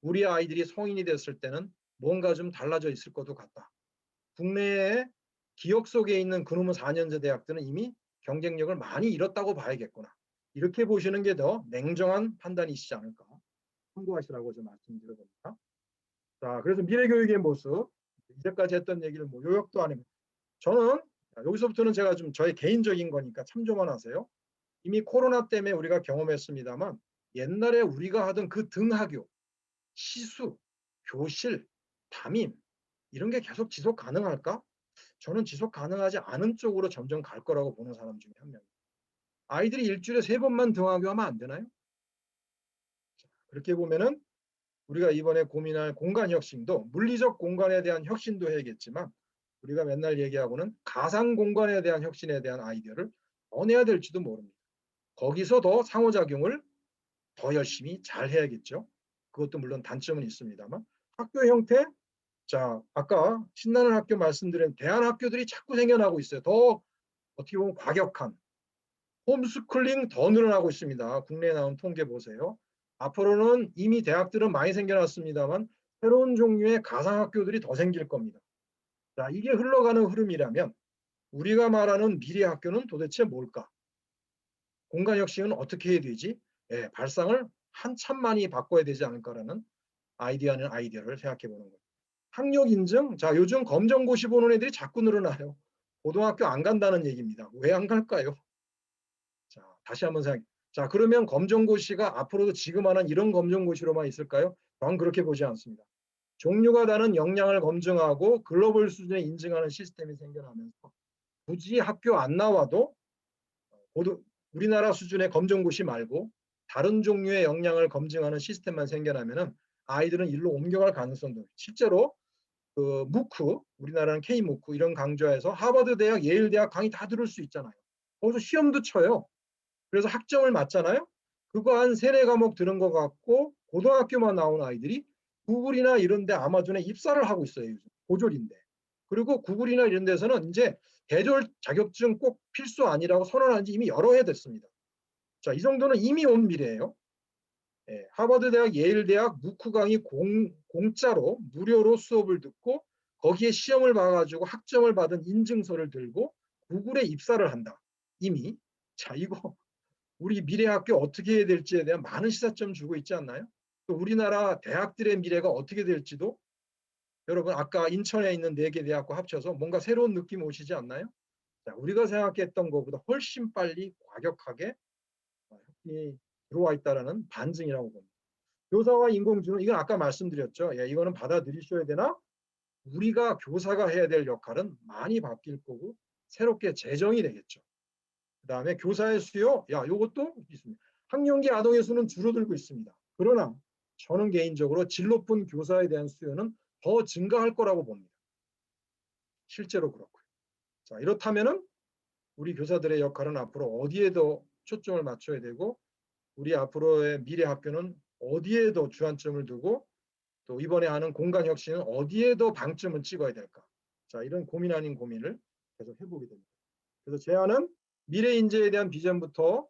우리 아이들이 성인이 됐을 때는 뭔가 좀 달라져 있을 것도 같다. 국내의 기억 속에 있는 그놈의 4년제 대학들은 이미 경쟁력을 많이 잃었다고 봐야겠구나. 이렇게 보시는 게 더 냉정한 판단이시지 않을까. 참고하시라고 좀 말씀드려봅니다. 자, 그래서 미래교육의 모습, 이제까지 했던 얘기를 뭐 요약도 안 합니다. 저는 여기서부터는 제가 좀 저의 개인적인 거니까 참조만 하세요. 이미 코로나 때문에 우리가 경험했습니다만 옛날에 우리가 하던 그 등하교, 시수, 교실, 담임 이런 게 계속 지속 가능할까? 저는 지속 가능하지 않은 쪽으로 점점 갈 거라고 보는 사람 중에 한 명입니다. 아이들이 일주일에 3번만 등하교 하면 안 되나요? 그렇게 보면은 우리가 이번에 고민할 공간 혁신도 물리적 공간에 대한 혁신도 해야겠지만 우리가 맨날 얘기하고는 가상 공간에 대한 혁신에 대한 아이디어를 꺼내야 될지도 모릅니다. 거기서 더 상호작용을 더 열심히 잘 해야겠죠. 그것도 물론 단점은 있습니다만 학교 형태, 자 아까 신나는 학교 말씀드린 대안학교들이 자꾸 생겨나고 있어요. 더 어떻게 보면 과격한 홈스쿨링 더 늘어나고 있습니다. 국내에 나온 통계 보세요. 앞으로는 이미 대학들은 많이 생겨났습니다만 새로운 종류의 가상학교들이 더 생길 겁니다. 자, 이게 흘러가는 흐름이라면 우리가 말하는 미래 학교는 도대체 뭘까? 공간 혁신은 어떻게 해야 되지? 예, 발상을 한참 많이 바꿔야 되지 않을까라는 아이디어를 생각해 보는 거예요. 학력 인증, 자 요즘 검정고시 보는 애들이 자꾸 늘어나요. 고등학교 안 간다는 얘기입니다. 왜 안 갈까요? 자, 다시 한번 생각해. 자, 그러면 검정고시가 앞으로도 지금 하는 이런 검정고시로만 있을까요? 저는 그렇게 보지 않습니다. 종류가 다른 역량을 검증하고 글로벌 수준에 인증하는 시스템이 생겨나면서 굳이 학교 안 나와도 우리나라 수준의 검정고시 말고 다른 종류의 역량을 검증하는 시스템만 생겨나면은 아이들은 일로 옮겨갈 가능성도 실제로 그 무크, 우리나라는 K무크 이런 강좌에서 하버드 대학, 예일 대학 강의 다 들을 수 있잖아요. 거기서 시험도 쳐요. 그래서 학점을 맞잖아요. 그거 한 3-4과목 들은 것 같고 고등학교만 나온 아이들이 구글이나 이런 데 아마존에 입사를 하고 있어요. 요즘. 고졸인데. 그리고 구글이나 이런 데서는 이제 대졸 자격증 꼭 필수 아니라고 선언한 지 이미 여러 해 됐습니다. 자, 이 정도는 이미 온 미래예요. 예, 하버드 대학, 예일 대학 무크 강의 공짜로 무료로 수업을 듣고 거기에 시험을 봐가지고 학점을 받은 인증서를 들고 구글에 입사를 한다. 이미. 자, 이거 우리 미래 학교 어떻게 해야 될지에 대한 많은 시사점 주고 있지 않나요? 또 우리나라 대학들의 미래가 어떻게 될지도 여러분 아까 인천에 있는 4개 대학과 합쳐서 뭔가 새로운 느낌 오시지 않나요? 자, 우리가 생각했던 것보다 훨씬 빨리 과격하게 혁신이 들어와 있다는 반증이라고 봅니다. 교사와 인공지능 이건 아까 말씀드렸죠. 예, 이거는 받아들이셔야 되나? 우리가 교사가 해야 될 역할은 많이 바뀔 거고 새롭게 재정이 되겠죠. 그다음에 교사의 수요, 요것도 있습니다. 학령기 아동의 수는 줄어들고 있습니다. 그러나 저는 개인적으로 질 높은 교사에 대한 수요는 더 증가할 거라고 봅니다. 실제로 그렇고요. 자, 이렇다면은 우리 교사들의 역할은 앞으로 어디에 더 초점을 맞춰야 되고 우리 앞으로의 미래 학교는 어디에 더 주안점을 두고 또 이번에 하는 공간 혁신은 어디에 더 방점을 찍어야 될까? 자, 이런 고민 아닌 고민을 계속 해보게 됩니다. 그래서 제안은 미래 인재에 대한 비전부터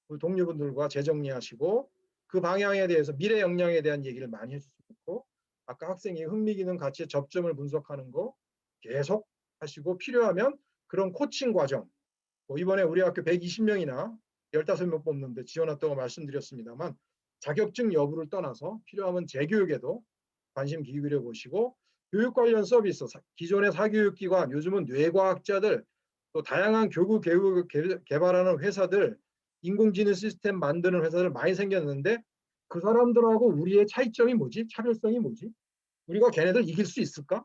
우리 동료분들과 재정리하시고 그 방향에 대해서 미래 역량에 대한 얘기를 많이 해주시고 있고 아까 학생이 흥미 기능 가치의 접점을 분석하는 거 계속 하시고 필요하면 그런 코칭 과정 뭐 이번에 우리 학교 120명이나 15명 뽑는데 지원했다고 말씀드렸습니다만 자격증 여부를 떠나서 필요하면 재교육에도 관심 기울여 보시고 교육 관련 서비스 기존의 사교육기관 요즘은 뇌과학자들 또 다양한 교구 교육을 개발하는 회사들 인공지능 시스템 만드는 회사들 많이 생겼는데 그 사람들하고 우리의 차이점이 뭐지? 차별성이 뭐지? 우리가 걔네들 이길 수 있을까?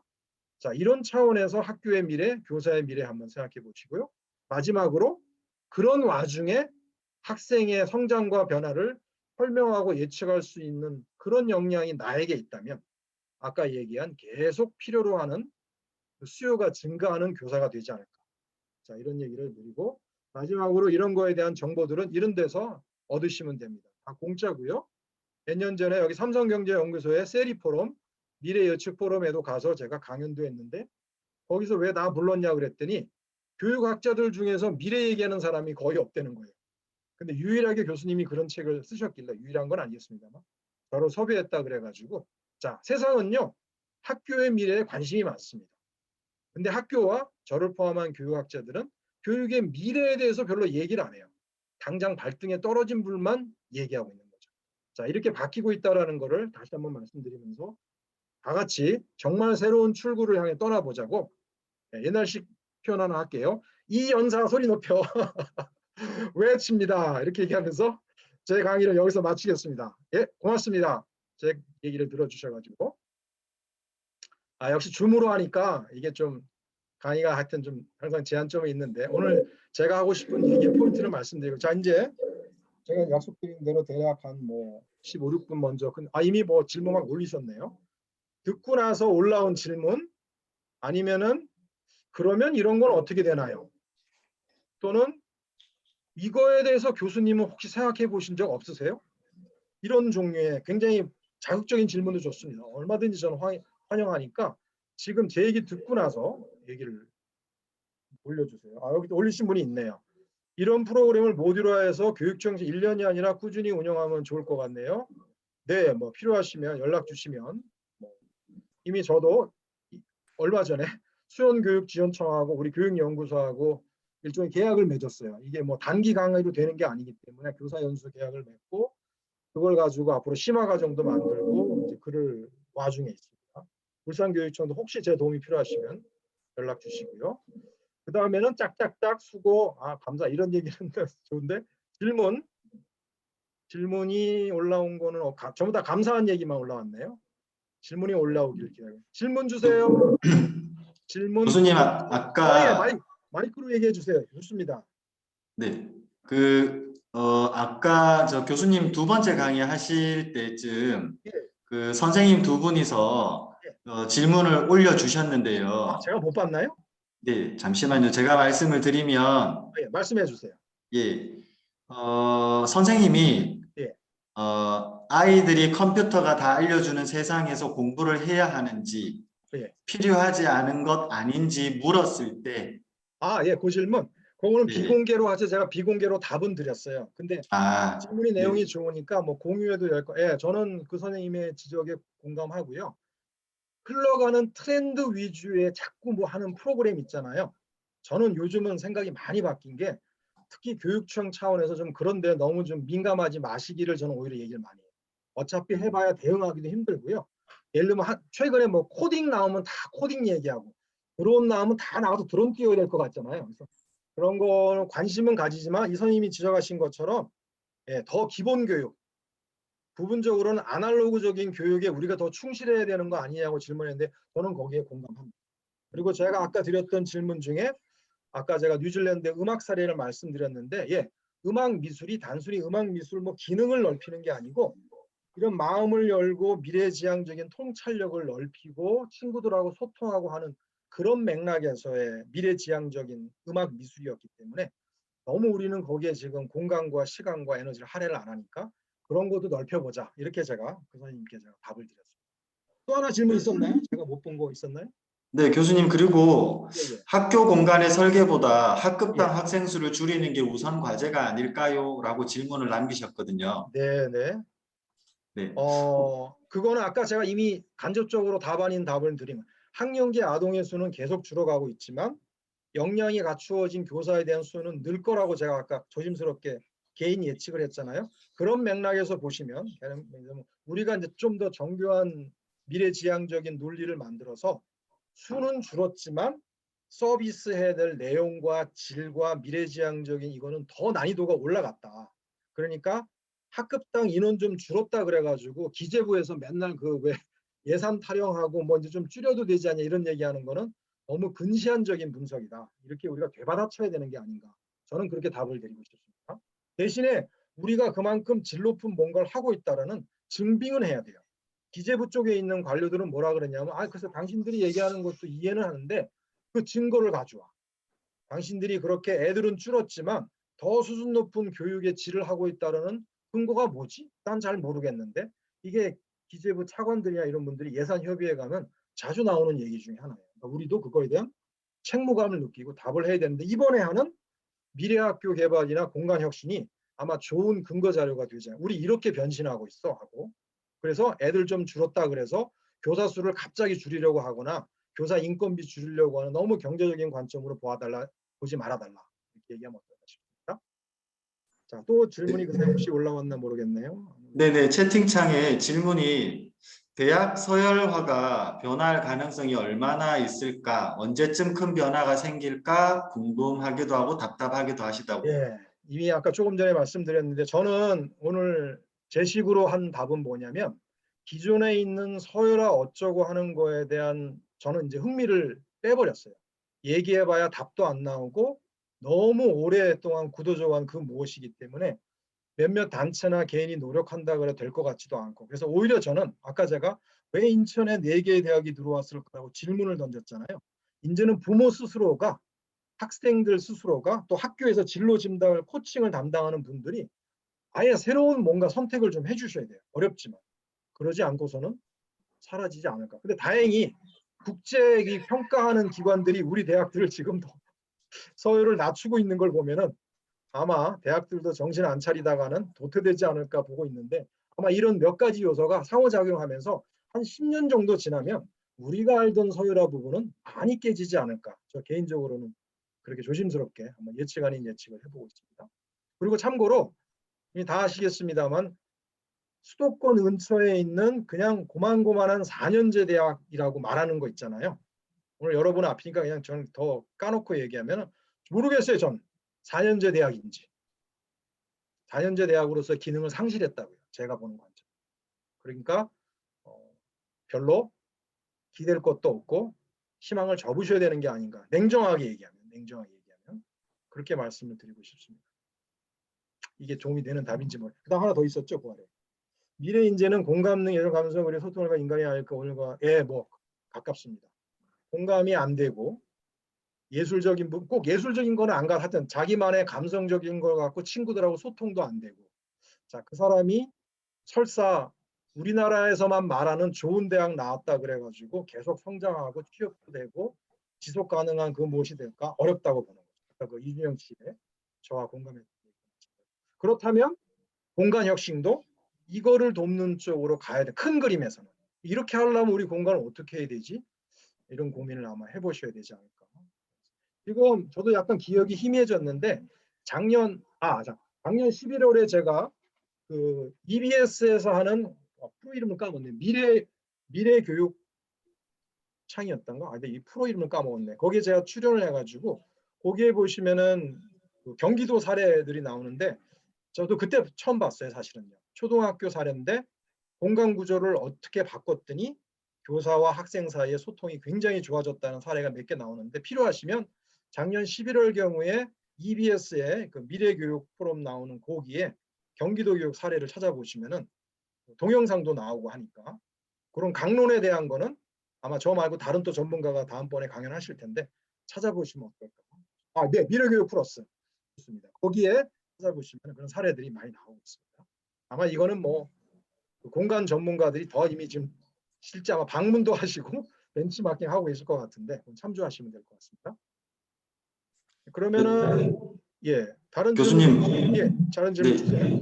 자, 이런 차원에서 학교의 미래, 교사의 미래 한번 생각해 보시고요. 마지막으로 그런 와중에 학생의 성장과 변화를 설명하고 예측할 수 있는 그런 역량이 나에게 있다면 아까 얘기한 계속 필요로 하는 수요가 증가하는 교사가 되지 않을까. 자, 이런 얘기를 드리고 마지막으로 이런 거에 대한 정보들은 이런 데서 얻으시면 됩니다. 다 공짜고요. 몇 년 전에 여기 삼성경제연구소의 세리 포럼, 미래 예측 포럼에도 가서 제가 강연도 했는데 거기서 왜 나 불렀냐 그랬더니 교육학자들 중에서 미래 얘기하는 사람이 거의 없다는 거예요. 근데 유일하게 교수님이 그런 책을 쓰셨길래 유일한 건 아니었습니다만 저를 섭외했다 그래가지고 자, 세상은요 학교의 미래에 관심이 많습니다. 근데 학교와 저를 포함한 교육학자들은 교육의 미래에 대해서 별로 얘기를 안 해요. 당장 발등에 떨어진 불만 얘기하고 있는 거죠. 자, 이렇게 바뀌고 있다는 것을 다시 한번 말씀드리면서 다 같이 정말 새로운 출구를 향해 떠나보자고 옛날식 표현 하나 할게요. 이 연사 소리 높여 외칩니다. 이렇게 얘기하면서 제 강의를 여기서 마치겠습니다. 예, 고맙습니다. 제 얘기를 들어주셔가지고. 아, 역시 줌으로 하니까 이게 좀 강의가 하여튼 좀 항상 제한점이 있는데 오늘 제가 하고 싶은 얘기 포인트를 말씀드리고 자 이제 제가 약속드린 대로 대략 한 뭐 15, 16분 먼저 이미 뭐 질문 막 올리셨네요. 듣고 나서 올라온 질문 아니면은 그러면 이런 건 어떻게 되나요? 또는 이거에 대해서 교수님은 혹시 생각해 보신 적 없으세요? 이런 종류의 굉장히 자극적인 질문도 좋습니다. 얼마든지 저는 환영하니까 지금 제 얘기 듣고 나서 얘기를 올려주세요. 아, 여기 올리신 분이 있네요. 이런 프로그램을 모듈화해서 교육청에서 1년이 아니라 꾸준히 운영하면 좋을 것 같네요. 네, 뭐 필요하시면 연락 주시면 뭐 이미 저도 얼마 전에 수원교육지원청하고 우리 교육연구소하고 일종의 계약을 맺었어요. 이게 뭐 단기 강의로 되는 게 아니기 때문에 교사 연수 계약을 맺고 그걸 가지고 앞으로 심화 과정도 만들고 이제 그럴 와중에 있습니다. 울산교육청도 혹시 제 도움이 필요하시면 연락 주시고요. 그 다음에는 짝짝짝 수고 감사 이런 얘기는 좋은데 질문이 올라온 거는 전부 다 감사한 얘기만 올라왔네요. 질문이 올라오길 기다려요. 질문 주세요. 질문. 교수님 예, 아까 마이크로 얘기해 주세요. 좋습니다. 네, 아까 저 교수님 두 번째 강의 하실 때쯤 예, 그 선생님 두 분이서 예. 질문을 올려주셨는데요. 제가 못 봤나요? 네, 잠시만요. 제가 말씀을 드리면 예, 말씀해 주세요. 예, 선생님이 예, 아이들이 컴퓨터가 다 알려주는 세상에서 공부를 해야 하는지 예. 필요하지 않은 것 아닌지 물었을 때 예, 그 질문. 그거는 예, 비공개로 하죠. 제가 비공개로 답은 드렸어요. 근데 질문이 내용이 네, 좋으니까 뭐 공유해도 될 거. 예, 저는 그 선생님의 지적에 공감하고요. 흘러가는 트렌드 위주의 자꾸 뭐 하는 프로그램 있잖아요. 저는 요즘은 생각이 많이 바뀐 게 특히 교육청 차원에서 좀 그런데 너무 좀 민감하지 마시기를 저는 오히려 얘기를 많이 해요. 어차피 해봐야 대응하기도 힘들고요. 예를 들면 최근에 뭐 코딩 나오면 다 코딩 얘기하고 드론 나오면 다 나와서 드론 띄워야 될 것 같잖아요. 그래서 그런 거 관심은 가지지만 이 선생님이 지적하신 것처럼 더 기본 교육 부분적으로는 아날로그적인 교육에 우리가 더 충실해야 되는 거 아니냐고 질문했는데 저는 거기에 공감합니다. 그리고 제가 아까 드렸던 질문 중에 아까 제가 뉴질랜드 음악 사례를 말씀드렸는데 음악 미술이 단순히 음악 미술 뭐 기능을 넓히는 게 아니고 이런 마음을 열고 미래지향적인 통찰력을 넓히고 친구들하고 소통하고 하는 그런 맥락에서의 미래지향적인 음악 미술이었기 때문에 너무 우리는 거기에 지금 공간과 시간과 에너지를 할애를 안 하니까 그런 것도 넓혀보자. 이렇게 제가 그 선생님께 제가 답을 드렸습니다. 또 하나 질문 있었나요? 제가 못 본 거 있었나요? 네, 교수님, 그리고 예, 예. 학교 공간의 설계보다 예. 학급당 학생 수를 줄이는 게 우선 과제가 아닐까요? 라고 질문을 남기셨거든요. 네, 네. 네. 그거는 아까 제가 이미 간접적으로 답 아닌 답을 드린 학령기 아동의 수는 계속 줄어가고 있지만 역량이 갖추어진 교사에 대한 수는 늘 거라고 제가 아까 조심스럽게 개인 예측을 했잖아요. 그런 맥락에서 보시면 우리가 이제 좀 더 정교한 미래지향적인 논리를 만들어서 수는 줄었지만 서비스해야 될 내용과 질과 미래지향적인 이거는 더 난이도가 올라갔다. 그러니까 학급당 인원 좀 줄었다 그래가지고 기재부에서 맨날 그 왜 예산 타령하고 뭐 이제 좀 줄여도 되지 않냐 이런 얘기하는 거는 너무 근시안적인 분석이다. 이렇게 우리가 되받아쳐야 되는 게 아닌가. 저는 그렇게 답을 드리고 싶습니다. 대신에 우리가 그만큼 질 높은 뭔가를 하고 있다라는 증빙은 해야 돼요. 기재부 쪽에 있는 관료들은 뭐라 그러냐면 그래서 당신들이 얘기하는 것도 이해는 하는데 그 증거를 가져와. 당신들이 그렇게 애들은 줄었지만 더 수준 높은 교육의 질을 하고 있다는 근거가 뭐지? 난 잘 모르겠는데 이게 기재부 차관들이나 이런 분들이 예산 협의회 가면 자주 나오는 얘기 중에 하나예요. 그러니까 우리도 그거에 대한 책무감을 느끼고 답을 해야 되는데 이번에 하는 미래학교 개발이나 공간혁신이 아마 좋은 근거 자료가 되지 않아요. 우리 이렇게 변신하고 있어 하고 그래서 애들 좀 줄었다 그래서 교사 수를 갑자기 줄이려고 하거나 교사 인건비 줄이려고 하는 너무 경제적인 관점으로 보지 말아달라 이렇게 얘기하면 어떨까 싶습니다. 자, 또 질문이 근데 혹시 올라왔나 모르겠네요. 네네, 채팅창에 질문이 대학 서열화가 변할 가능성이 얼마나 있을까? 언제쯤 큰 변화가 생길까? 궁금하기도 하고 답답하기도 하시다고요. 예, 이미 아까 조금 전에 말씀드렸는데 저는 오늘 제 식으로 한 답은 뭐냐면 기존에 있는 서열화 어쩌고 하는 거에 대한 저는 이제 흥미를 빼버렸어요. 얘기해봐야 답도 안 나오고 너무 오랫동안 구도조한 그 무엇이기 때문에 몇몇 단체나 개인이 노력한다 그래 될 것 같지도 않고 그래서 오히려 저는 아까 제가 왜 인천에 4개의 대학이 들어왔을까라고 질문을 던졌잖아요. 이제는 부모 스스로가 학생들 스스로가 또 학교에서 진로 진단을 코칭을 담당하는 분들이 아예 새로운 뭔가 선택을 좀 해주셔야 돼요. 어렵지만 그러지 않고서는 사라지지 않을까. 근데 다행히 국제 평가하는 기관들이 우리 대학들을 지금 더 서열을 낮추고 있는 걸 보면은 아마 대학들도 정신 안 차리다가는 도태되지 않을까 보고 있는데 아마 이런 몇 가지 요소가 상호작용하면서 한 10년 정도 지나면 우리가 알던 서열화 부분은 많이 깨지지 않을까. 저 개인적으로는 그렇게 조심스럽게 한번 예측 아닌 예측을 해보고 있습니다. 그리고 참고로 다 아시겠습니다만 수도권 근처에 있는 그냥 고만고만한 4년제 대학이라고 말하는 거 있잖아요. 오늘 여러분 앞이니까 그냥 전 더 까놓고 얘기하면 모르겠어요. 전 4년제 대학인지. 4년제 대학으로서 기능을 상실했다고요. 제가 보는 관점. 그러니까 별로 기댈 것도 없고 희망을 접으셔야 되는 게 아닌가. 냉정하게 얘기하면 그렇게 말씀을 드리고 싶습니다. 이게 도움이 되는 답인지 모르겠어요. 그다음 하나 더 있었죠. 그 아래. 미래 인재는 공감능, 예절, 감성, 그리고 소통과 인간이 아닐까 오늘과 뭐 가깝습니다. 공감이 안 되고 예술적인 부분, 꼭 예술적인 거는 안 가. 하여튼 자기만의 감성적인 거 갖고 친구들하고 소통도 안 되고. 자, 그 사람이 설사 우리나라에서만 말하는 좋은 대학 나왔다 그래가지고 계속 성장하고 취업도 되고 지속 가능한 그 무엇이 될까 어렵다고 보는 거죠. 아까 그 이준영 씨의 저와 공감했던 그렇다면 공간 혁신도 이거를 돕는 쪽으로 가야 돼. 큰 그림에서는. 이렇게 하려면 우리 공간을 어떻게 해야 되지? 이런 고민을 아마 해보셔야 되지 않을까. 지금 저도 약간 기억이 희미해졌는데 작년 11월에 제가 그 EBS에서 하는 프로 이름을 까먹었네. 미래 교육 창이었던가? 근데 이 프로 이름을 까먹었네. 거기에 제가 출연을 해가지고 거기에 보시면은 그 경기도 사례들이 나오는데 저도 그때 처음 봤어요, 사실은요. 초등학교 사례인데 공간 구조를 어떻게 바꿨더니 교사와 학생 사이의 소통이 굉장히 좋아졌다는 사례가 몇 개 나오는데 필요하시면 작년 11월 경우에 EBS의 그 미래교육 포럼 나오는 거기에 경기도 교육 사례를 찾아보시면은 동영상도 나오고 하니까 그런 강론에 대한 거는 아마 저 말고 다른 또 전문가가 다음번에 강연하실 텐데 찾아보시면 어떨까. 네, 미래교육 플러스. 좋습니다. 거기에 찾아보시면 그런 사례들이 많이 나오고 있습니다. 아마 이거는 뭐 공간 전문가들이 더 이미 지금 실제 아마 방문도 하시고 벤치마킹 하고 계실 것 같은데 참조하시면 될 것 같습니다. 그러면은 예, 다른 교수님, 질문, 예, 다른 질문 주세요. 네.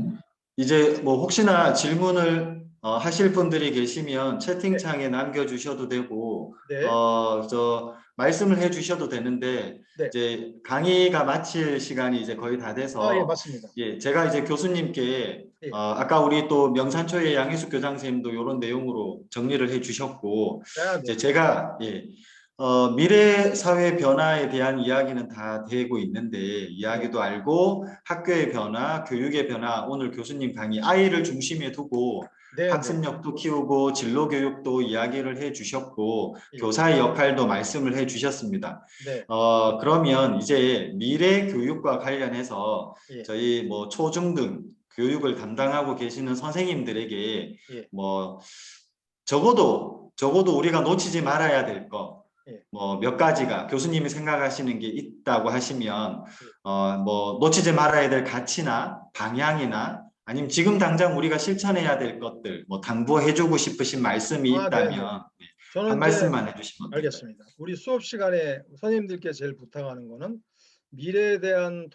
이제 뭐 혹시나 질문을 하실 분들이 계시면 채팅창에 남겨주셔도 되고, 네, 저 말씀을 해주셔도 되는데, 네, 이제 강의가 마칠 시간이 이제 거의 다 예, 돼서, 맞습니다. 예, 제가 이제 교수님께 예, 아까 우리 또 명산초의 양희숙 교장 선생님도 이런 내용으로 정리를 해주셨고, 아, 이제 네, 제가 미래 사회 변화에 대한 이야기는 다 되고 있는데 이야기도 알고 학교의 변화, 교육의 변화, 오늘 교수님 강의 아이를 중심에 두고 네, 네, 학습력도 키우고 진로 교육도 이야기를 해 주셨고 예, 교사의 역할도 말씀을 해 주셨습니다. 네, 그러면 이제 미래 교육과 관련해서 예, 저희 뭐 초중등 교육을 담당하고 계시는 선생님들에게 예, 뭐 적어도 우리가 놓치지 말아야 될 것, 예, 뭐 몇 가지가 교수님이 생각하시는 게 있다고 하시면, 예. 뭐 놓치지 말아야 될 가치나 방향이나 아니면 지금 당장 우리가 실천해야 될 것들, 뭐 당부해주고 싶으신 말씀이 아, 네, 네. 있다면 한 저는 이제 말씀만 해주시면 어떨까요? 알겠습니다. 우리 수업 시간에 선생님들께 제일 부탁하는 거는 미래에 대한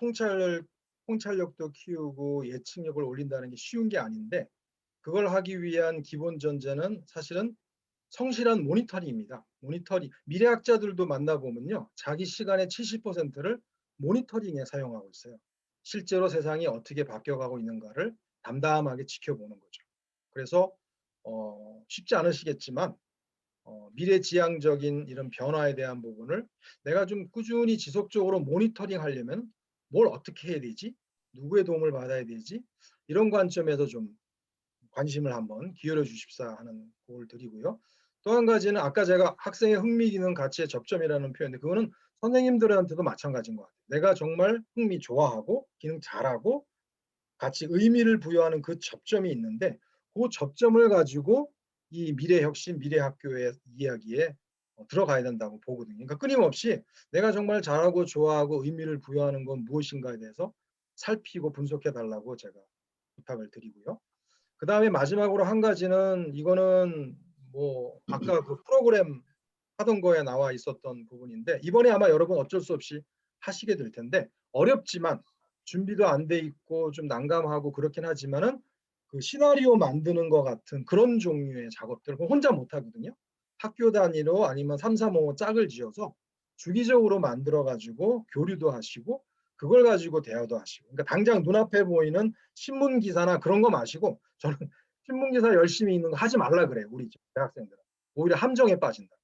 통찰력도 키우고 예측력을 올린다는 게 쉬운 게 아닌데 그걸 하기 위한 기본 전제는 사실은 성실한 모니터링입니다. 모니터링. 미래학자들도 만나보면요. 자기 시간의 70%를 모니터링에 사용하고 있어요. 실제로 세상이 어떻게 바뀌어가고 있는가를 담담하게 지켜보는 거죠. 그래서 쉽지 않으시겠지만 미래지향적인 이런 변화에 대한 부분을 내가 좀 꾸준히 지속적으로 모니터링 하려면 뭘 어떻게 해야 되지? 누구의 도움을 받아야 되지? 이런 관점에서 좀 관심을 한번 기울여 주십사 하는 고를 드리고요. 또 한 가지는 아까 제가 학생의 흥미 기능 가치의 접점이라는 표현인데 그거는 선생님들한테도 마찬가지인 것 같아요. 내가 정말 흥미 좋아하고 기능 잘하고 같이 의미를 부여하는 그 접점이 있는데 그 접점을 가지고 이 미래 혁신, 미래 학교의 이야기에 들어가야 된다고 보거든요. 그러니까 끊임없이 내가 정말 잘하고 좋아하고 의미를 부여하는 건 무엇인가에 대해서 살피고 분석해 달라고 제가 부탁을 드리고요. 그 다음에 마지막으로 한 가지는 이거는 뭐 아까 그 프로그램 하던 거에 나와 있었던 부분인데 이번에 아마 여러분 어쩔 수 없이 하시게 될 텐데 어렵지만 준비도 안 돼 있고 좀 난감하고 그렇긴 하지만은 그 시나리오 만드는 것 같은 그런 종류의 작업들 혼자 못 하거든요. 학교 단위로 아니면 3, 4, 5 짝을 지어서 주기적으로 만들어 가지고 교류도 하시고 그걸 가지고 대화도 하시고 그러니까 당장 눈앞에 보이는 신문 기사나 그런 거 마시고 저는 신문 기사 열심히 있는 거 하지 말라 그래요. 우리 대학생들은 오히려 함정에 빠진다.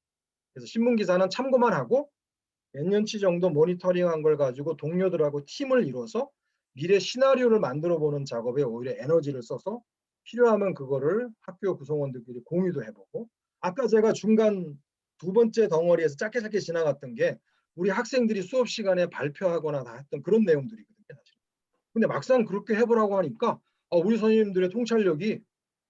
그래서 신문 기사는 참고만 하고 몇 년치 정도 모니터링한 걸 가지고 동료들하고 팀을 이뤄서 미래 시나리오를 만들어 보는 작업에 오히려 에너지를 써서 필요하면 그거를 학교 구성원들끼리 공유도 해보고 아까 제가 중간 두 번째 덩어리에서 짧게 지나갔던 게 우리 학생들이 수업 시간에 발표하거나 다 했던 그런 내용들이거든요. 사실. 근데 막상 그렇게 해보라고 하니까 우리 선생님들의 통찰력이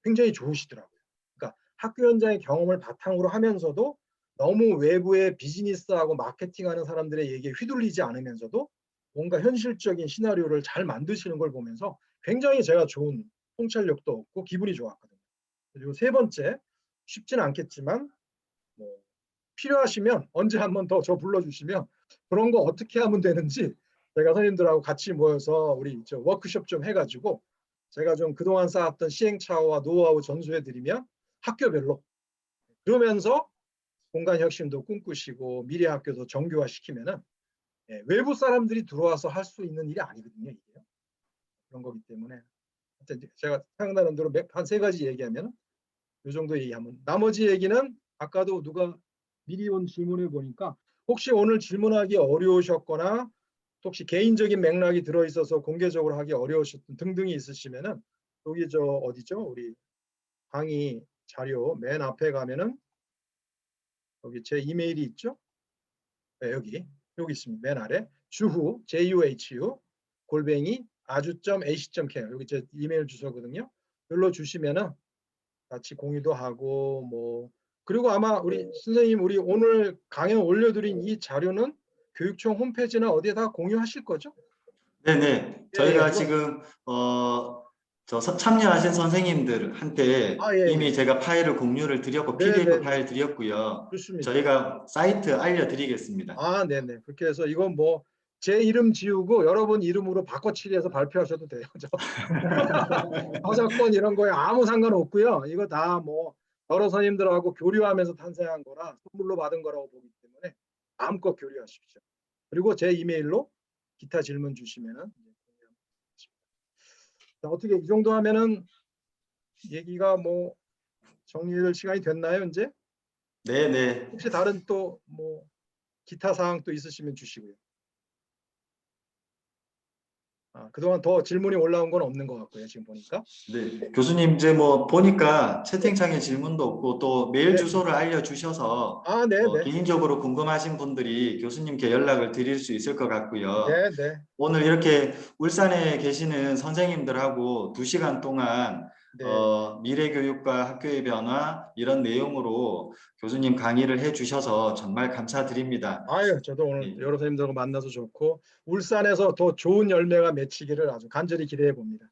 굉장히 좋으시더라고요. 그러니까 학교 현장의 경험을 바탕으로 하면서도 너무 외부의 비즈니스하고 마케팅하는 사람들의 얘기에 휘둘리지 않으면서도 뭔가 현실적인 시나리오를 잘 만드시는 걸 보면서 굉장히 제가 좋은 통찰력도 없고 기분이 좋았거든요. 그리고 세 번째, 쉽지는 않겠지만 뭐 필요하시면 언제 한번 더 저 불러주시면 그런 거 어떻게 하면 되는지 제가 선생님들하고 같이 모여서 우리 워크숍 좀 해가지고 제가 좀 그동안 쌓았던 시행착오와 노하우 전수해드리면 학교별로 그러면서 공간 혁신도 꿈꾸시고 미래 학교도 정교화시키면은 외부 사람들이 들어와서 할 수 있는 일이 아니거든요. 이게 그런 거기 때문에 제가 생각나는 대로 한 세 가지 얘기하면 이 정도 얘기하면 나머지 얘기는 아까도 누가 미리 온 질문을 보니까 혹시 오늘 질문하기 어려우셨거나 혹시 개인적인 맥락이 들어있어서 공개적으로 하기 어려우셨던 등등이 있으시면은 여기 어디죠? 우리 강의 자료 맨 앞에 가면은 여기 제 이메일이 있죠? 네, 여기 있습니다. 맨 아래 주후 juhu 골뱅이 a주.ac.kr 여기 제 이메일 주소거든요. 여기로 주시면은 같이 공유도 하고 뭐 그리고 아마 우리 선생님 우리 오늘 강연 올려드린 이 자료는 교육청 홈페이지나 어디에다 공유하실 거죠? 네네. 예, 저희가 이거- 지금 참여하신 선생님들한테 아, 예, 이미 예. 제가 파일을 공유를 드렸고 네, PDF 네, 네. 파일 드렸고요. 좋습니다. 저희가 사이트 알려드리겠습니다. 아, 네네. 그렇게 해서 이건 뭐 제 이름 지우고 여러분 이름으로 바꿔치기해서 발표하셔도 돼요. 저작권 이런 거에 아무 상관없고요. 이거 다 뭐 여러 선생님들하고 교류하면서 탄생한 거라 선물로 받은 거라고 보기 때문에 마음껏 교류하십시오. 그리고 제 이메일로 기타 질문 주시면은 이제 공유하겠습니다. 자, 어떻게 이 정도 하면은 얘기가 뭐 정리될 시간이 됐나요, 이제? 네네. 혹시 다른 또 뭐 기타 사항 또 있으시면 주시고요. 그동안 더 질문이 올라온 건 없는 것 같고요. 지금 보니까. 네. 교수님 이제 뭐 보니까 채팅창에 질문도 없고 또 메일 네. 주소를 알려주셔서 네네. 개인적으로 궁금하신 분들이 교수님께 연락을 드릴 수 있을 것 같고요. 네네. 오늘 이렇게 울산에 계시는 선생님들하고 2시간 동안 네. 미래교육과 학교의 변화 이런 내용으로 교수님 강의를 해주셔서 정말 감사드립니다. 아유, 저도 오늘 네. 여러 선생님들하고 만나서 좋고 울산에서 더 좋은 열매가 맺히기를 아주 간절히 기대해 봅니다.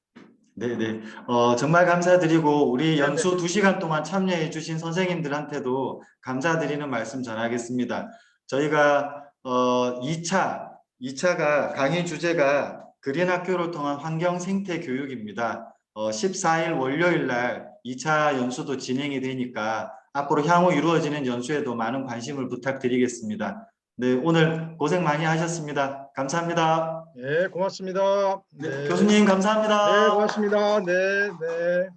네네. 정말 감사드리고 우리 네네. 연수 2시간 동안 참여해 주신 선생님들한테도 감사드리는 말씀 전하겠습니다. 저희가 2차가 강의 주제가 그린 학교를 통한 환경 생태 교육입니다. 14일 월요일 날 2차 연수도 진행이 되니까 앞으로 향후 이루어지는 연수에도 많은 관심을 부탁드리겠습니다. 네, 오늘 고생 많이 하셨습니다. 감사합니다. 네, 고맙습니다. 네, 네. 교수님 감사합니다. 네, 고맙습니다. 네, 네.